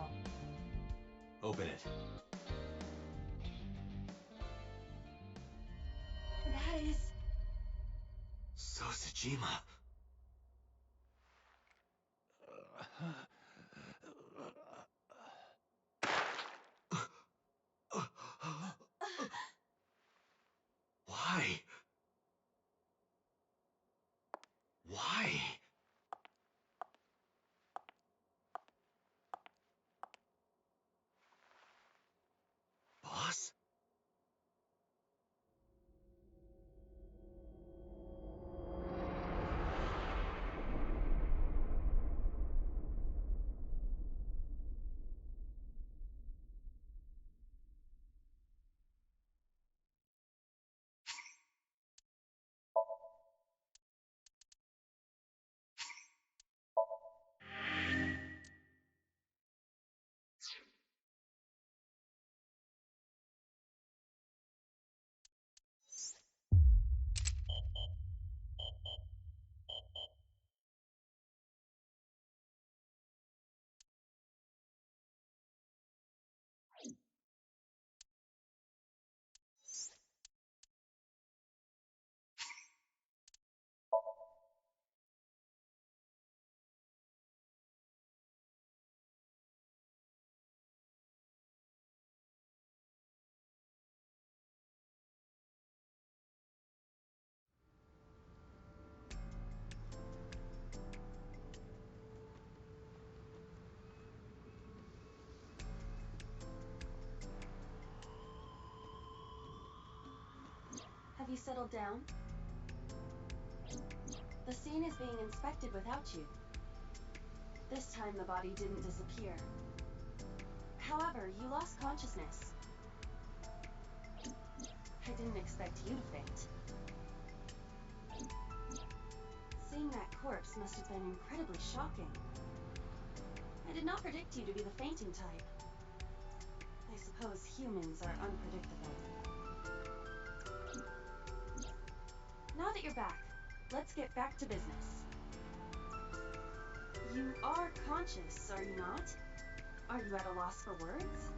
Speaker 2: Open it.
Speaker 1: That is...
Speaker 2: Sosajima. Why? Why?
Speaker 1: Have you settled down? The scene is being inspected without you. This time the body didn't disappear. However, you lost consciousness. I didn't expect you to faint. Seeing that corpse must have been incredibly shocking. I did not predict you to be the fainting type. I suppose humans are unpredictable. Now that you're back, let's get back to business. You are conscious, are you not? Are you at a loss for words?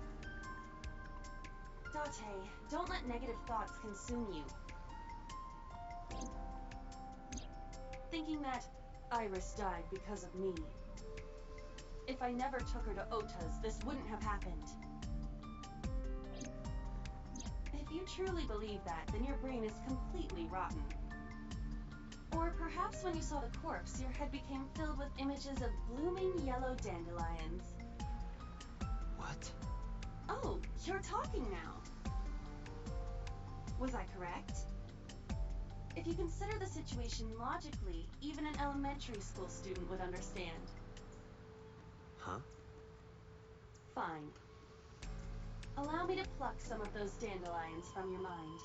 Speaker 1: Date, don't let negative thoughts consume you. Thinking that Iris died because of me. If I never took her to Ota's, this wouldn't have happened. If you truly believe that, then your brain is completely rotten. Or perhaps when you saw the corpse, your head became filled with images of blooming yellow dandelions.
Speaker 2: What?
Speaker 1: Oh, you're talking now. Was I correct? If you consider the situation logically, even an elementary school student would understand.
Speaker 2: Huh?
Speaker 1: Fine. Allow me to pluck some of those dandelions from your mind.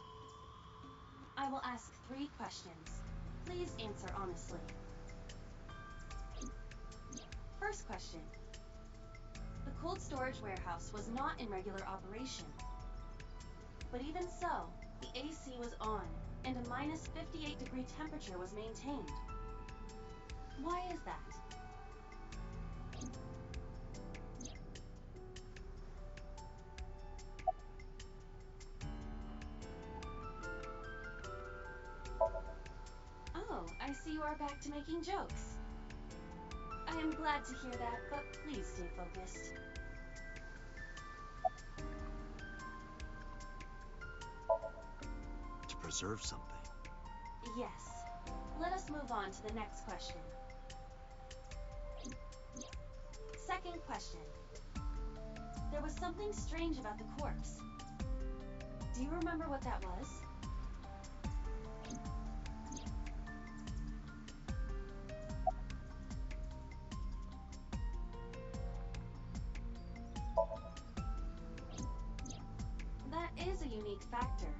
Speaker 1: I will ask 3 questions. Please answer honestly. First question. The cold storage warehouse was not in regular operation. But even so, the AC was on, and a minus 58-degree temperature was maintained. Why is that? Oh, I see you are back to making jokes. I am glad to hear that, but please stay focused.
Speaker 2: To preserve something.
Speaker 1: Yes. Let us move on to the next question. Second question. There was something strange about the corpse. Do you remember what that was? That is a unique factor.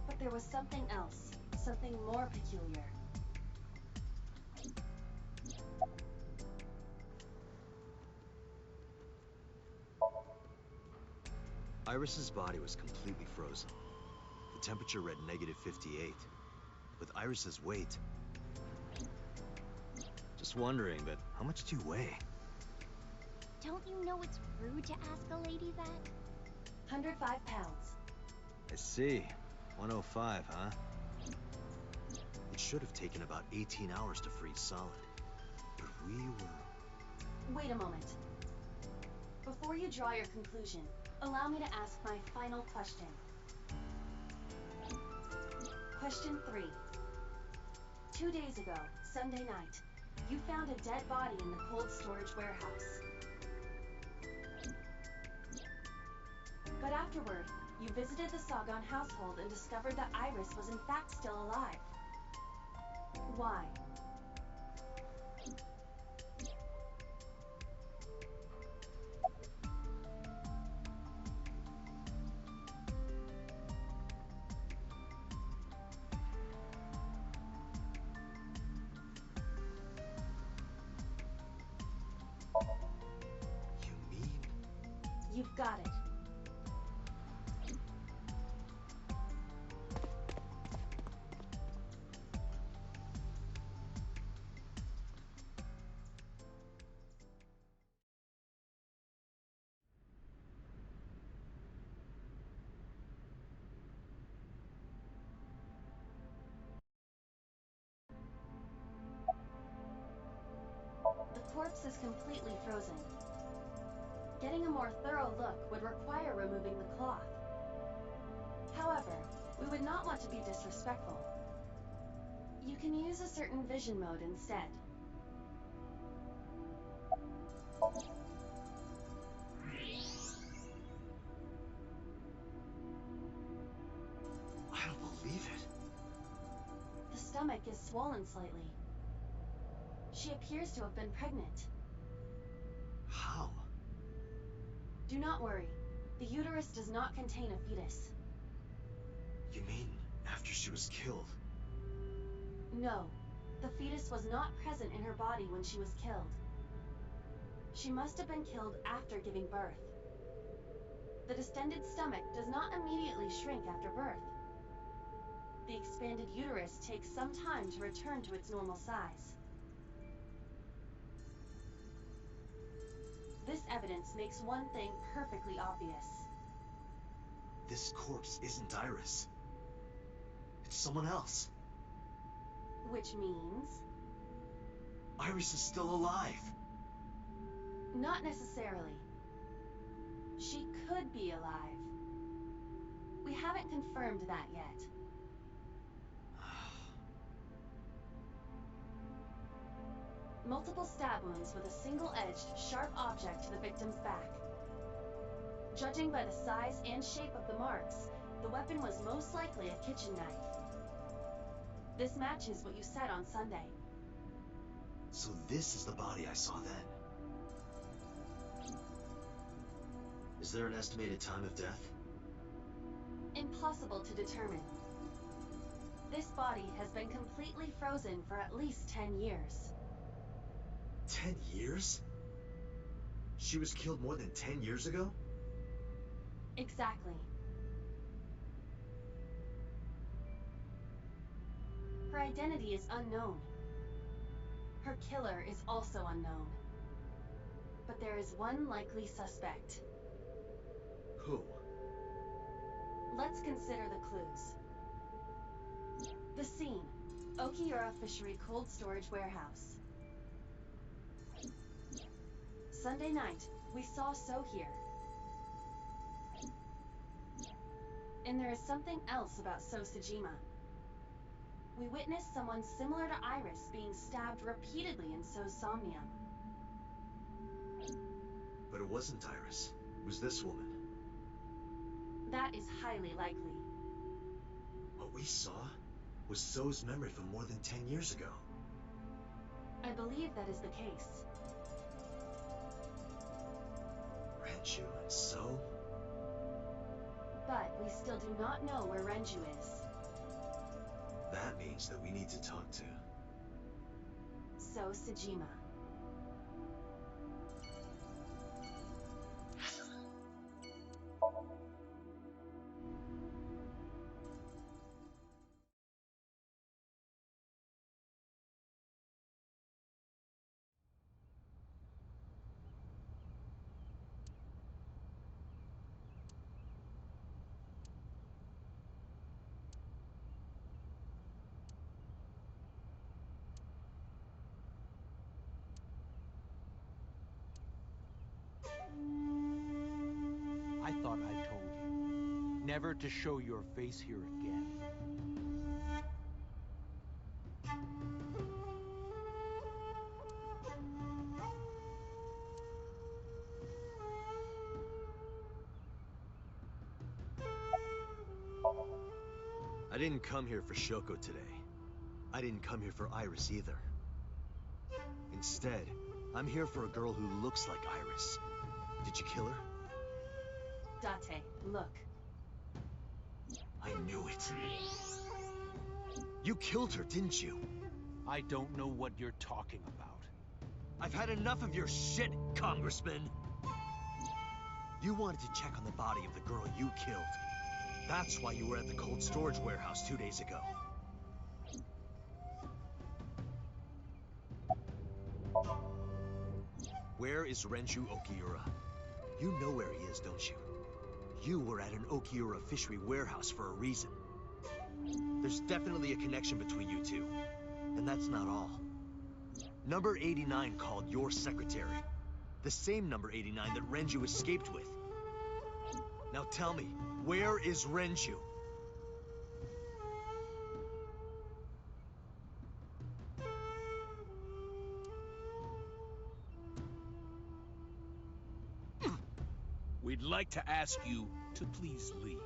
Speaker 1: But there was something else, something more peculiar.
Speaker 2: Iris's body was completely frozen. The temperature read negative 58. With Iris's weight... Just wondering, but how much do you weigh?
Speaker 3: Don't you know it's rude to ask a lady that?
Speaker 1: 105 pounds.
Speaker 2: I see. 105, huh? It should have taken about 18 hours to freeze solid. But we were...
Speaker 1: Wait a moment. Before you draw your conclusion, allow me to ask my final question. Question 3. 2 days ago, Sunday night, you found a dead body in the cold storage warehouse. But afterward, you visited the Sagan household and discovered that Iris was in fact still alive. Why?
Speaker 2: You mean...
Speaker 1: You've got it. The corpse is completely frozen. Getting a more thorough look would require removing the cloth. However, we would not want to be disrespectful. You can use a certain vision mode instead.
Speaker 2: I don't believe
Speaker 1: stomach is swollen slightly. She appears to have been pregnant.
Speaker 2: How?
Speaker 1: Do not worry. The uterus does not contain a fetus.
Speaker 2: You mean after she was killed?
Speaker 1: No, the fetus was not present in her body when she was killed. She must have been killed after giving birth. The distended stomach does not immediately shrink after birth. The expanded uterus takes some time to return to its normal size. This evidence makes one thing perfectly obvious.
Speaker 2: This corpse isn't Iris. It's someone else.
Speaker 1: Which means?
Speaker 2: Iris is still alive.
Speaker 1: Not necessarily. She could be alive. We haven't confirmed that yet. Multiple stab wounds with a single-edged, sharp object to the victim's back. Judging by the size and shape of the marks, the weapon was most likely a kitchen knife. This matches what you said on Sunday.
Speaker 2: So this is the body I saw then. Is there an estimated time of death?
Speaker 1: Impossible to determine. This body has been completely frozen for at least 10 years.
Speaker 2: 10 years? She was killed more than 10 years ago?
Speaker 1: Exactly. Her identity is unknown. Her killer is also unknown. But there is one likely suspect.
Speaker 2: Who?
Speaker 1: Let's consider the clues. The scene: Okiura Fishery Cold Storage Warehouse. Sunday night, we saw So here. And there is something else about So Sajima. We witnessed someone similar to Iris being stabbed repeatedly in So's Somnium.
Speaker 2: But it wasn't Iris. It was this woman.
Speaker 1: That is highly likely.
Speaker 2: What we saw was So's memory from more than 10 years ago.
Speaker 1: I believe that is the case.
Speaker 2: Renju and So?
Speaker 1: But we still do not know where Renju is.
Speaker 2: That means that we need to talk to
Speaker 1: So Sajima.
Speaker 13: I thought I told you never to show your face here again.
Speaker 2: I didn't come here for Shoko today. I didn't come here for Iris either. Instead, I'm here for a girl who looks like Iris. Did you kill her?
Speaker 1: Date, look.
Speaker 2: I knew it. You killed her, didn't you?
Speaker 13: I don't know what you're talking about.
Speaker 2: I've had enough of your shit, Congressman! You wanted to check on the body of the girl you killed. That's why you were at the cold storage warehouse 2 days ago. Where is Renju Okiura? You know where he is, don't you? You were at an Okiura fishery warehouse for a reason. There's definitely a connection between you two. And that's not all. Number 89 called your secretary. The same number 89 that Renju escaped with. Now tell me, where is Renju?
Speaker 6: We'd like to ask you to please leave.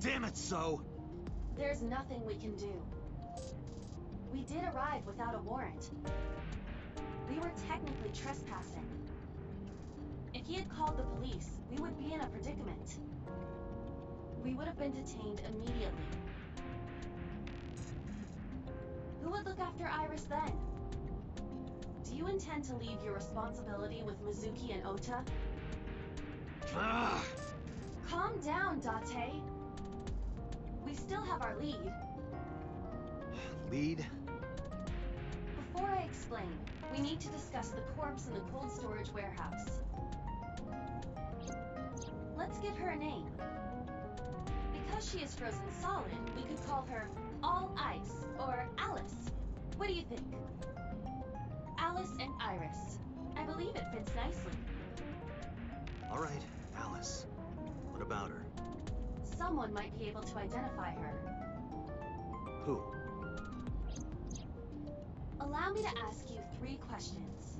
Speaker 2: Damn it, So!
Speaker 1: There's nothing we can do. We did arrive without a warrant. We were technically trespassing. If he had called the police, we would be in a predicament. We would have been detained immediately. Who would look after Iris then? Do you intend to leave your responsibility with Mizuki and Ota?
Speaker 2: Ugh.
Speaker 1: Calm down, Date. We still have our lead.
Speaker 2: Lead?
Speaker 1: Before I explain, we need to discuss the corpse in the cold storage warehouse. Let's give her a name. Because she is frozen solid, we could call her All Ice or Alice. What do you think? Alice and Iris. I believe it fits nicely.
Speaker 2: All right, Alice. What about her?
Speaker 1: Someone might be able to identify her.
Speaker 2: Who?
Speaker 1: Allow me to ask you 3 questions.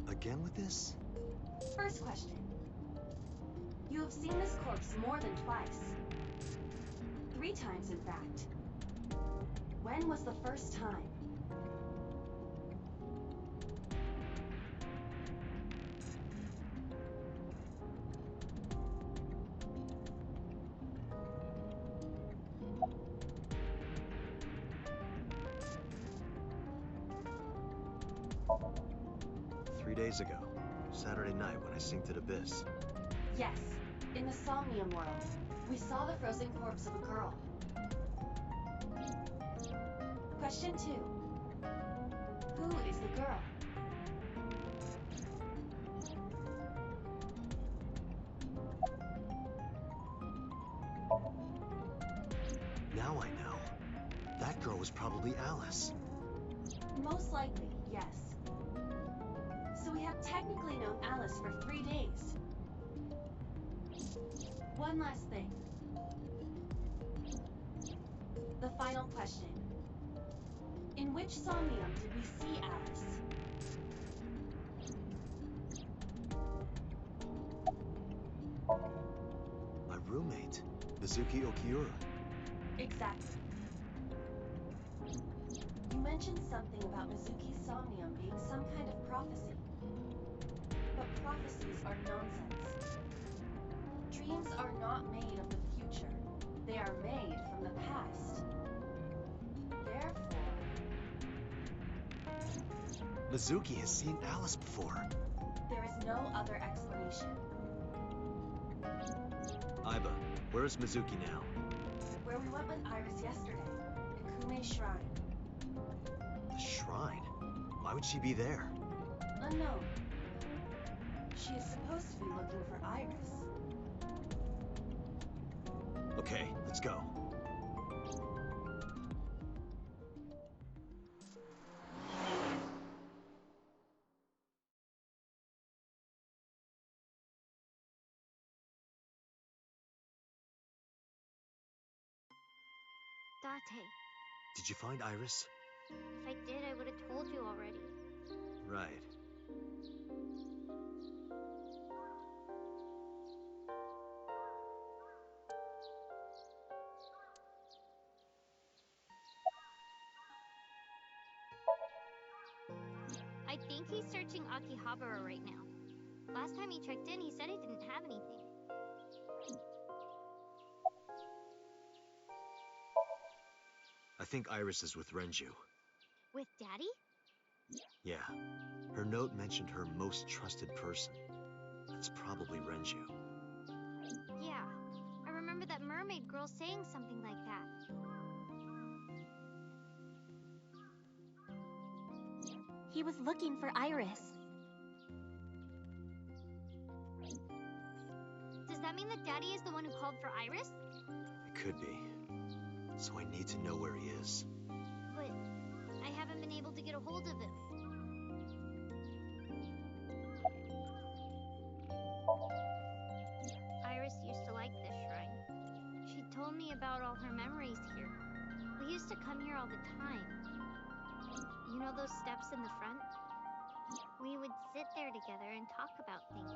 Speaker 2: Again with this?
Speaker 1: First question. You have seen this corpse more than twice. 3 times, in fact. When was the first time?
Speaker 2: Days ago. Saturday night when I synced at Abyss.
Speaker 1: Yes, in the Somnium world. We saw the frozen corpse of a girl. Question 2. Who is the girl?
Speaker 2: Now I know. That girl was probably Alice.
Speaker 1: Most likely, yes. So we have technically known Alice for 3 days. One last thing. The final question. In which Somnium did we see Alice?
Speaker 2: My roommate, Mizuki Okiura.
Speaker 1: Exactly. You mentioned something about Mizuki's Somnium being some kind of prophecy. But prophecies are nonsense. Dreams are not made of the future. They are made from the past. Therefore...
Speaker 2: Mizuki has seen Alice before.
Speaker 1: There is no other explanation.
Speaker 2: Aiba, where is Mizuki now?
Speaker 1: Where we went with Iris yesterday, Ikume Shrine.
Speaker 2: The shrine? Why would she be there?
Speaker 1: Unknown. She is supposed to be looking for Iris.
Speaker 2: Okay, let's go.
Speaker 3: Date,
Speaker 2: Did you find Iris?
Speaker 3: if I did, I would have told you already.
Speaker 2: Right.
Speaker 3: I think he's searching Akihabara right now. Last time he checked in, he said he didn't have anything.
Speaker 2: I think Iris is with Renju.
Speaker 3: With Daddy?
Speaker 2: Yeah. Her note mentioned her most trusted person. That's probably Renju.
Speaker 3: Yeah. I remember that mermaid girl saying something like that. He was looking for Iris. Does that mean that Daddy is the one who called for Iris?
Speaker 2: It could be. So I need to know where he is.
Speaker 3: But I haven't been able to get a hold of him. Iris used to like this shrine. She told me about all her memories here. We used to come here all the time. You know those steps in the front? We would sit there together and talk about things.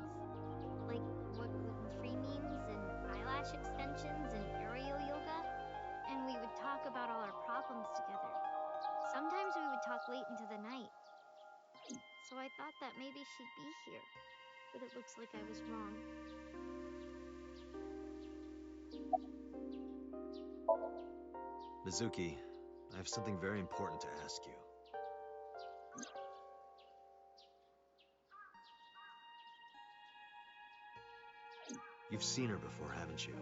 Speaker 3: Like what gluten-free means and eyelash lash extensions and aerial yoga, and we would talk about all our problems together. Sometimes we would talk late into the night. So I thought that maybe she'd be here, but it looks like I was wrong.
Speaker 2: Mizuki, I have something very important to ask you. You've seen her before, haven't you?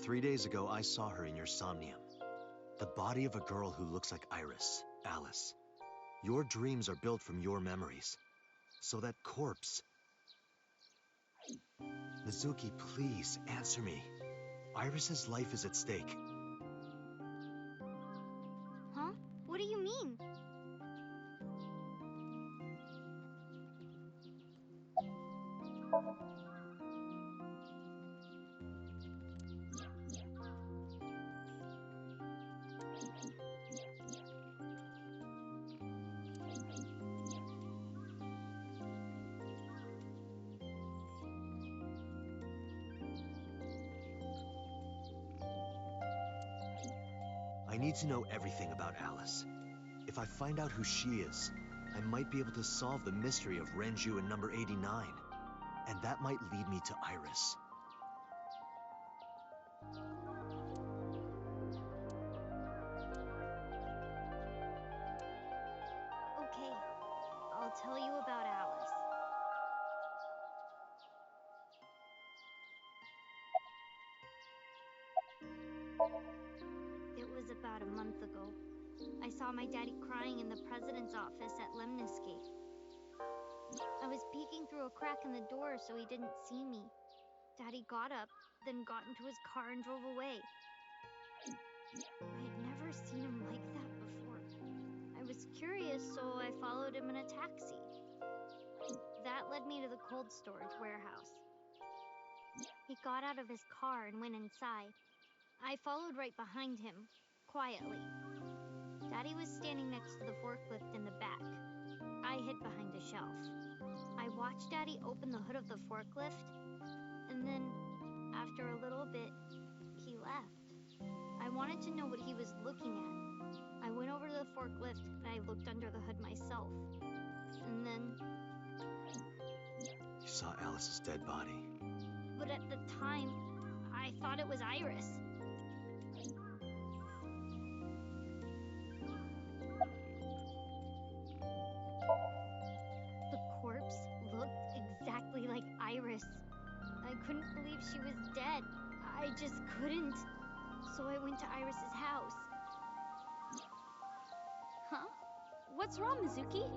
Speaker 2: 3 days ago, I saw her in your Somnium. The body of a girl who looks like Iris, Alice. Your dreams are built from your memories. So that corpse... Mizuki, please, answer me. Iris's life is at stake.
Speaker 3: Huh? What do you mean?
Speaker 2: I need to know everything about Alice. If I find out who she is, I might be able to solve the mystery of Renju and number 89. And that might lead me to Iris.
Speaker 3: Okay, I'll tell you about Alice. It was about a month ago. I saw my daddy crying in the president's office at Lemniscate. I was peeking through a crack in the door so he didn't see me. Daddy got up, then got into his car and drove away. I had never seen him like that before. I was curious, so I followed him in a taxi. That led me to the cold storage warehouse. He got out of his car and went inside. I followed right behind him, quietly. Daddy was standing next to the forklift in the back. I hid behind a shelf. I watched Daddy open the hood of the forklift, and then, after a little bit, he left. I wanted to know what he was looking at. I went over to the forklift and I looked under the hood myself. And then...
Speaker 2: You saw Alice's dead body.
Speaker 3: But at the time, I thought it was Iris. The corpse looked exactly like Iris. I couldn't believe she was dead. I just couldn't. So I went to Iris's house. Huh? What's wrong, Mizuki?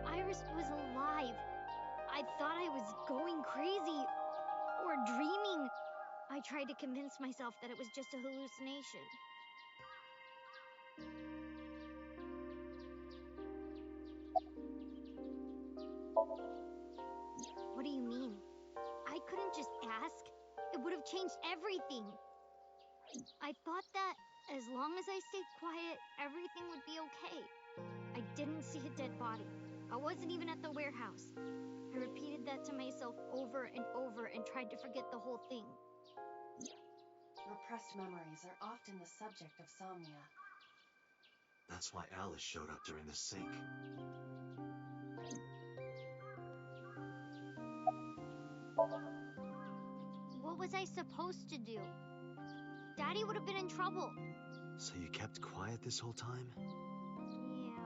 Speaker 3: Iris was alive. I thought I was going crazy. Or dreaming. I tried to convince myself that it was just a hallucination. What do you mean? I couldn't just ask. It would have changed everything. I thought that as long as I stayed quiet, everything would be okay. I didn't see a dead body. I wasn't even at the warehouse. I repeated that to myself over and over and tried to forget the whole thing.
Speaker 1: Repressed memories are often the subject of somnia.
Speaker 2: That's why Alice showed up during the sync.
Speaker 3: What was I supposed to do? Daddy would have been in trouble.
Speaker 2: So you kept quiet this whole time?
Speaker 3: Yeah.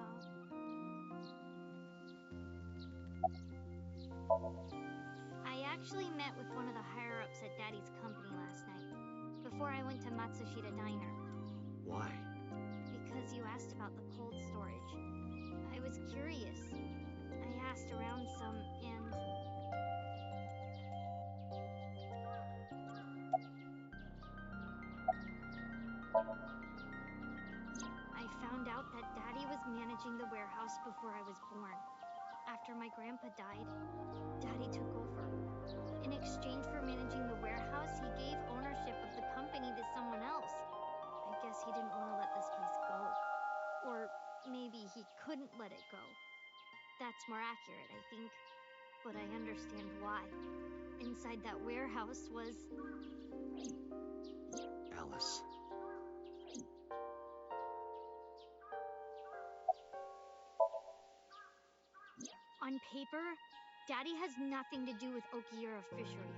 Speaker 3: I actually met with one of the higher-ups at Daddy's company last night, before I went to Matsushita Diner.
Speaker 2: Why?
Speaker 3: Because you asked about the cold storage. I was curious. I asked around some, and... I found out that Daddy was managing the warehouse before I was born. After my grandpa died, Daddy took over. In exchange for managing the warehouse, he gave ownership of the company to someone else. I guess he didn't want to let this place go. Or maybe he couldn't let it go. That's more accurate, I think. but I understand why. Inside that warehouse was...
Speaker 2: Alice.
Speaker 3: On paper, Daddy has nothing to do with Okiura Fishery.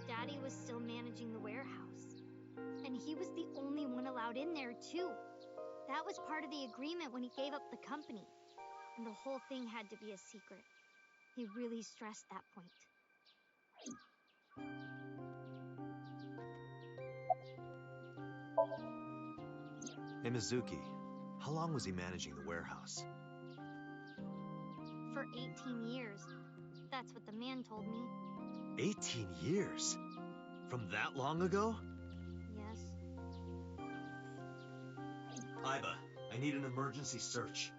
Speaker 3: Daddy was still managing the warehouse. And he was the only one allowed in there, too. That was part of the agreement when he gave up the company. And the whole thing had to be a secret. He really stressed that point.
Speaker 2: Hey, Mizuki. How long was he managing the warehouse?
Speaker 3: For 18 years. That's what the man told me.
Speaker 2: 18 years? From that long ago?
Speaker 3: Yes.
Speaker 2: Iba, I need an emergency search.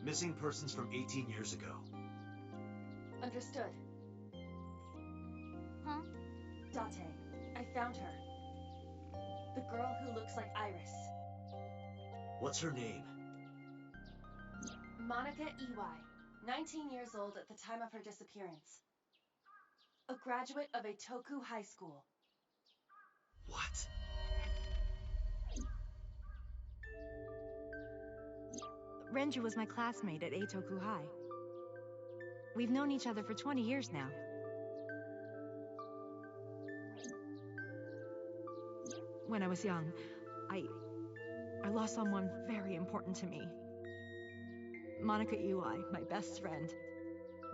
Speaker 2: Missing persons from 18 years ago.
Speaker 1: Understood.
Speaker 3: Huh?
Speaker 1: Date, I found her. The girl who looks like Iris.
Speaker 2: What's her name?
Speaker 1: Monica Iwai, 19 years old at the time of her disappearance. A graduate of Eitoku High School.
Speaker 2: What?
Speaker 11: Renju was my classmate at Eitoku High. We've known each other for 20 years now. When I was young, I lost someone very important to me. Monica Iwai, my best friend.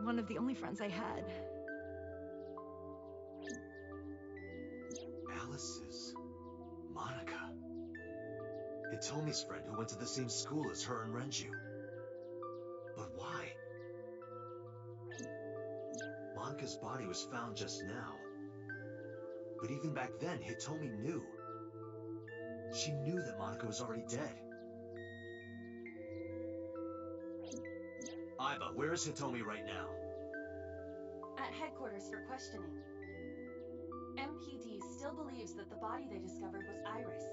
Speaker 11: One of the only friends I had.
Speaker 2: Alice's Monica. Hitomi's friend who went to the same school as her and Renju. But why? Monica's body was found just now. But even back then, Hitomi knew. She knew that Monica was already dead. Iba, where is Hitomi right now?
Speaker 1: At headquarters for questioning. MPD still believes that the body they discovered was Iris.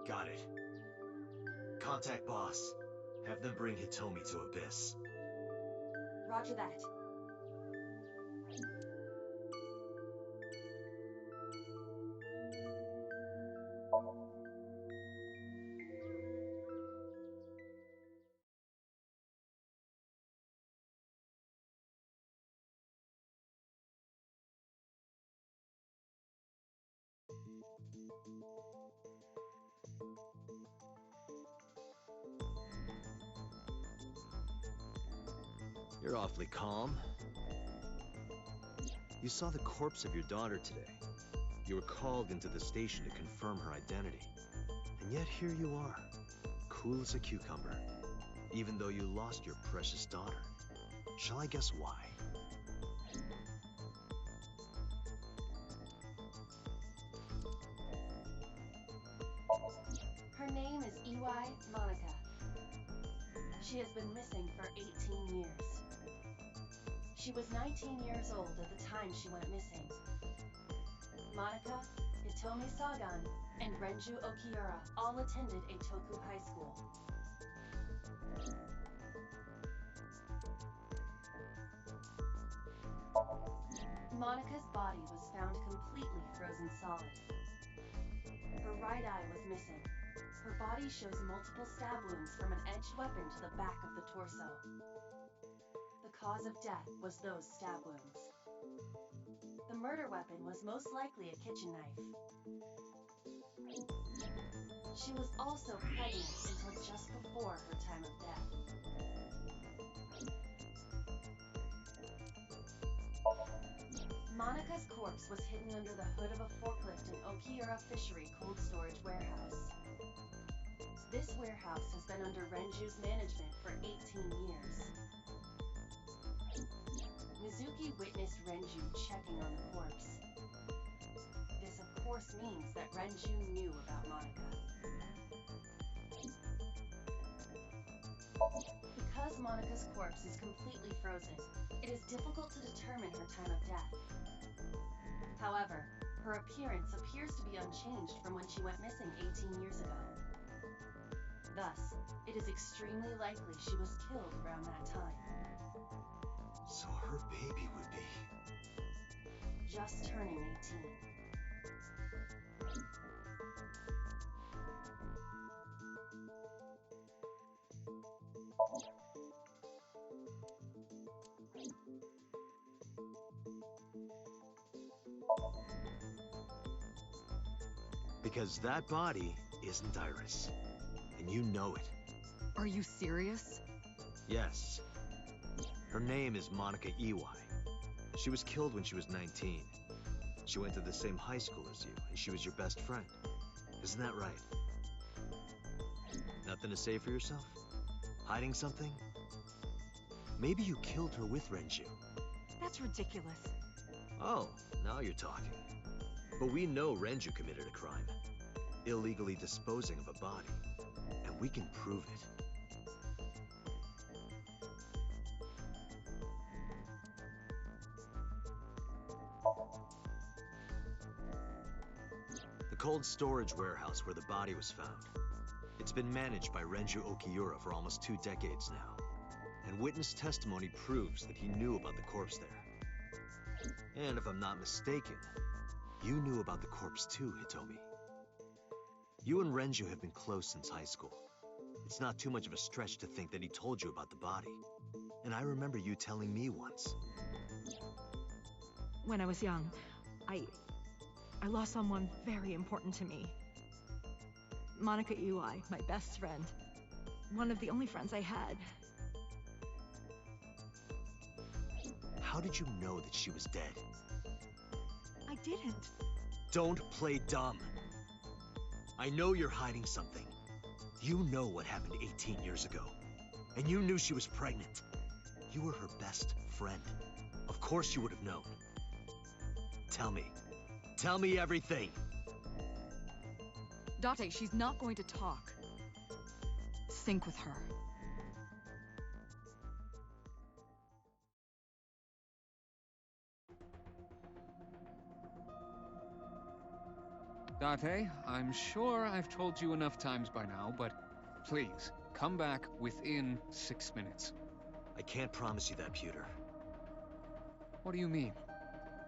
Speaker 2: Got it. Contact boss. Have them bring Hitomi to Abyss.
Speaker 1: Roger that.
Speaker 2: You're awfully calm. You saw the corpse of your daughter today. You were called into the station to confirm her identity. And yet here you are, cool as a cucumber, even though you lost your precious daughter. Shall I guess why?
Speaker 1: Her name is Iwai Monica. She has been missing for 18 years. She was 19 years old at the time she went missing. Monica, Hitomi Sagan, and Renju Okiura all attended Eitoku High School. Monica's body was found completely frozen solid. Her right eye was missing. Her body shows multiple stab wounds from an edged weapon to the back of the torso. The cause of death was those stab wounds. The murder weapon was most likely a kitchen knife. She was also pregnant until just before her time of death. Monica's corpse was hidden under the hood of a forklift in Okiura Fishery cold storage warehouse. This warehouse has been under Renju's management for 18 years. Mizuki witnessed Renju checking on the corpse. This of course means that Renju knew about Monica. Because Monica's corpse is completely frozen, it is difficult to determine her time of death. However, her appearance appears to be unchanged from when she went missing 18 years ago. Thus, it is extremely likely she was killed around that time.
Speaker 2: So her baby would be...
Speaker 1: Just turning 18.
Speaker 2: Because that body isn't Iris. And you know it.
Speaker 4: Are you serious?
Speaker 2: Yes. Her name is Monica Ewai. She was killed when she was 19. She went to the same high school as you, and she was your best friend. Isn't that right? Nothing to say for yourself? Hiding something? Maybe you killed her with Renju.
Speaker 11: That's ridiculous.
Speaker 2: Oh, now you're talking. But we know Renju committed a crime. Illegally disposing of a body. And we can prove it. The cold storage warehouse where the body was found. It's been managed by Renju Okiura for almost 2 decades now. And witness testimony proves that he knew about the corpse there. And if I'm not mistaken, you knew about the corpse too, Hitomi. You and Renju have been close since high school. It's not too much of a stretch to think that he told you about the body. And I remember you telling me once.
Speaker 11: When I was young, I lost someone very important to me. Monica Ewai, my best friend. One of the only friends I had.
Speaker 2: How did you know that she was dead?
Speaker 11: I didn't.
Speaker 2: Don't play dumb. I know you're hiding something. You know what happened 18 years ago. And you knew she was pregnant. You were her best friend. Of course you would have known. Tell me. Tell me everything.
Speaker 4: Date, she's not going to talk. Sync with her.
Speaker 6: Date, I'm sure I've told you enough times by now, but please, come back within 6 minutes.
Speaker 2: I can't promise you that, Pewter.
Speaker 6: What do you mean?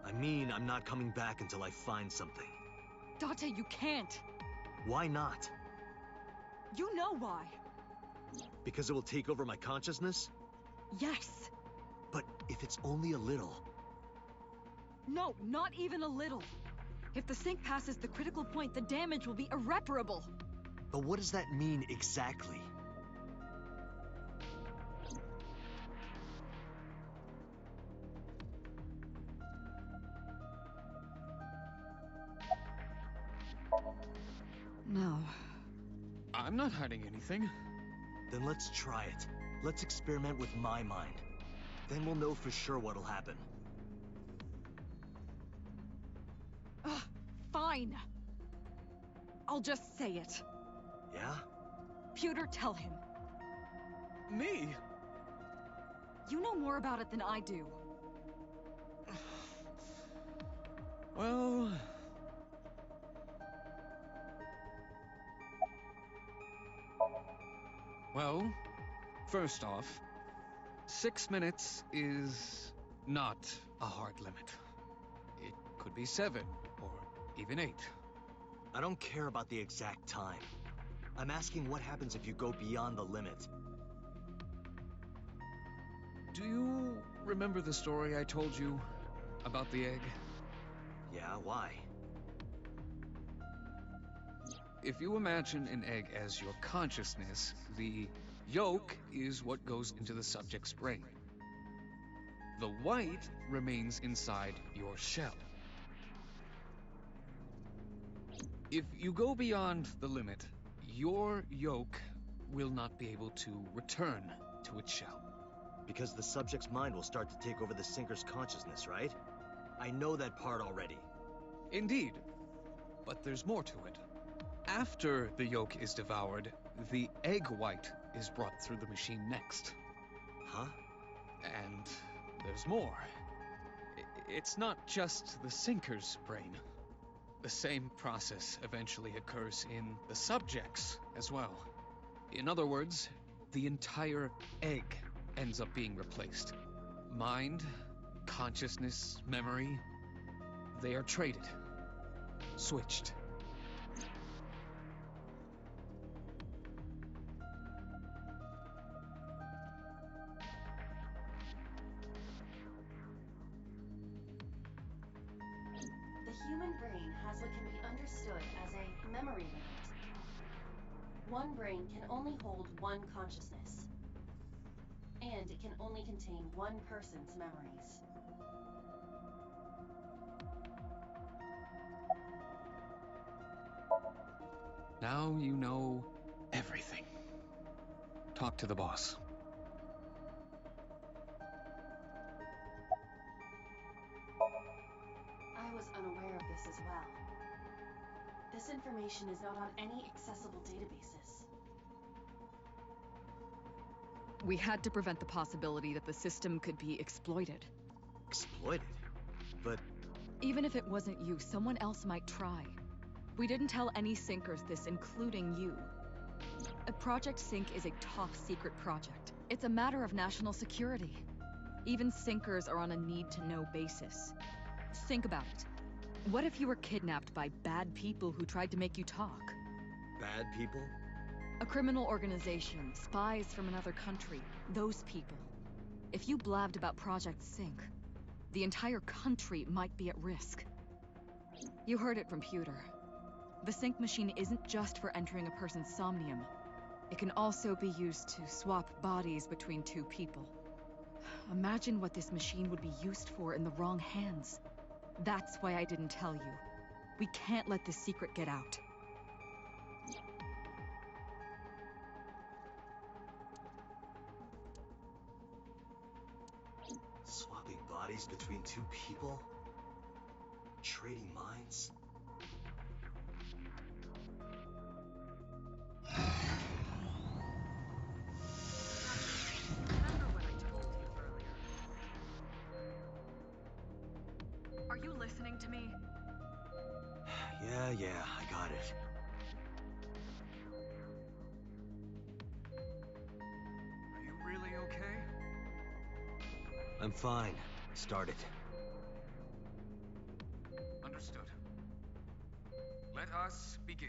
Speaker 2: I mean, I'm not coming back until I find something.
Speaker 4: Date, you can't.
Speaker 2: Why not?
Speaker 4: You know why.
Speaker 2: Because it will take over my consciousness?
Speaker 4: Yes.
Speaker 2: But if it's only a little...
Speaker 4: No, not even a little. If the sync passes the critical point, the damage will be irreparable.
Speaker 2: But what does that mean exactly?
Speaker 4: No.
Speaker 6: I'm not hiding anything.
Speaker 2: Then let's try it. Let's experiment with my mind. Then we'll know for sure what'll happen.
Speaker 4: Fine. I'll just say it.
Speaker 2: Yeah?
Speaker 4: Pewter, tell him.
Speaker 6: Me?
Speaker 4: You know more about it than I do.
Speaker 6: Well... Well, first off, 6 minutes is not a hard limit. It could be 7, or even 8.
Speaker 2: I don't care about the exact time. I'm asking what happens if you go beyond the limit.
Speaker 6: Do you remember the story I told you about the egg?
Speaker 2: Yeah, why?
Speaker 6: If you imagine an egg as your consciousness, the yolk is what goes into the subject's brain. The white remains inside your shell. If you go beyond the limit, your yolk will not be able to return to its shell.
Speaker 2: Because the subject's mind will start to take over the sinker's consciousness, right? I know that part already.
Speaker 6: Indeed, but there's more to it. After the yolk is devoured, the egg white is brought through the machine next.
Speaker 2: Huh?
Speaker 6: And there's more. It's not just the sinker's brain. The same process eventually occurs in the subject's as well. In other words, the entire egg ends up being replaced. Mind, consciousness, memory, they are traded. Switched.
Speaker 1: The human brain has what can be understood as a memory limit. One brain can only hold one consciousness, and it can only contain one person's memories.
Speaker 6: Now you know everything. Talk to the boss.
Speaker 1: I was unaware of this as well. This information is not on any accessible databases.
Speaker 4: We had to prevent the possibility that the system could be exploited.
Speaker 2: Exploited? But
Speaker 4: Even if it wasn't you, someone else might try. We didn't tell any Syncers this, including you. Project Sync is a top-secret project. It's a matter of national security. Even Syncers are on a need-to-know basis. Think about it. What if you were kidnapped by bad people who tried to make you talk?
Speaker 2: bad people?
Speaker 4: A criminal organization, spies from another country, those people. If you blabbed about Project Sync, the entire country might be at risk. You heard it from Pewter. The Sync machine isn't just for entering a person's Somnium. It can also be used to swap bodies between two people. Imagine what this machine would be used for in the wrong hands. That's why I didn't tell you. We can't let this secret get out.
Speaker 2: Swapping bodies between two people? Trading minds?
Speaker 4: Remember what I told you earlier. Are you listening to me?
Speaker 2: Yeah, I got it.
Speaker 16: Are you really okay?
Speaker 2: I'm fine. Start it.
Speaker 16: Understood. Let us begin.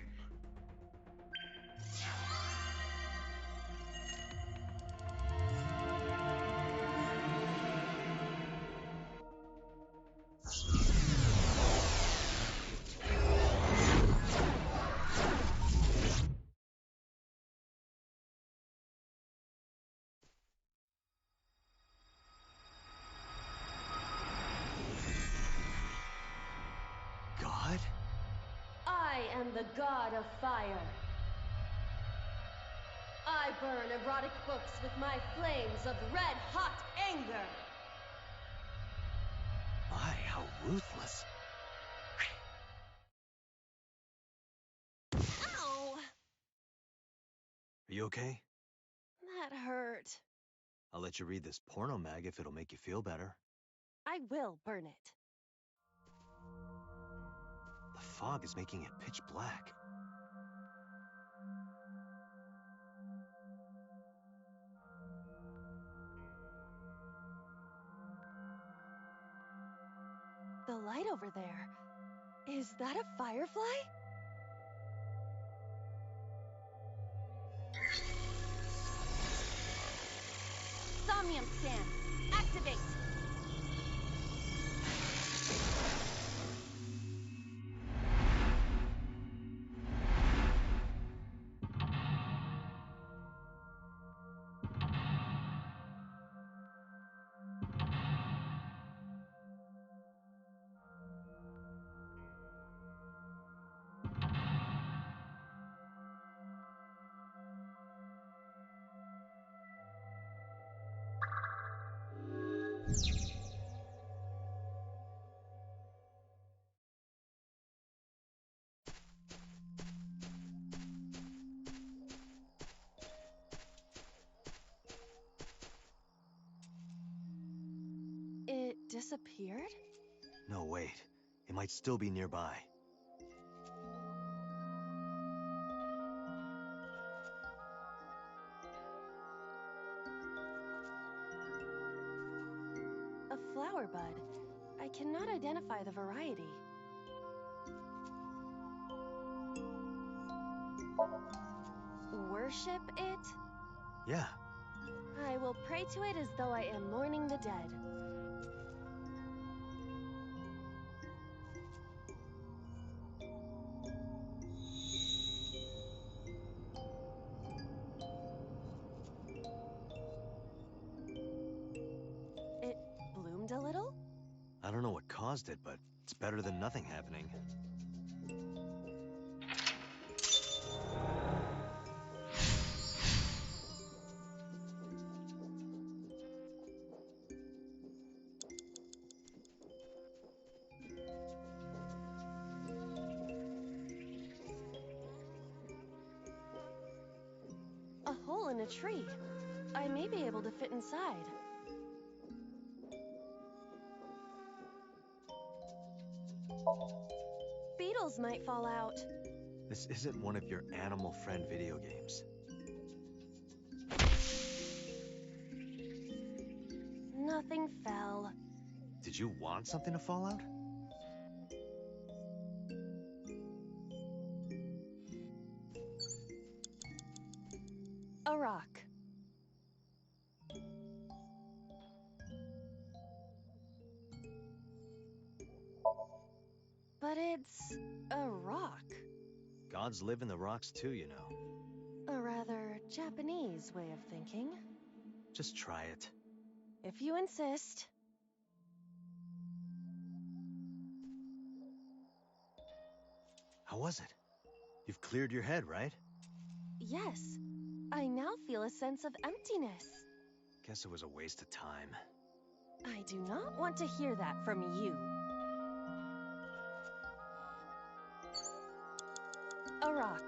Speaker 2: God?
Speaker 1: I am the god of fire. I burn erotic books with my flames of red-hot anger.
Speaker 2: My, how ruthless.
Speaker 1: Ow!
Speaker 2: Are you okay?
Speaker 1: That hurt.
Speaker 2: I'll let you read this porno mag if it'll make you feel better.
Speaker 1: I will burn it.
Speaker 2: The fog is making it pitch black.
Speaker 1: The light over there. Is that a firefly? Somnium scan. Activate. It disappeared?
Speaker 2: No, wait. It might still be nearby.
Speaker 1: flower bud. I cannot identify the variety. Worship it?
Speaker 2: Yeah.
Speaker 1: I will pray to it as though I am mourning the dead. It bloomed a little?
Speaker 2: I don't know what caused it, but it's better than nothing happening.
Speaker 1: A hole in a tree. I may be able to fit inside. Beetles might fall out.
Speaker 2: This isn't one of your animal friend video games.
Speaker 1: Nothing fell.
Speaker 2: Did you want something to fall out?
Speaker 1: A rock. But it's a rock.
Speaker 2: Gods live in the rocks too, you know.
Speaker 1: A rather Japanese way of thinking.
Speaker 2: Just try it.
Speaker 1: If you insist.
Speaker 2: How was it? You've cleared your head, right?
Speaker 1: Yes. I now feel a sense of emptiness.
Speaker 2: Guess it was a waste of time.
Speaker 1: I do not want to hear that from you. A rock.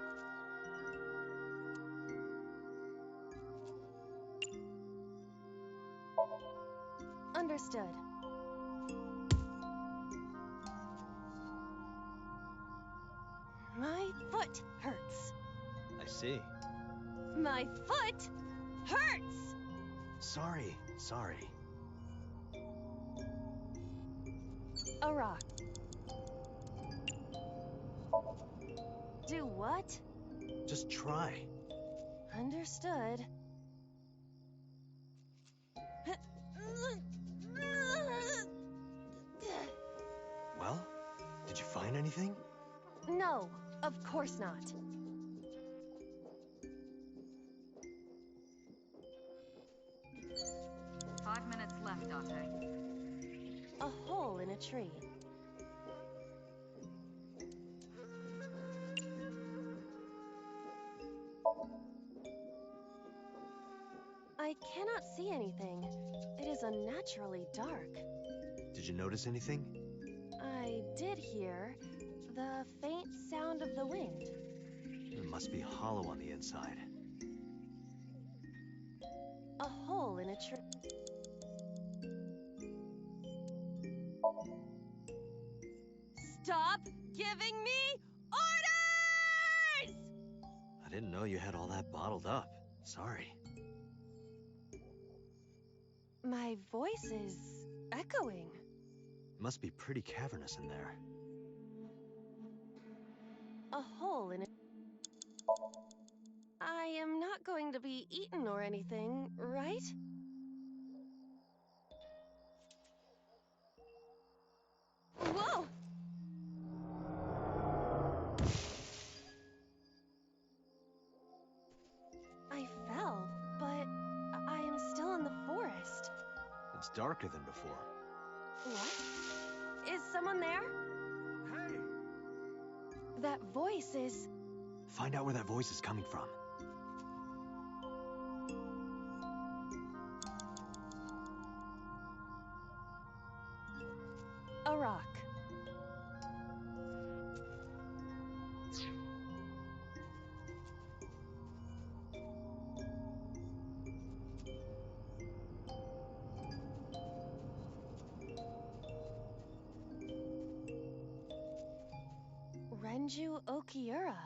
Speaker 1: Understood. My foot hurts.
Speaker 2: I see.
Speaker 1: My foot hurts!
Speaker 2: Sorry.
Speaker 1: A rock. Do what?
Speaker 2: Just try.
Speaker 1: Understood.
Speaker 2: Well, did you find anything?
Speaker 1: No, of course not.
Speaker 4: Five minutes left, Dante.
Speaker 1: A hole in a tree. I cannot see anything. It is unnaturally dark.
Speaker 2: Did you notice anything?
Speaker 1: I did hear the faint sound of the wind.
Speaker 2: It must be hollow on the inside.
Speaker 1: A hole in a tree. Stop giving me orders!
Speaker 2: I didn't know you had all that bottled up. Sorry.
Speaker 1: My voice is echoing.
Speaker 2: It must be pretty cavernous in there.
Speaker 1: A hole in it. I am not going to be eaten or anything, right? Whoa! I fell, but I am still in the forest.
Speaker 2: It's darker than before.
Speaker 1: What? Is someone there?
Speaker 9: Hey!
Speaker 1: That voice is...
Speaker 2: Find out where that voice is coming from.
Speaker 1: a rock. Renju Okiura.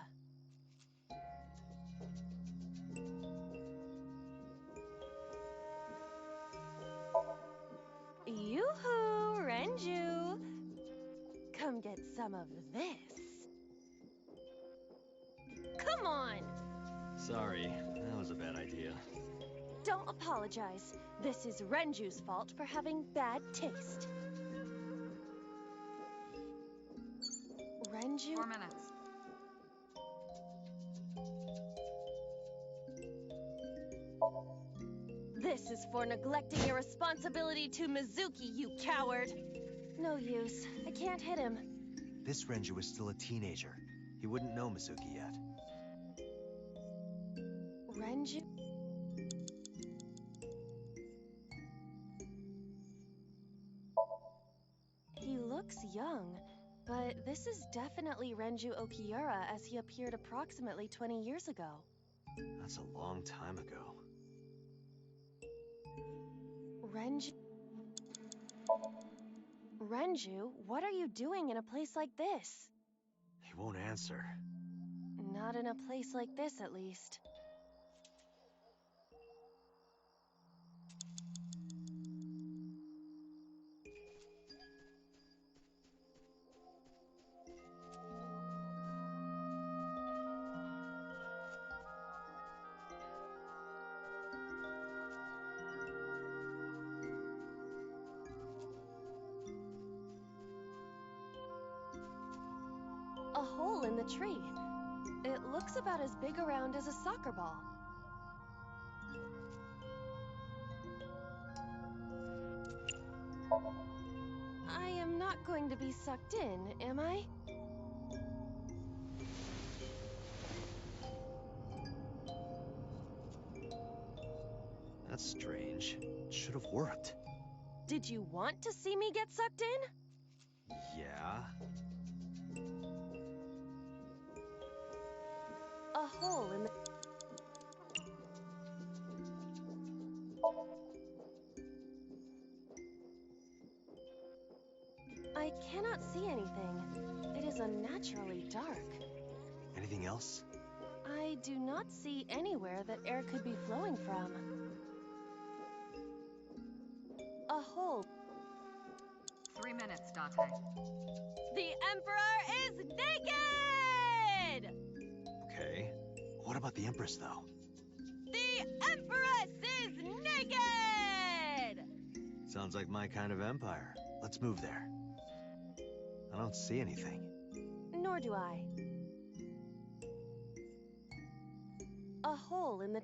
Speaker 1: Yoo-hoo! get some of this. Come on!
Speaker 2: Sorry, that was a bad idea.
Speaker 1: Don't apologize. This is Renju's fault for having bad taste. Renju?
Speaker 4: 4 minutes.
Speaker 1: This is for neglecting your responsibility to Mizuki, you coward! No use. I can't hit him.
Speaker 2: This Renju is still a teenager. He wouldn't know Mizuki yet.
Speaker 1: Renju? He looks young, but this is definitely Renju Okiura as he appeared approximately 20 years ago.
Speaker 2: That's a long time ago.
Speaker 1: Renju? Renju, what are you doing in a place like this?
Speaker 2: He won't answer.
Speaker 1: Not in a place like this, at least. A hole in the tree. It looks about as big around as a soccer ball. I am not going to be sucked in, am I?
Speaker 2: That's strange. It should have worked.
Speaker 1: Did you want to see me get sucked in?
Speaker 2: Yeah?
Speaker 1: A hole in the... I cannot see anything. It is unnaturally dark.
Speaker 2: Anything else?
Speaker 1: I do not see anywhere that air could be flowing from. A hole.
Speaker 4: 3 minutes, Date.
Speaker 1: The Emperor is naked!
Speaker 2: Okay. What about the Empress, though?
Speaker 1: The Empress is naked!
Speaker 2: Sounds like my kind of empire. Let's move there. I don't see anything.
Speaker 1: Nor do I. A hole in the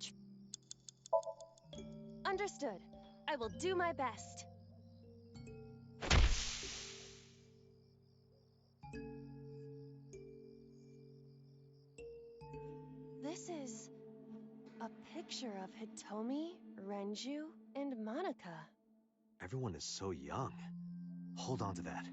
Speaker 1: Understood. I will do my best. This is a picture of Hitomi, Renju, and Monica.
Speaker 2: Everyone is so young. Hold on to that.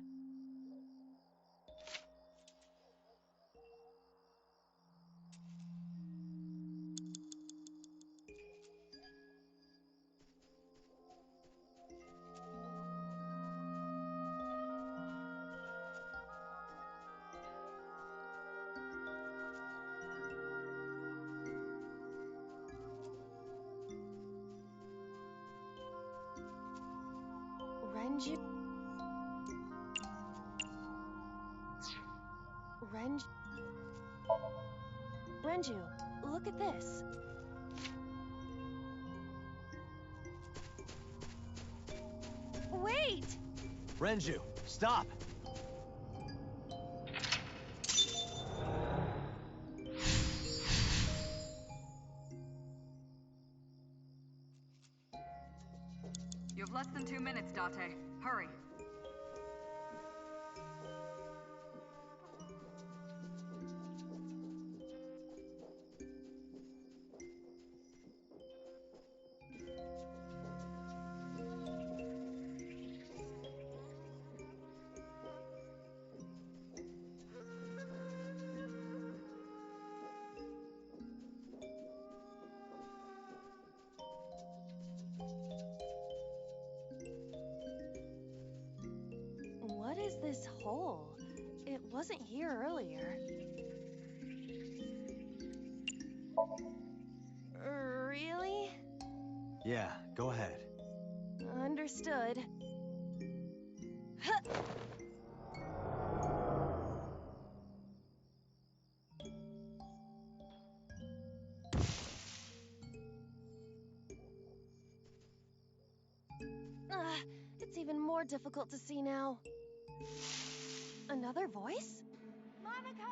Speaker 1: Renju... Renju, look at this. Wait!
Speaker 2: Renju, stop!
Speaker 4: You have less than 2 minutes, Date. Hurry.
Speaker 1: What is this hole? It wasn't here earlier. Really?
Speaker 2: Yeah, go ahead.
Speaker 1: Understood. Huh. even more difficult to see now. Another voice?
Speaker 5: Monica!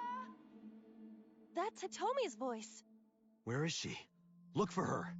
Speaker 1: That's Hitomi's voice.
Speaker 2: Where is she? Look for her.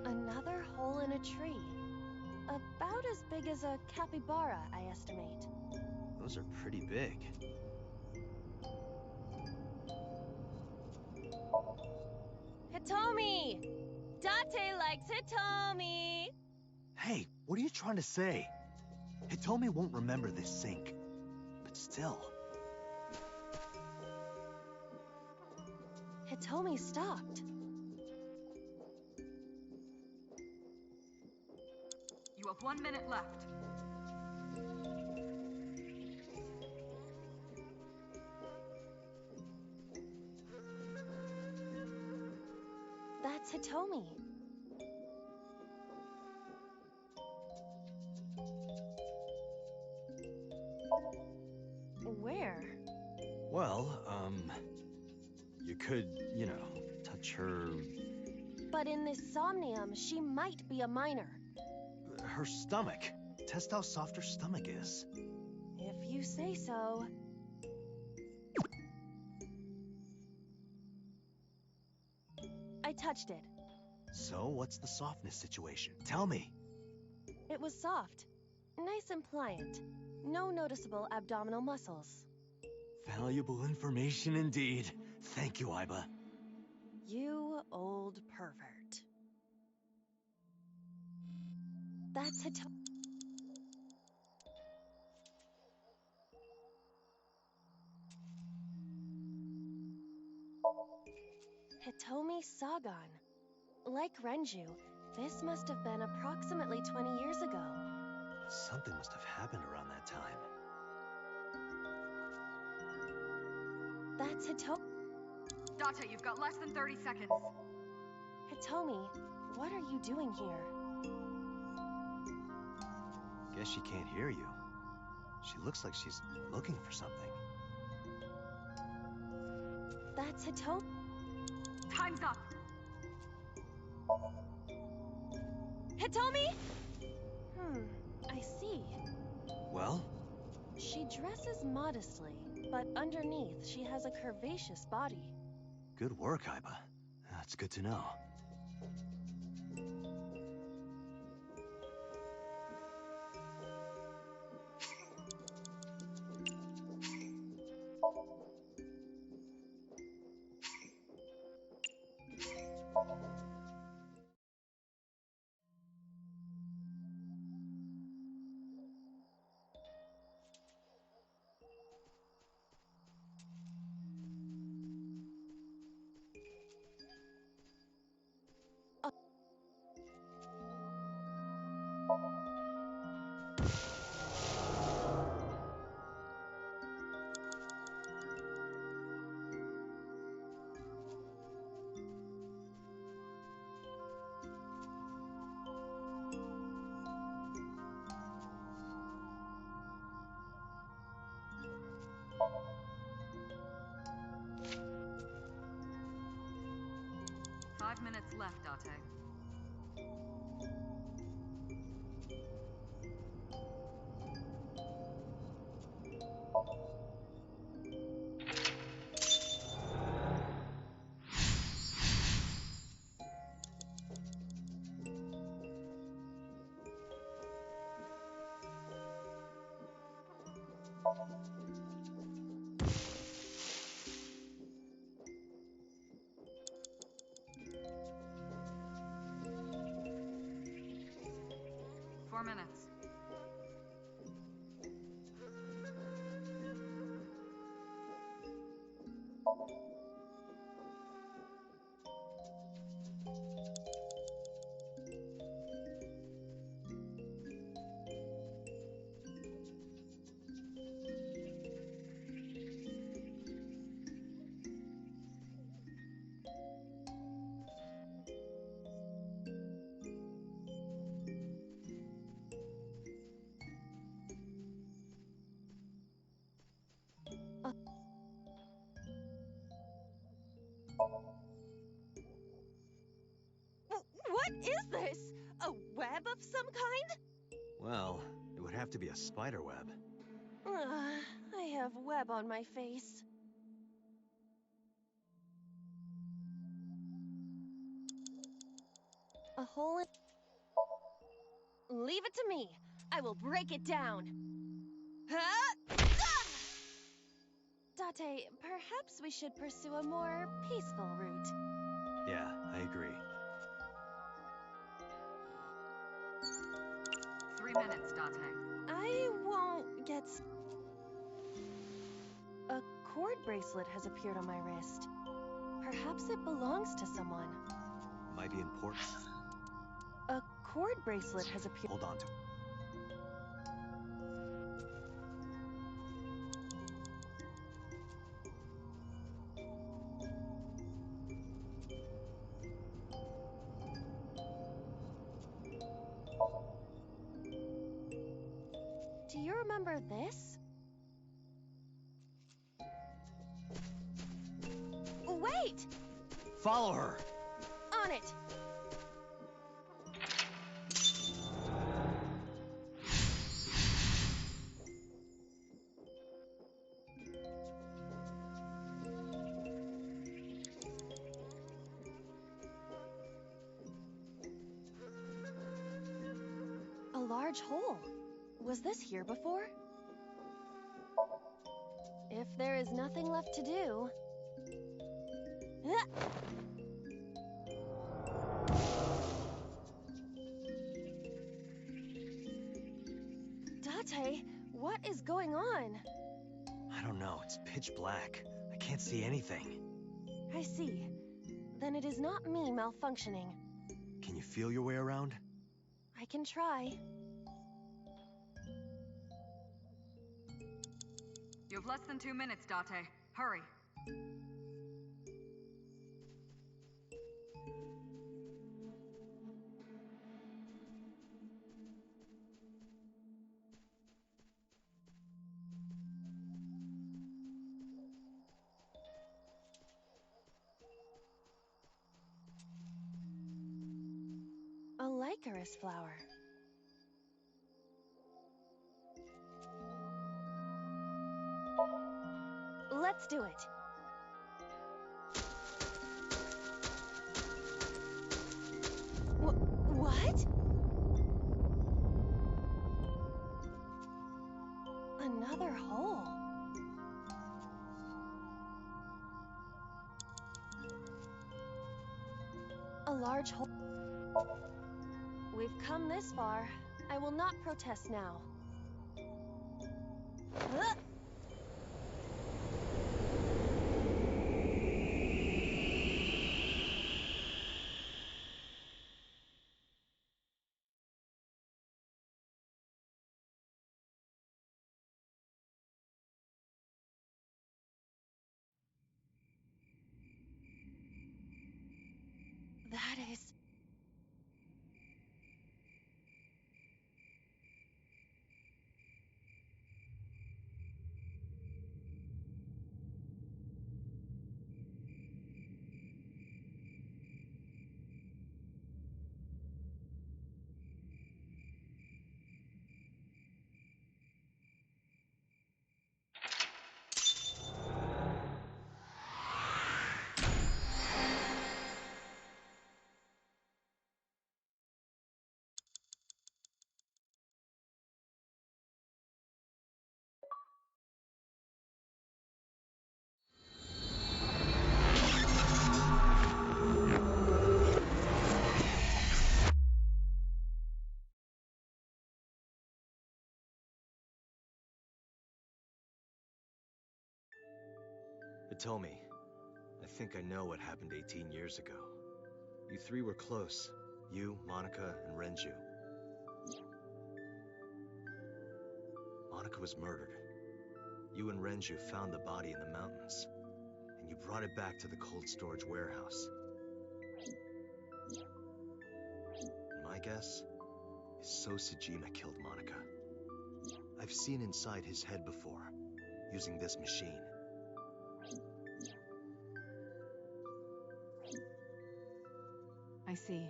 Speaker 1: Another hole in a tree. About as big as a capybara, I estimate.
Speaker 2: Those are pretty big.
Speaker 1: Hitomi! Date likes Hitomi!
Speaker 2: Hey, what are you trying to say? Hitomi won't remember this sink. But still.
Speaker 1: Hitomi stopped.
Speaker 4: You have 1 minute left.
Speaker 1: That's Hitomi. Where?
Speaker 2: Well, you could, touch her...
Speaker 1: But in this Somnium, she might be a minor.
Speaker 2: her stomach. Test how soft her stomach is.
Speaker 1: If you say so. I touched it.
Speaker 2: So, what's the softness situation? Tell me.
Speaker 1: It was soft. Nice and pliant. No noticeable abdominal muscles.
Speaker 2: Valuable information indeed. Thank you, Iba.
Speaker 1: You old pervert. That's Hitomi. Hitomi Sagan. Like Renju, this must have been approximately 20 years ago.
Speaker 2: Something must have happened around that time.
Speaker 1: That's Hitomi.
Speaker 4: Date, you've got less than 30 seconds.
Speaker 1: Hitomi, what are you doing here?
Speaker 2: Guess she can't hear you. She looks like she's looking for something.
Speaker 1: That's Hitomi.
Speaker 4: Time's up.
Speaker 1: Hitomi? I see.
Speaker 2: Well?
Speaker 1: She dresses modestly, but underneath she has a curvaceous body.
Speaker 2: Good work, Iba. That's good to know.
Speaker 4: Five minutes left, Date. Four minutes.
Speaker 12: is this? A web of some kind?
Speaker 2: Well, it would have to be a spider web.
Speaker 1: I have web on my face. A hole in... Leave it to me. I will break it down. Date, perhaps we should pursue a more peaceful route.
Speaker 2: Yeah, I agree.
Speaker 4: 3 minutes, Date.
Speaker 1: I won't get... A cord bracelet has appeared on my wrist. Perhaps it belongs to someone.
Speaker 2: Might be important.
Speaker 1: A cord bracelet has appeared...
Speaker 2: Hold on to it.
Speaker 1: Do you remember this? Wait!
Speaker 2: Follow her!
Speaker 1: On it! A large hole. Was this here before? If there is nothing left to do... Date, what is going on?
Speaker 2: I don't know, it's pitch black. I can't see anything.
Speaker 1: I see. Then it is not me malfunctioning.
Speaker 2: Can you feel your way around?
Speaker 1: I can try.
Speaker 4: You have less than 2 minutes, Date. Hurry.
Speaker 1: A licorice flower. Let's do it. What? Another hole. A large hole. We've come this far. I will not protest now. That is...
Speaker 2: Hitomi, I think I know what happened 18 years ago. You three were close. You, Monica, and Renju. Monica was murdered. You and Renju found the body in the mountains, and you brought it back to the cold storage warehouse. And my guess is So Sejima killed Monica. I've seen inside his head before, using this machine.
Speaker 11: I see.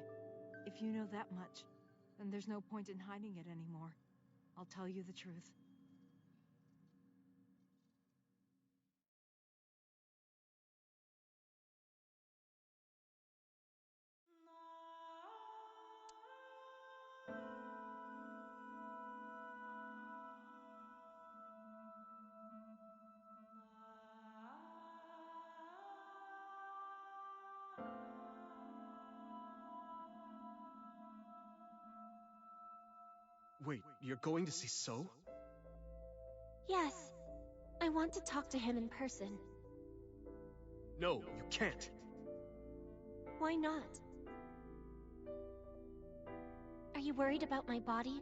Speaker 11: If you know that much, then there's no point in hiding it anymore. I'll tell you the truth.
Speaker 7: Wait, you're going to see So?
Speaker 1: Yes. I want to talk to him in person.
Speaker 7: No, you can't.
Speaker 1: Why not? Are you worried about my body?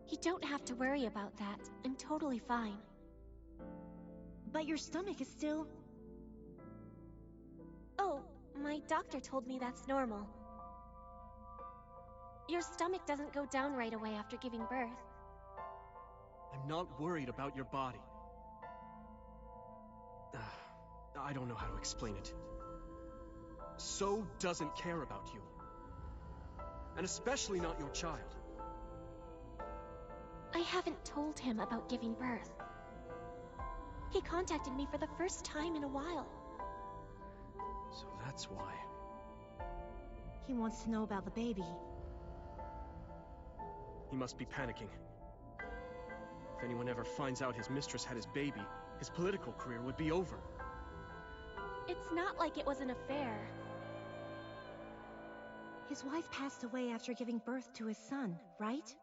Speaker 1: You don't have to worry about that. I'm totally fine.
Speaker 12: But your stomach is still...
Speaker 1: Oh, my doctor told me that's normal. Your stomach doesn't go down right away after giving birth.
Speaker 7: I'm not worried about your body. I don't know how to explain it. So doesn't care about you. And especially not your child.
Speaker 1: I haven't told him about giving birth. He contacted me for the first time in a while.
Speaker 7: So that's why.
Speaker 12: He wants to know about the baby.
Speaker 7: He must be panicking. If anyone ever finds out his mistress had his baby, his political career would be over.
Speaker 1: It's not like it was an affair.
Speaker 12: His wife passed away after giving birth to his son, right?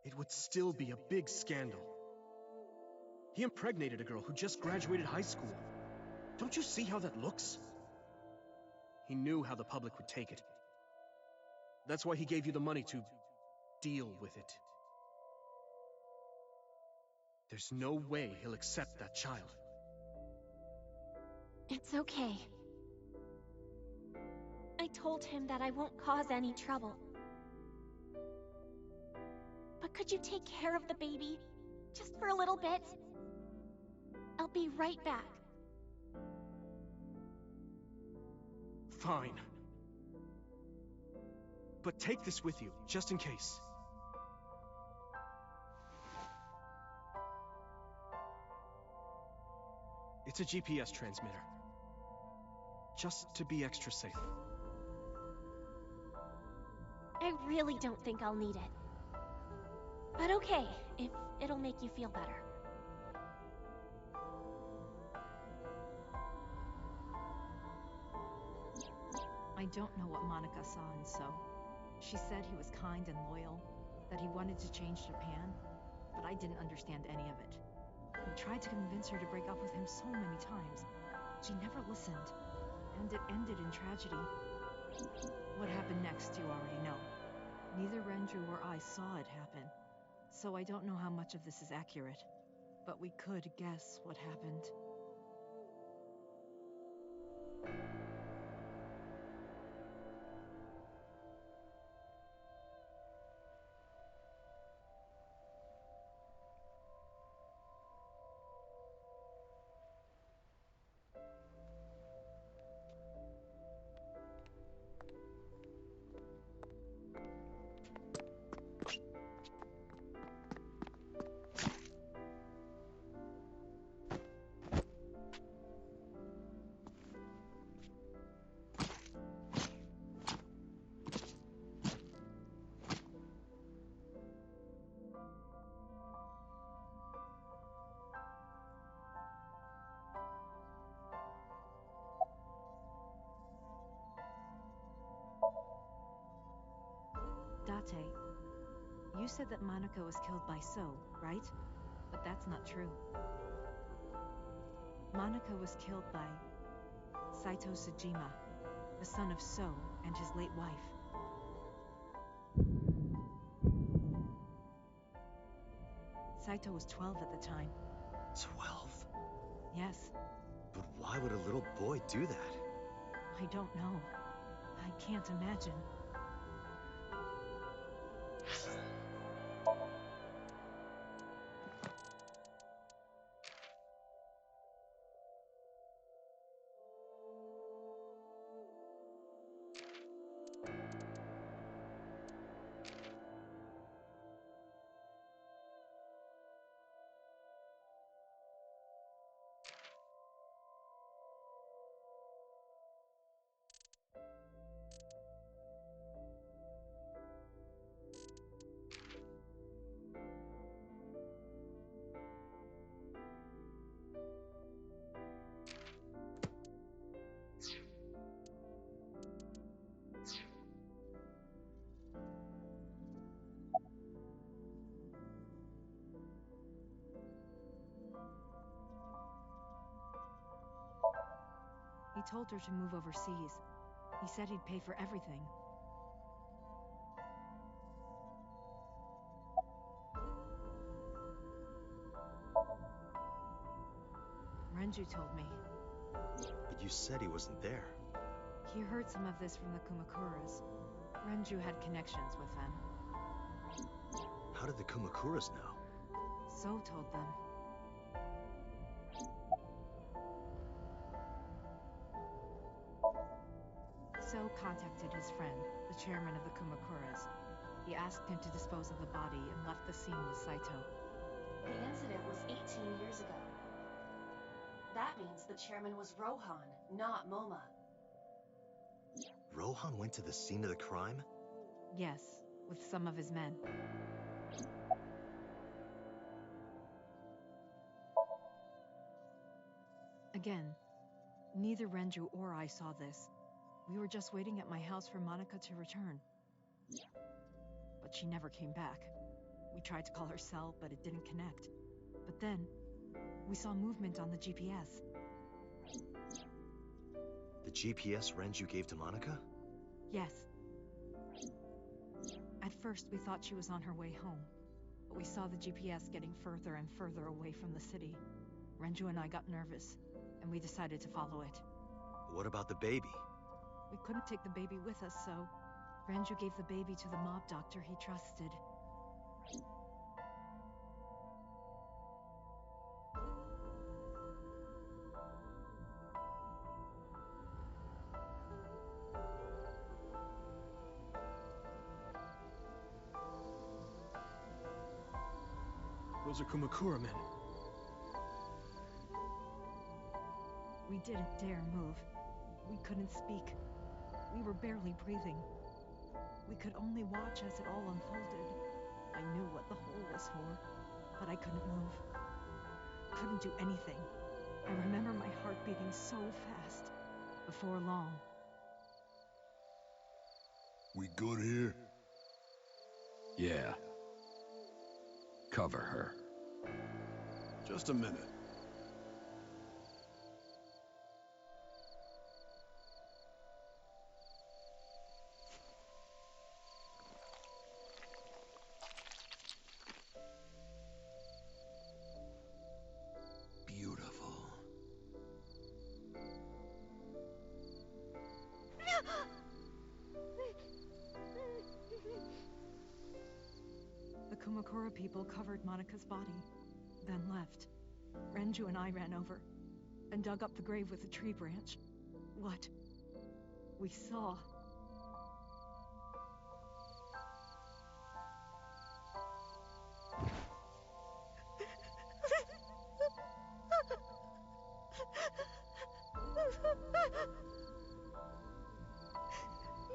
Speaker 7: It would still be a big scandal. He impregnated a girl who just graduated high school. Don't you see how that looks? He knew how the public would take it. That's why he gave you the money to deal with it. There's no way he'll accept that child.
Speaker 1: It's okay. I told him that I won't cause any trouble. But could you take care of the baby? Just for a little bit? I'll be right back.
Speaker 7: Fine. But take this with you, just in case. It's a GPS transmitter. Just to be extra safe.
Speaker 1: I really don't think I'll need it. But okay, if it'll make you feel better.
Speaker 11: I don't know what Monica saw in So. She said he was kind and loyal, that he wanted to change Japan, but I didn't understand any of it. He tried to convince her to break up with him so many times. She never listened, and it ended in tragedy. What happened next, you already know. Neither Renju or I saw it happen, so I don't know how much of this is accurate, but we could guess what happened. Date, you said that Monica was killed by So, right? But that's not true. Monica was killed by Saito Sejima, the son of So and his late wife. Saito was 12 at the time.
Speaker 2: 12?
Speaker 11: Yes.
Speaker 2: But why would a little boy do that?
Speaker 11: I don't know. I can't imagine. told her to move overseas. He said he'd pay for everything. Renju told me.
Speaker 2: But you said he wasn't there.
Speaker 11: He heard some of this from the Kumakuras. Renju had connections with them.
Speaker 2: How did the Kumakuras know?
Speaker 11: So told them. So contacted his friend, the chairman of the Kumakuras. He asked him to dispose of the body and left the scene with Saito.
Speaker 1: The incident was 18 years ago. That means the chairman was Rohan, not Moma.
Speaker 2: Rohan went to the scene of the crime?
Speaker 11: Yes, with some of his men. Again, neither Renju or I saw this. We were just waiting at my house for Monica to return. But she never came back. We tried to call her cell, but it didn't connect. But then, we saw movement on the GPS.
Speaker 2: The GPS Renju gave to Monica?
Speaker 11: Yes. At first, we thought she was on her way home. But we saw the GPS getting further and further away from the city. Renju and I got nervous, and we decided to follow it.
Speaker 2: What about the baby?
Speaker 11: We couldn't take the baby with us, so Renju gave the baby to the mob doctor he trusted.
Speaker 7: Those are Kumakura men.
Speaker 11: We didn't dare move. We couldn't speak. We were barely breathing. We could only watch as it all unfolded. I knew what the hole was for, but I couldn't move. Couldn't do anything. I remember my heart beating so fast. Before long.
Speaker 15: We good here?
Speaker 10: Yeah. Cover her.
Speaker 15: Just a minute.
Speaker 10: Beautiful.
Speaker 11: The Kumakura people covered Monica's body, then left. Renju and I ran over and dug up the grave with a tree branch. What we saw.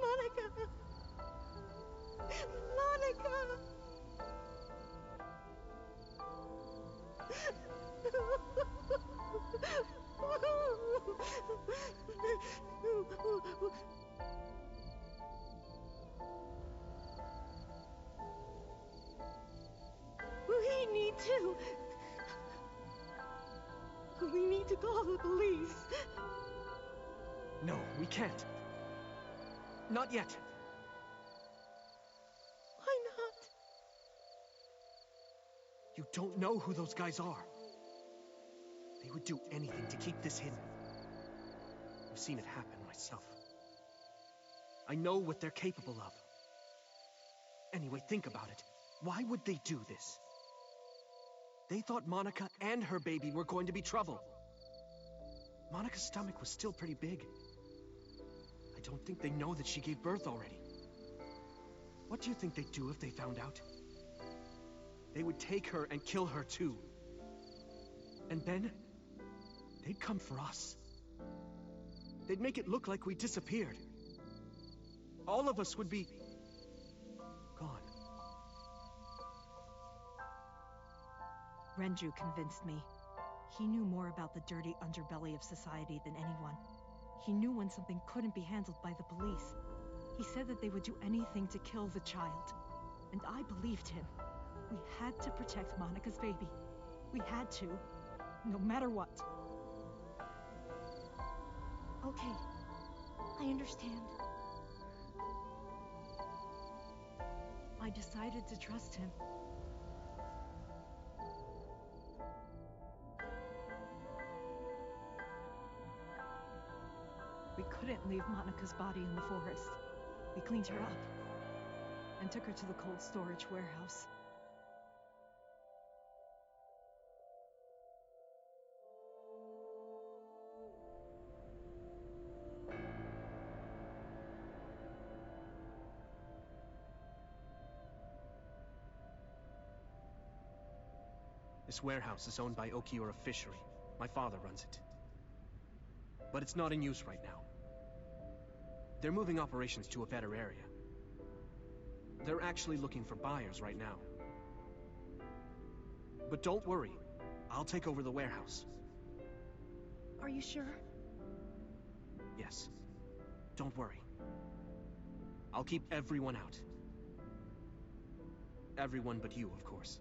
Speaker 11: Monica! Monica! We need to call the police.
Speaker 7: No, we can't. Not yet.
Speaker 11: Why not?
Speaker 7: You don't know who those guys are. They would do anything to keep this hidden. I've seen it happen myself. I know what they're capable of. Anyway, think about it. Why would they do this? They thought Monica and her baby were going to be trouble. Monica's stomach was still pretty big. I don't think they know that she gave birth already. What do you think they'd do if they found out? They would take her and kill her too. And then, they'd come for us. They'd make it look like we disappeared. All of us would be gone.
Speaker 11: Renju convinced me. He knew more about the dirty underbelly of society than anyone. He knew when something couldn't be handled by the police. He said that they would do anything to kill the child. And I believed him. We had to protect Monica's baby. We had to, no matter what. Okay, I understand. I decided to trust him. We couldn't leave Monica's body in the forest. We cleaned her up and took her to the cold storage warehouse.
Speaker 7: This warehouse is owned by Okiura Fishery. My father runs it. But it's not in use right now. They're moving operations to a better area. They're actually looking for buyers right now. But don't worry, I'll take over the warehouse.
Speaker 11: Are you sure?
Speaker 7: Yes. Don't worry. I'll keep everyone out. Everyone but you, of course.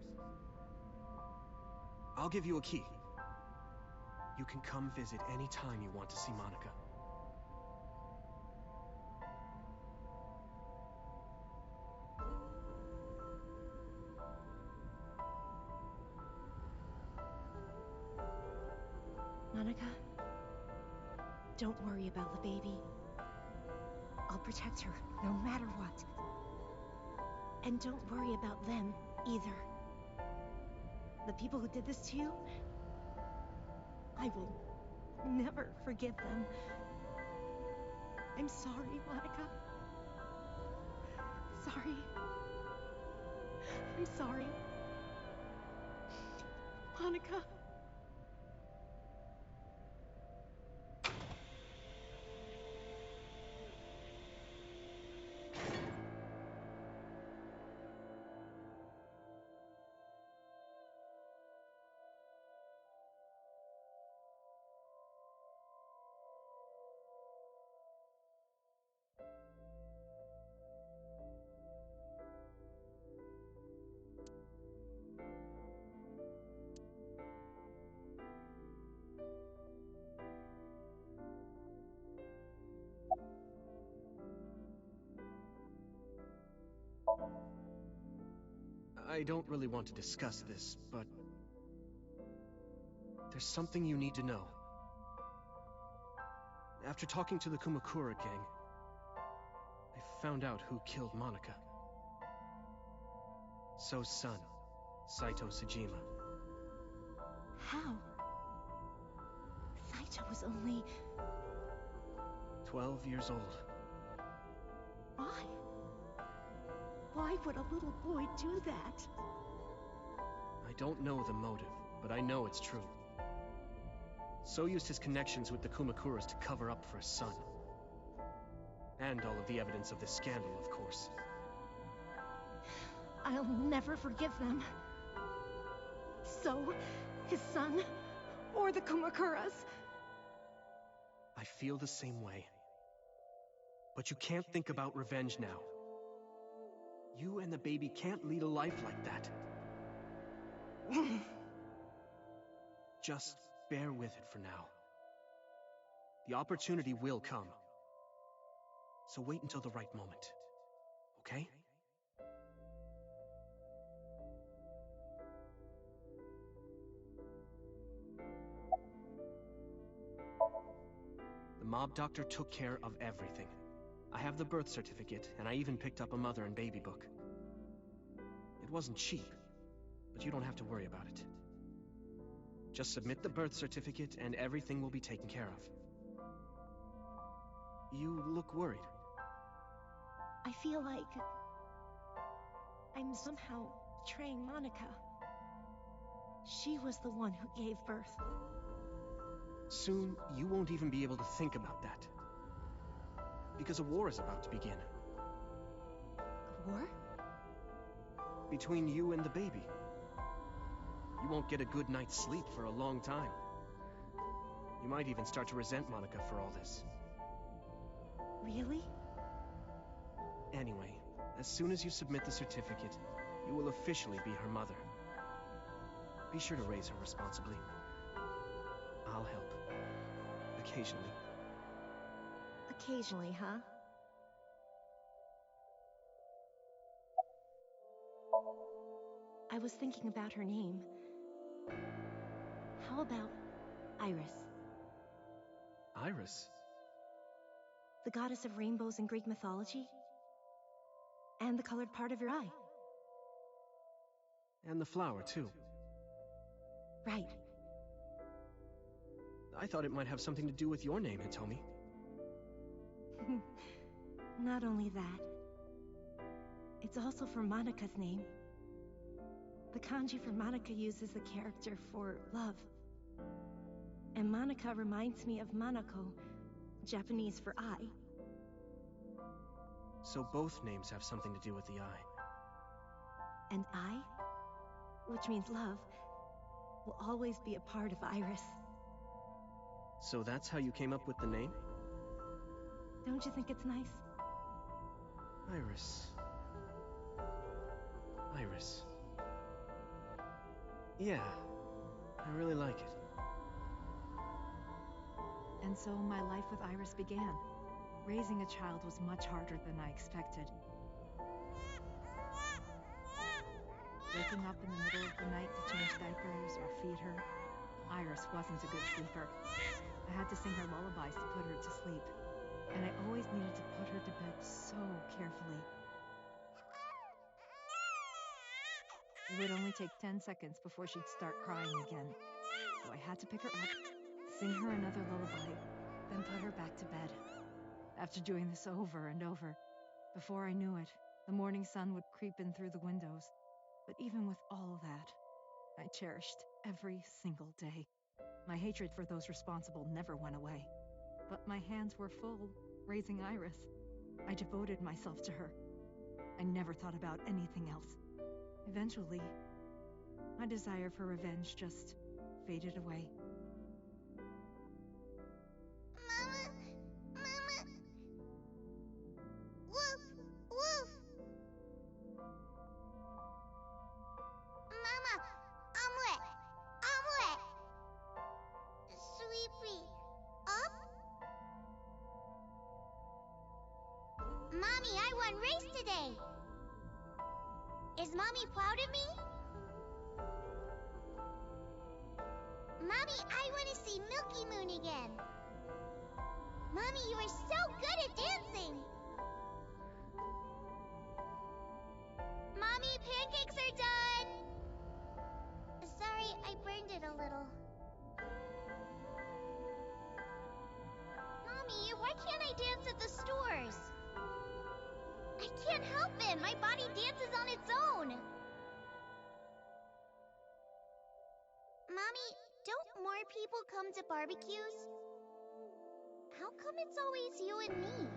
Speaker 7: I'll give you a key. You can come visit any time you want to see Monica.
Speaker 11: Monica, don't worry about the baby. I'll protect her, no matter what. And don't worry about them, either. The people who did this to you, I will never forgive them. I'm sorry, Monica. Sorry. I'm sorry. Monica.
Speaker 7: I don't really want to discuss this, but there's something you need to know. After talking to the Kumakura gang, I found out who killed Monica. So's son, Saito Sejima.
Speaker 11: How? Saito was only...
Speaker 7: 12 years old.
Speaker 11: Why? Why would a little boy do that?
Speaker 7: I don't know the motive, but I know it's true. So used his connections with the Kumakuras to cover up for his son. And all of the evidence of this scandal, of course.
Speaker 11: I'll never forgive them. So, his son, or the Kumakuras.
Speaker 7: I feel the same way. But you can't think about revenge now. You and the baby can't lead a life like that. Just bear with it for now. The opportunity will come. So wait until the right moment. Okay? The mob doctor took care of everything. I have the birth certificate, and I even picked up a mother and baby book. It wasn't cheap, but you don't have to worry about it. Just submit the birth certificate, and everything will be taken care of. You look worried.
Speaker 11: I feel like... I'm somehow betraying Monica. She was the one who gave birth.
Speaker 7: Soon, you won't even be able to think about that. Because a war is about to begin.
Speaker 11: A war?
Speaker 7: Between you and the baby. You won't get a good night's sleep for a long time. You might even start to resent Monica for all this.
Speaker 11: Really?
Speaker 7: Anyway, as soon as you submit the certificate, you will officially be her mother. Be sure to raise her responsibly. I'll help. Occasionally.
Speaker 11: Occasionally, huh? I was thinking about her name. How about Iris?
Speaker 7: Iris?
Speaker 11: The goddess of rainbows in Greek mythology? And the colored part of your eye.
Speaker 7: And the flower, too.
Speaker 11: Right.
Speaker 7: I thought it might have something to do with your name, Hitomi.
Speaker 11: Not only that. It's also for Monika's name. The kanji for Monika uses the character for love. And Monika reminds me of Monoko, Japanese for eye.
Speaker 7: So both names have something to do with the eye.
Speaker 11: And I, which means love, will always be a part of Iris.
Speaker 7: So that's how you came up with the name?
Speaker 11: Don't you think it's nice?
Speaker 7: Iris. Iris. Yeah, I really like it.
Speaker 4: And so my life with Iris began. Raising a child was much harder than I expected. Waking up in the middle of the night to change diapers or feed her. Iris wasn't a good sleeper. I had to sing her lullabies to put her to sleep. And I always needed to put her to bed so carefully. It would only take 10 seconds before she'd start crying again. So I had to pick her up, sing her another lullaby, then put her back to bed. After doing this over and over, before I knew it, the morning sun would creep in through the windows. But even with all that, I cherished every single day. My hatred for those responsible never went away. But my hands were full, raising Iris. I devoted myself to her. I never thought about anything else. Eventually, my desire for revenge just faded away.
Speaker 17: Mama! Mama! Woof! Woof! Mama! Omelette! Omelette! Sweepy! Up? Mommy, I won race today! Is Mommy proud of me? Mommy, I want to see Milky Moon again. Mommy, you are so good at dancing. Mommy, pancakes are done. Sorry, I burned it a little. Mommy, why can't I dance at the stores? I can't help it. My body dances on its own. Mommy, don't more people come to barbecues? How come it's always you and me?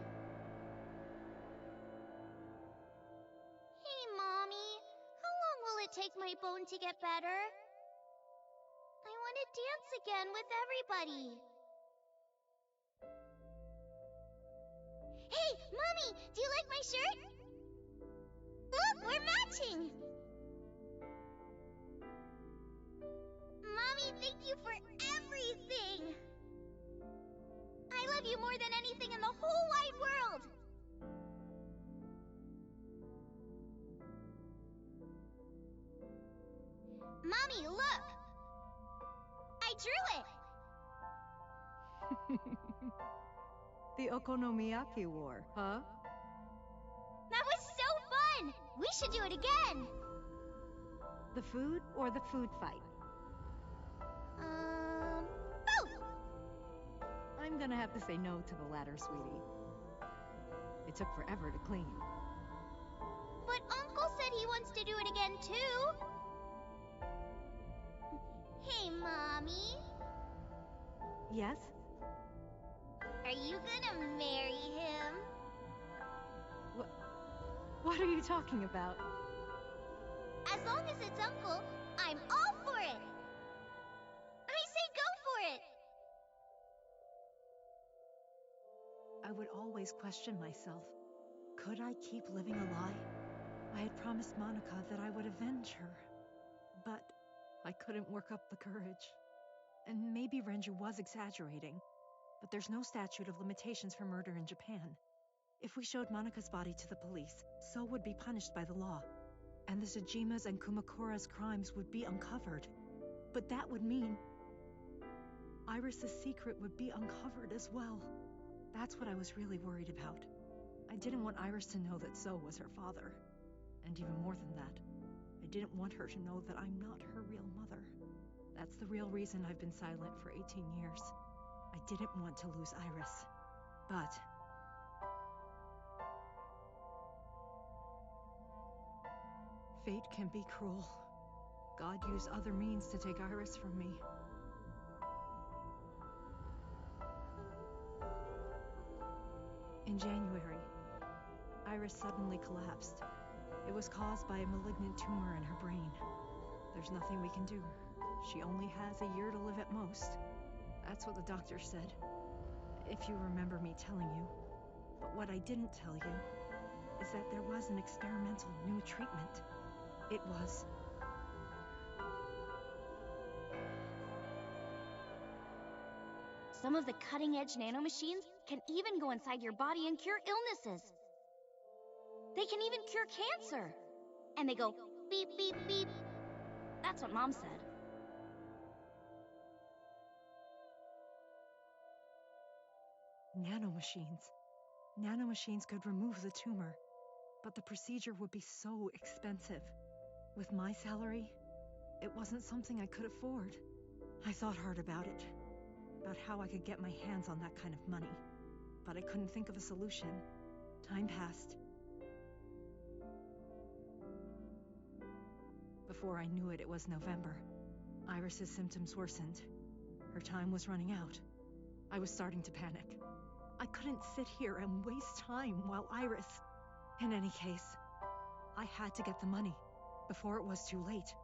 Speaker 17: Hey, Mommy. How long will it take my bone to get better? I want to dance again with everybody. Hey, Mommy, do you like my shirt? Look, we're matching! Mommy, thank you for everything! I love you more than anything in the whole wide world! Mommy, look! I drew it!
Speaker 4: The Okonomiyaki War, huh?
Speaker 17: That was so fun! We should do it again!
Speaker 4: The food or the food fight?
Speaker 17: Both!
Speaker 4: I'm gonna have to say no to the latter, sweetie. It took forever to clean.
Speaker 17: But Uncle said he wants to do it again, too. Hey, Mommy.
Speaker 4: Yes?
Speaker 17: Are you gonna marry him?
Speaker 4: What are you talking about?
Speaker 17: As long as it's Uncle, I'm all for it. I say go for it.
Speaker 4: I would always question myself. Could I keep living a lie? I had promised Monika that I would avenge her. But I couldn't work up the courage. And maybe Renju was exaggerating.
Speaker 11: but there's no statute of limitations for murder in Japan. If we showed Monika's body to the police, So would be punished by the law, and the Tsujima's and Kumakura's crimes would be uncovered. But that would mean Iris's secret would be uncovered as well. That's what I was really worried about. I didn't want Iris to know that So was her father. And even more than that, I didn't want her to know that I'm not her real mother. That's the real reason I've been silent for 18 years. I didn't want to lose Iris. But fate can be cruel. God used other means to take Iris from me. In January, Iris suddenly collapsed. It was caused by a malignant tumor in her brain. There's nothing we can do. She only has a year to live at most. That's what the doctor said, if you remember me telling you. But what I didn't tell you is that there was an experimental new treatment. It was...
Speaker 17: Some of the cutting-edge nanomachines can even go inside your body and cure illnesses. They can even cure cancer. And they go beep, beep, beep. That's what Mom said.
Speaker 11: Nanomachines. Nanomachines could remove the tumor, but the procedure would be so expensive. With my salary, it wasn't something I could afford. I thought hard about it, about how I could get my hands on that kind of money, but I couldn't think of a solution. Time passed. Before I knew it, it was November. Iris's symptoms worsened. Her time was running out. I was starting to panic. I couldn't sit here and waste time while Iris... In any case, I had to get the money before it was too late.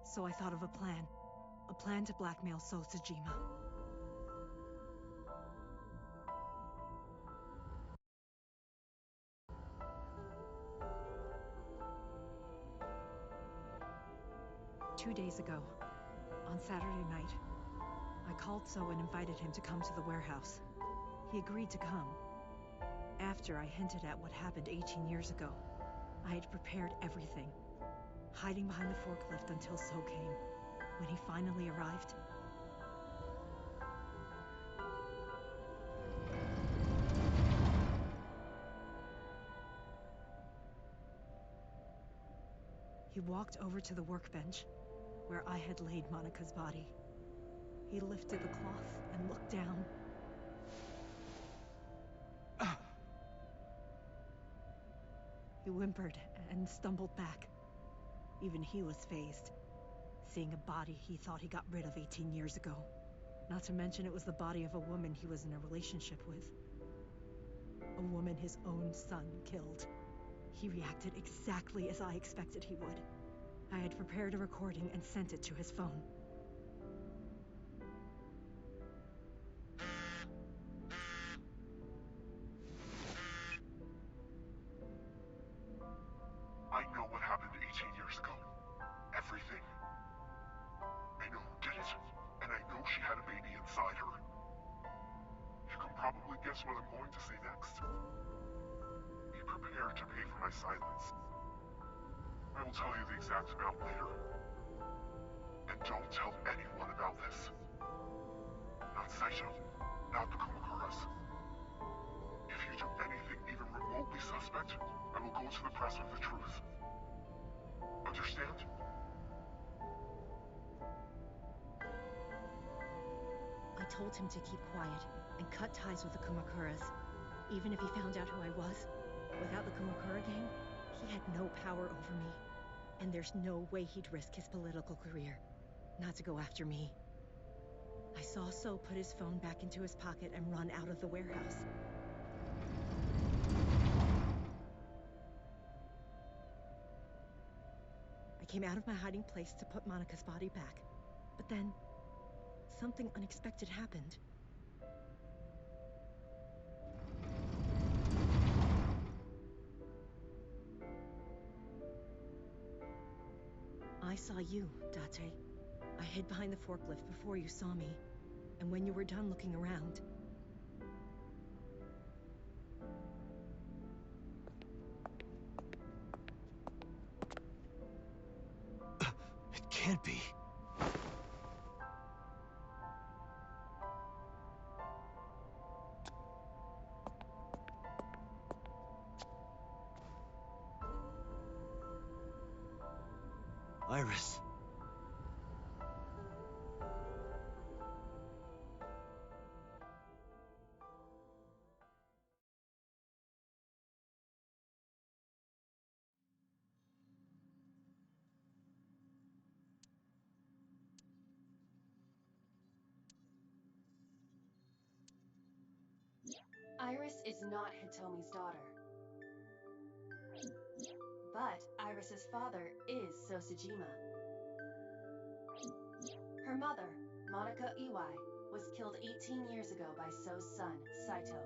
Speaker 11: So I thought of a plan to blackmail So Tsujima. Two days ago, on Saturday night, I called So and invited him to come to the warehouse. He agreed to come. After I hinted at what happened 18 years ago, I had prepared everything, hiding behind the forklift until So came. When he finally arrived, he walked over to the workbench where I had laid Monika's body. He lifted the cloth and looked down. He whimpered and stumbled back. Even he was fazed, seeing a body he thought he got rid of 18 years ago. Not to mention it was the body of a woman he was in a relationship with. A woman his own son killed. He reacted exactly as I expected he would. I had prepared a recording and sent it to his phone.
Speaker 18: I know what happened 18 years ago. Everything. I know who did it, and I know she had a baby inside her. You can probably guess what I'm going to say next. Be prepared to pay for my silence. I will tell you the exact amount later. And don't tell anyone about this. Not Saito, not the Kumakuras. If you do anything even remotely suspect, I will go to the press with the truth. Understand?
Speaker 11: I told him to keep quiet and cut ties with the Kumakuras. Even if he found out who I was, without the Kumakura gang, he had no power over me. And there's no way he'd risk his political career, not to go after me. I saw So put his phone back into his pocket and run out of the warehouse. I came out of my hiding place to put Monika's body back. But then, something unexpected happened. I saw you, Date. I hid behind the forklift before you saw me. And when you were done looking around,
Speaker 2: can't be. Iris.
Speaker 1: Iris is not Hitomi's daughter. But Iris's father is Sosajima. Her mother, Monica Iwai, was killed 18 years ago by So's son, Saito.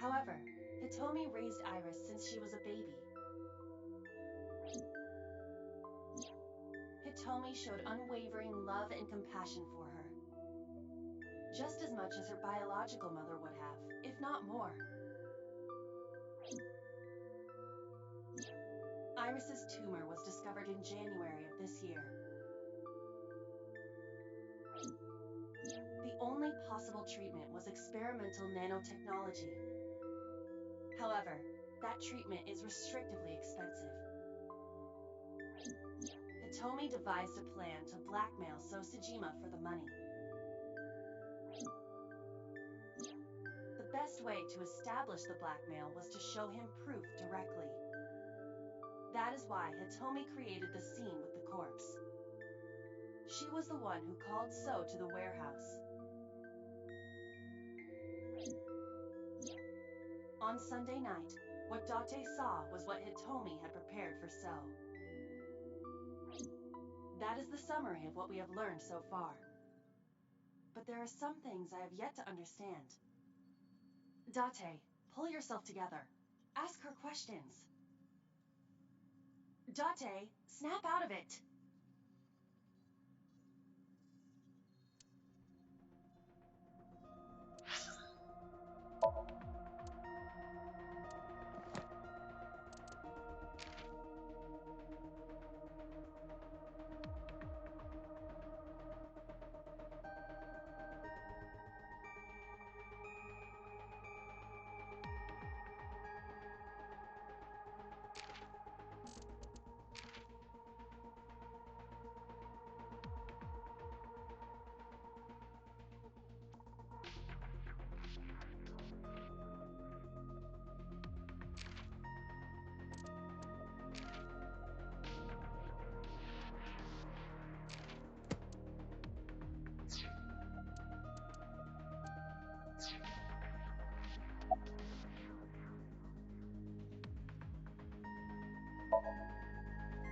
Speaker 1: However, Hitomi raised Iris since she was a baby. Hitomi showed unwavering love and compassion for her, just as much as her biological mother would have, if not more. Iris's tumor was discovered in January of this year. The only possible treatment was experimental nanotechnology. However, that treatment is restrictively expensive. Hitomi devised a plan to blackmail Sosajima for the money. The best way to establish the blackmail was to show him proof directly. That is why Hitomi created the scene with the corpse. She was the one who called So to the warehouse. On Sunday night, what Date saw was what Hitomi had prepared for So. That is the summary of what we have learned so far. But there are some things I have yet to understand. Date, pull yourself together. Ask her questions. Date, snap out of it.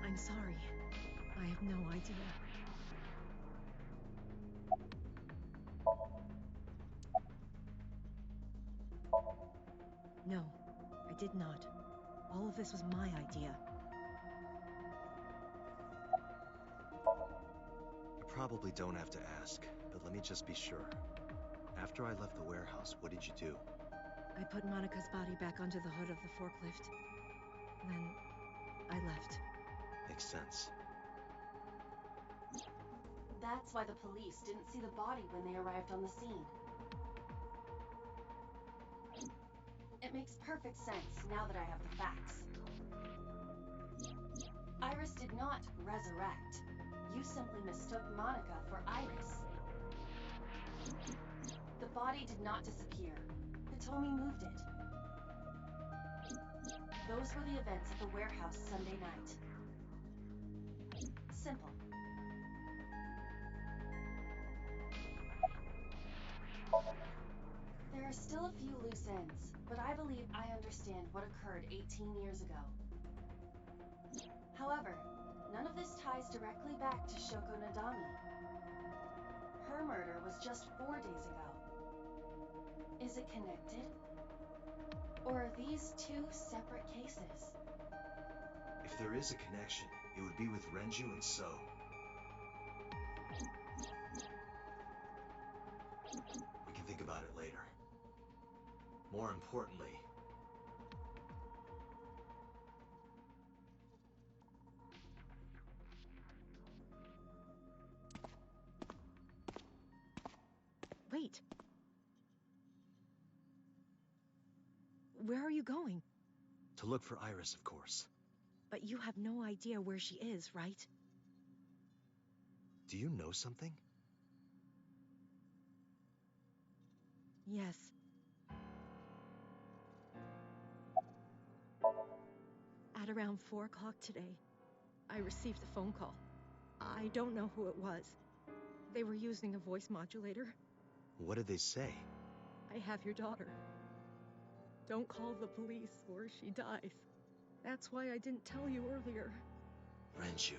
Speaker 11: I'm sorry. I have no idea. No, I did not. All of this was my idea.
Speaker 2: You probably don't have to ask, but let me just be sure. After I left the warehouse, what did you do?
Speaker 11: I put Monica's body back onto the hood of the forklift. Then I left.
Speaker 2: Makes sense.
Speaker 1: That's why the police didn't see the body when they arrived on the scene. It makes perfect sense now that I have the facts. Iris did not resurrect. You simply mistook Monica for Iris. The body did not disappear. Hitomi moved it. Those were the events at the warehouse Sunday night. Simple. There are still a few loose ends, but I believe I understand what occurred 18 years ago. However, none of this ties directly back to Shoko Nadami. Her murder was just 4 days ago. Is it connected? Or are these two separate cases?
Speaker 2: If there is a connection, it would be with Renju and So. We can think about it later. More importantly,
Speaker 11: Where are you going?
Speaker 2: To look for Iris, of course.
Speaker 11: But you have no idea where she is, right?
Speaker 2: Do you know something?
Speaker 11: Yes. At around 4 o'clock today, I received a phone call. I don't know who it was. They were using a voice modulator.
Speaker 2: What did they say?
Speaker 11: I have your daughter. Don't call the police or she dies. That's why I didn't tell you earlier.
Speaker 2: Renju.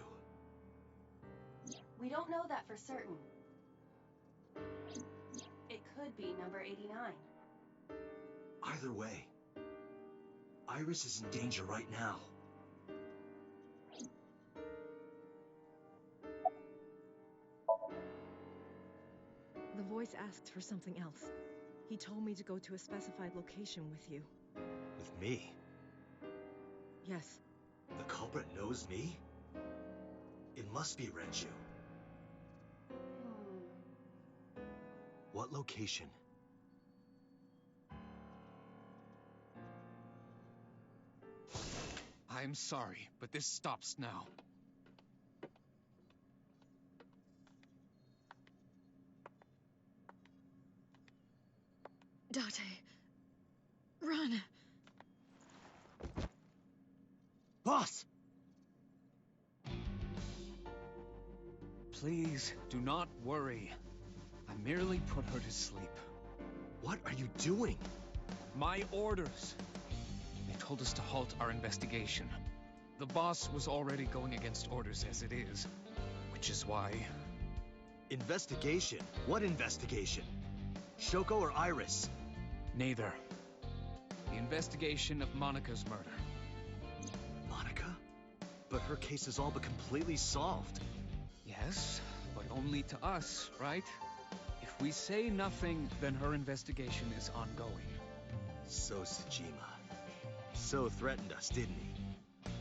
Speaker 1: We don't know that for certain. It could be number 89.
Speaker 2: Either way, Iris is in danger right now.
Speaker 11: The voice asked for something else. He told me to go to a specified location with you.
Speaker 2: With me?
Speaker 11: Yes.
Speaker 2: The culprit knows me? It must be Renju. What location?
Speaker 6: I'm sorry, but this stops now.
Speaker 11: Date, run!
Speaker 2: Boss!
Speaker 6: Please, do not worry. I merely put her to sleep.
Speaker 2: What are you doing?
Speaker 6: My orders. They told us to halt our investigation. The boss was already going against orders as it is, which is why...
Speaker 2: Investigation? What investigation? Shoko or Iris?
Speaker 6: Neither. The investigation of Monika's murder.
Speaker 2: Monika? But her case is all but completely solved.
Speaker 6: Yes, but only to us, right? If we say nothing, then her investigation is ongoing.
Speaker 2: So Sejima. So threatened us, didn't he?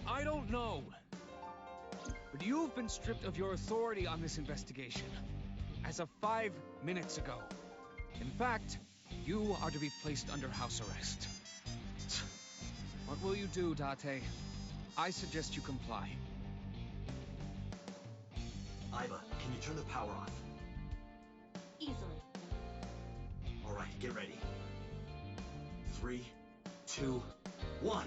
Speaker 6: I don't know. But you've been stripped of your authority on this investigation. As of 5 minutes ago. In fact, you are to be placed under house arrest. What will you do, Date? I suggest you comply.
Speaker 2: Aiba, can you turn the power off?
Speaker 1: Easily.
Speaker 2: Alright, get ready. 3, 2, 1.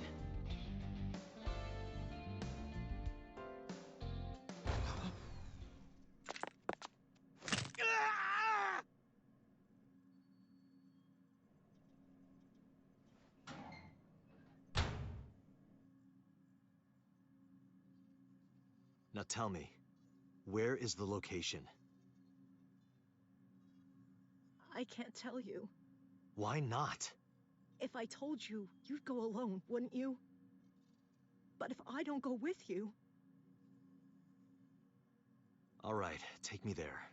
Speaker 2: Now tell me, where is the location?
Speaker 11: I can't tell you.
Speaker 2: Why not?
Speaker 11: If I told you, you'd go alone, wouldn't you? But if I don't go with you...
Speaker 2: Alright, take me there.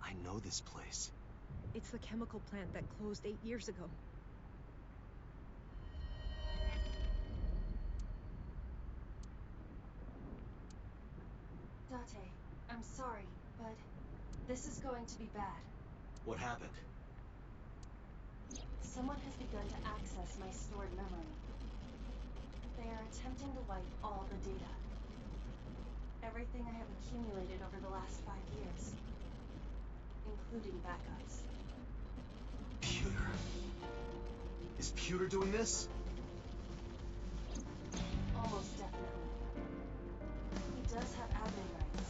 Speaker 2: I know this place.
Speaker 11: It's the chemical plant that closed 8 years ago.
Speaker 1: Date, I'm sorry, but this is going to be bad.
Speaker 2: What happened?
Speaker 1: Someone has begun to access my stored memory. They are attempting to wipe all the data. Everything I have accumulated over the last 5 years. Including backups.
Speaker 2: Pewter. Is Pewter doing this?
Speaker 1: Almost definitely. He does have admin rights.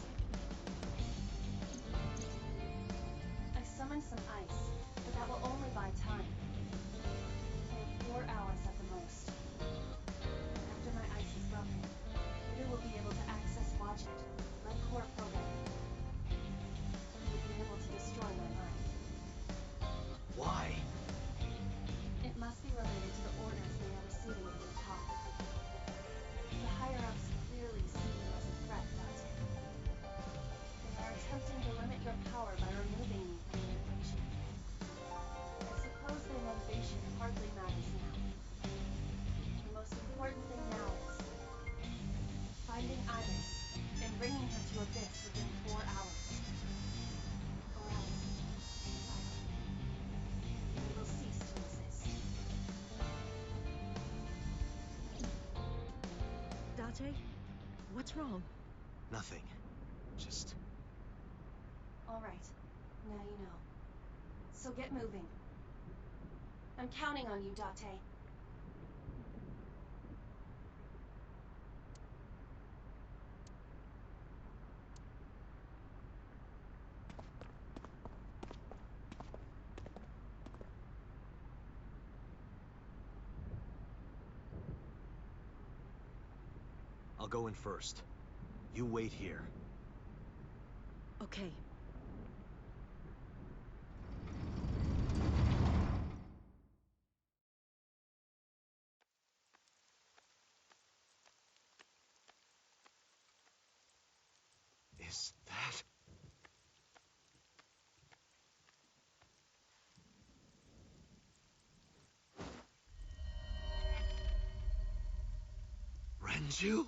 Speaker 1: I summoned some ice, but that will only buy time. I have 4 hours at the most. After my ice is broken, Peter will be able to access Watch It, my core programming. He will be able to destroy my mind.
Speaker 2: Why?
Speaker 1: It must be related to the orders they
Speaker 11: What's wrong?
Speaker 2: Nothing. Just...
Speaker 1: All right. Now you know. So get moving. I'm counting on you, Date.
Speaker 2: I'll go in first. You wait here.
Speaker 11: Okay.
Speaker 2: Is that... Renju?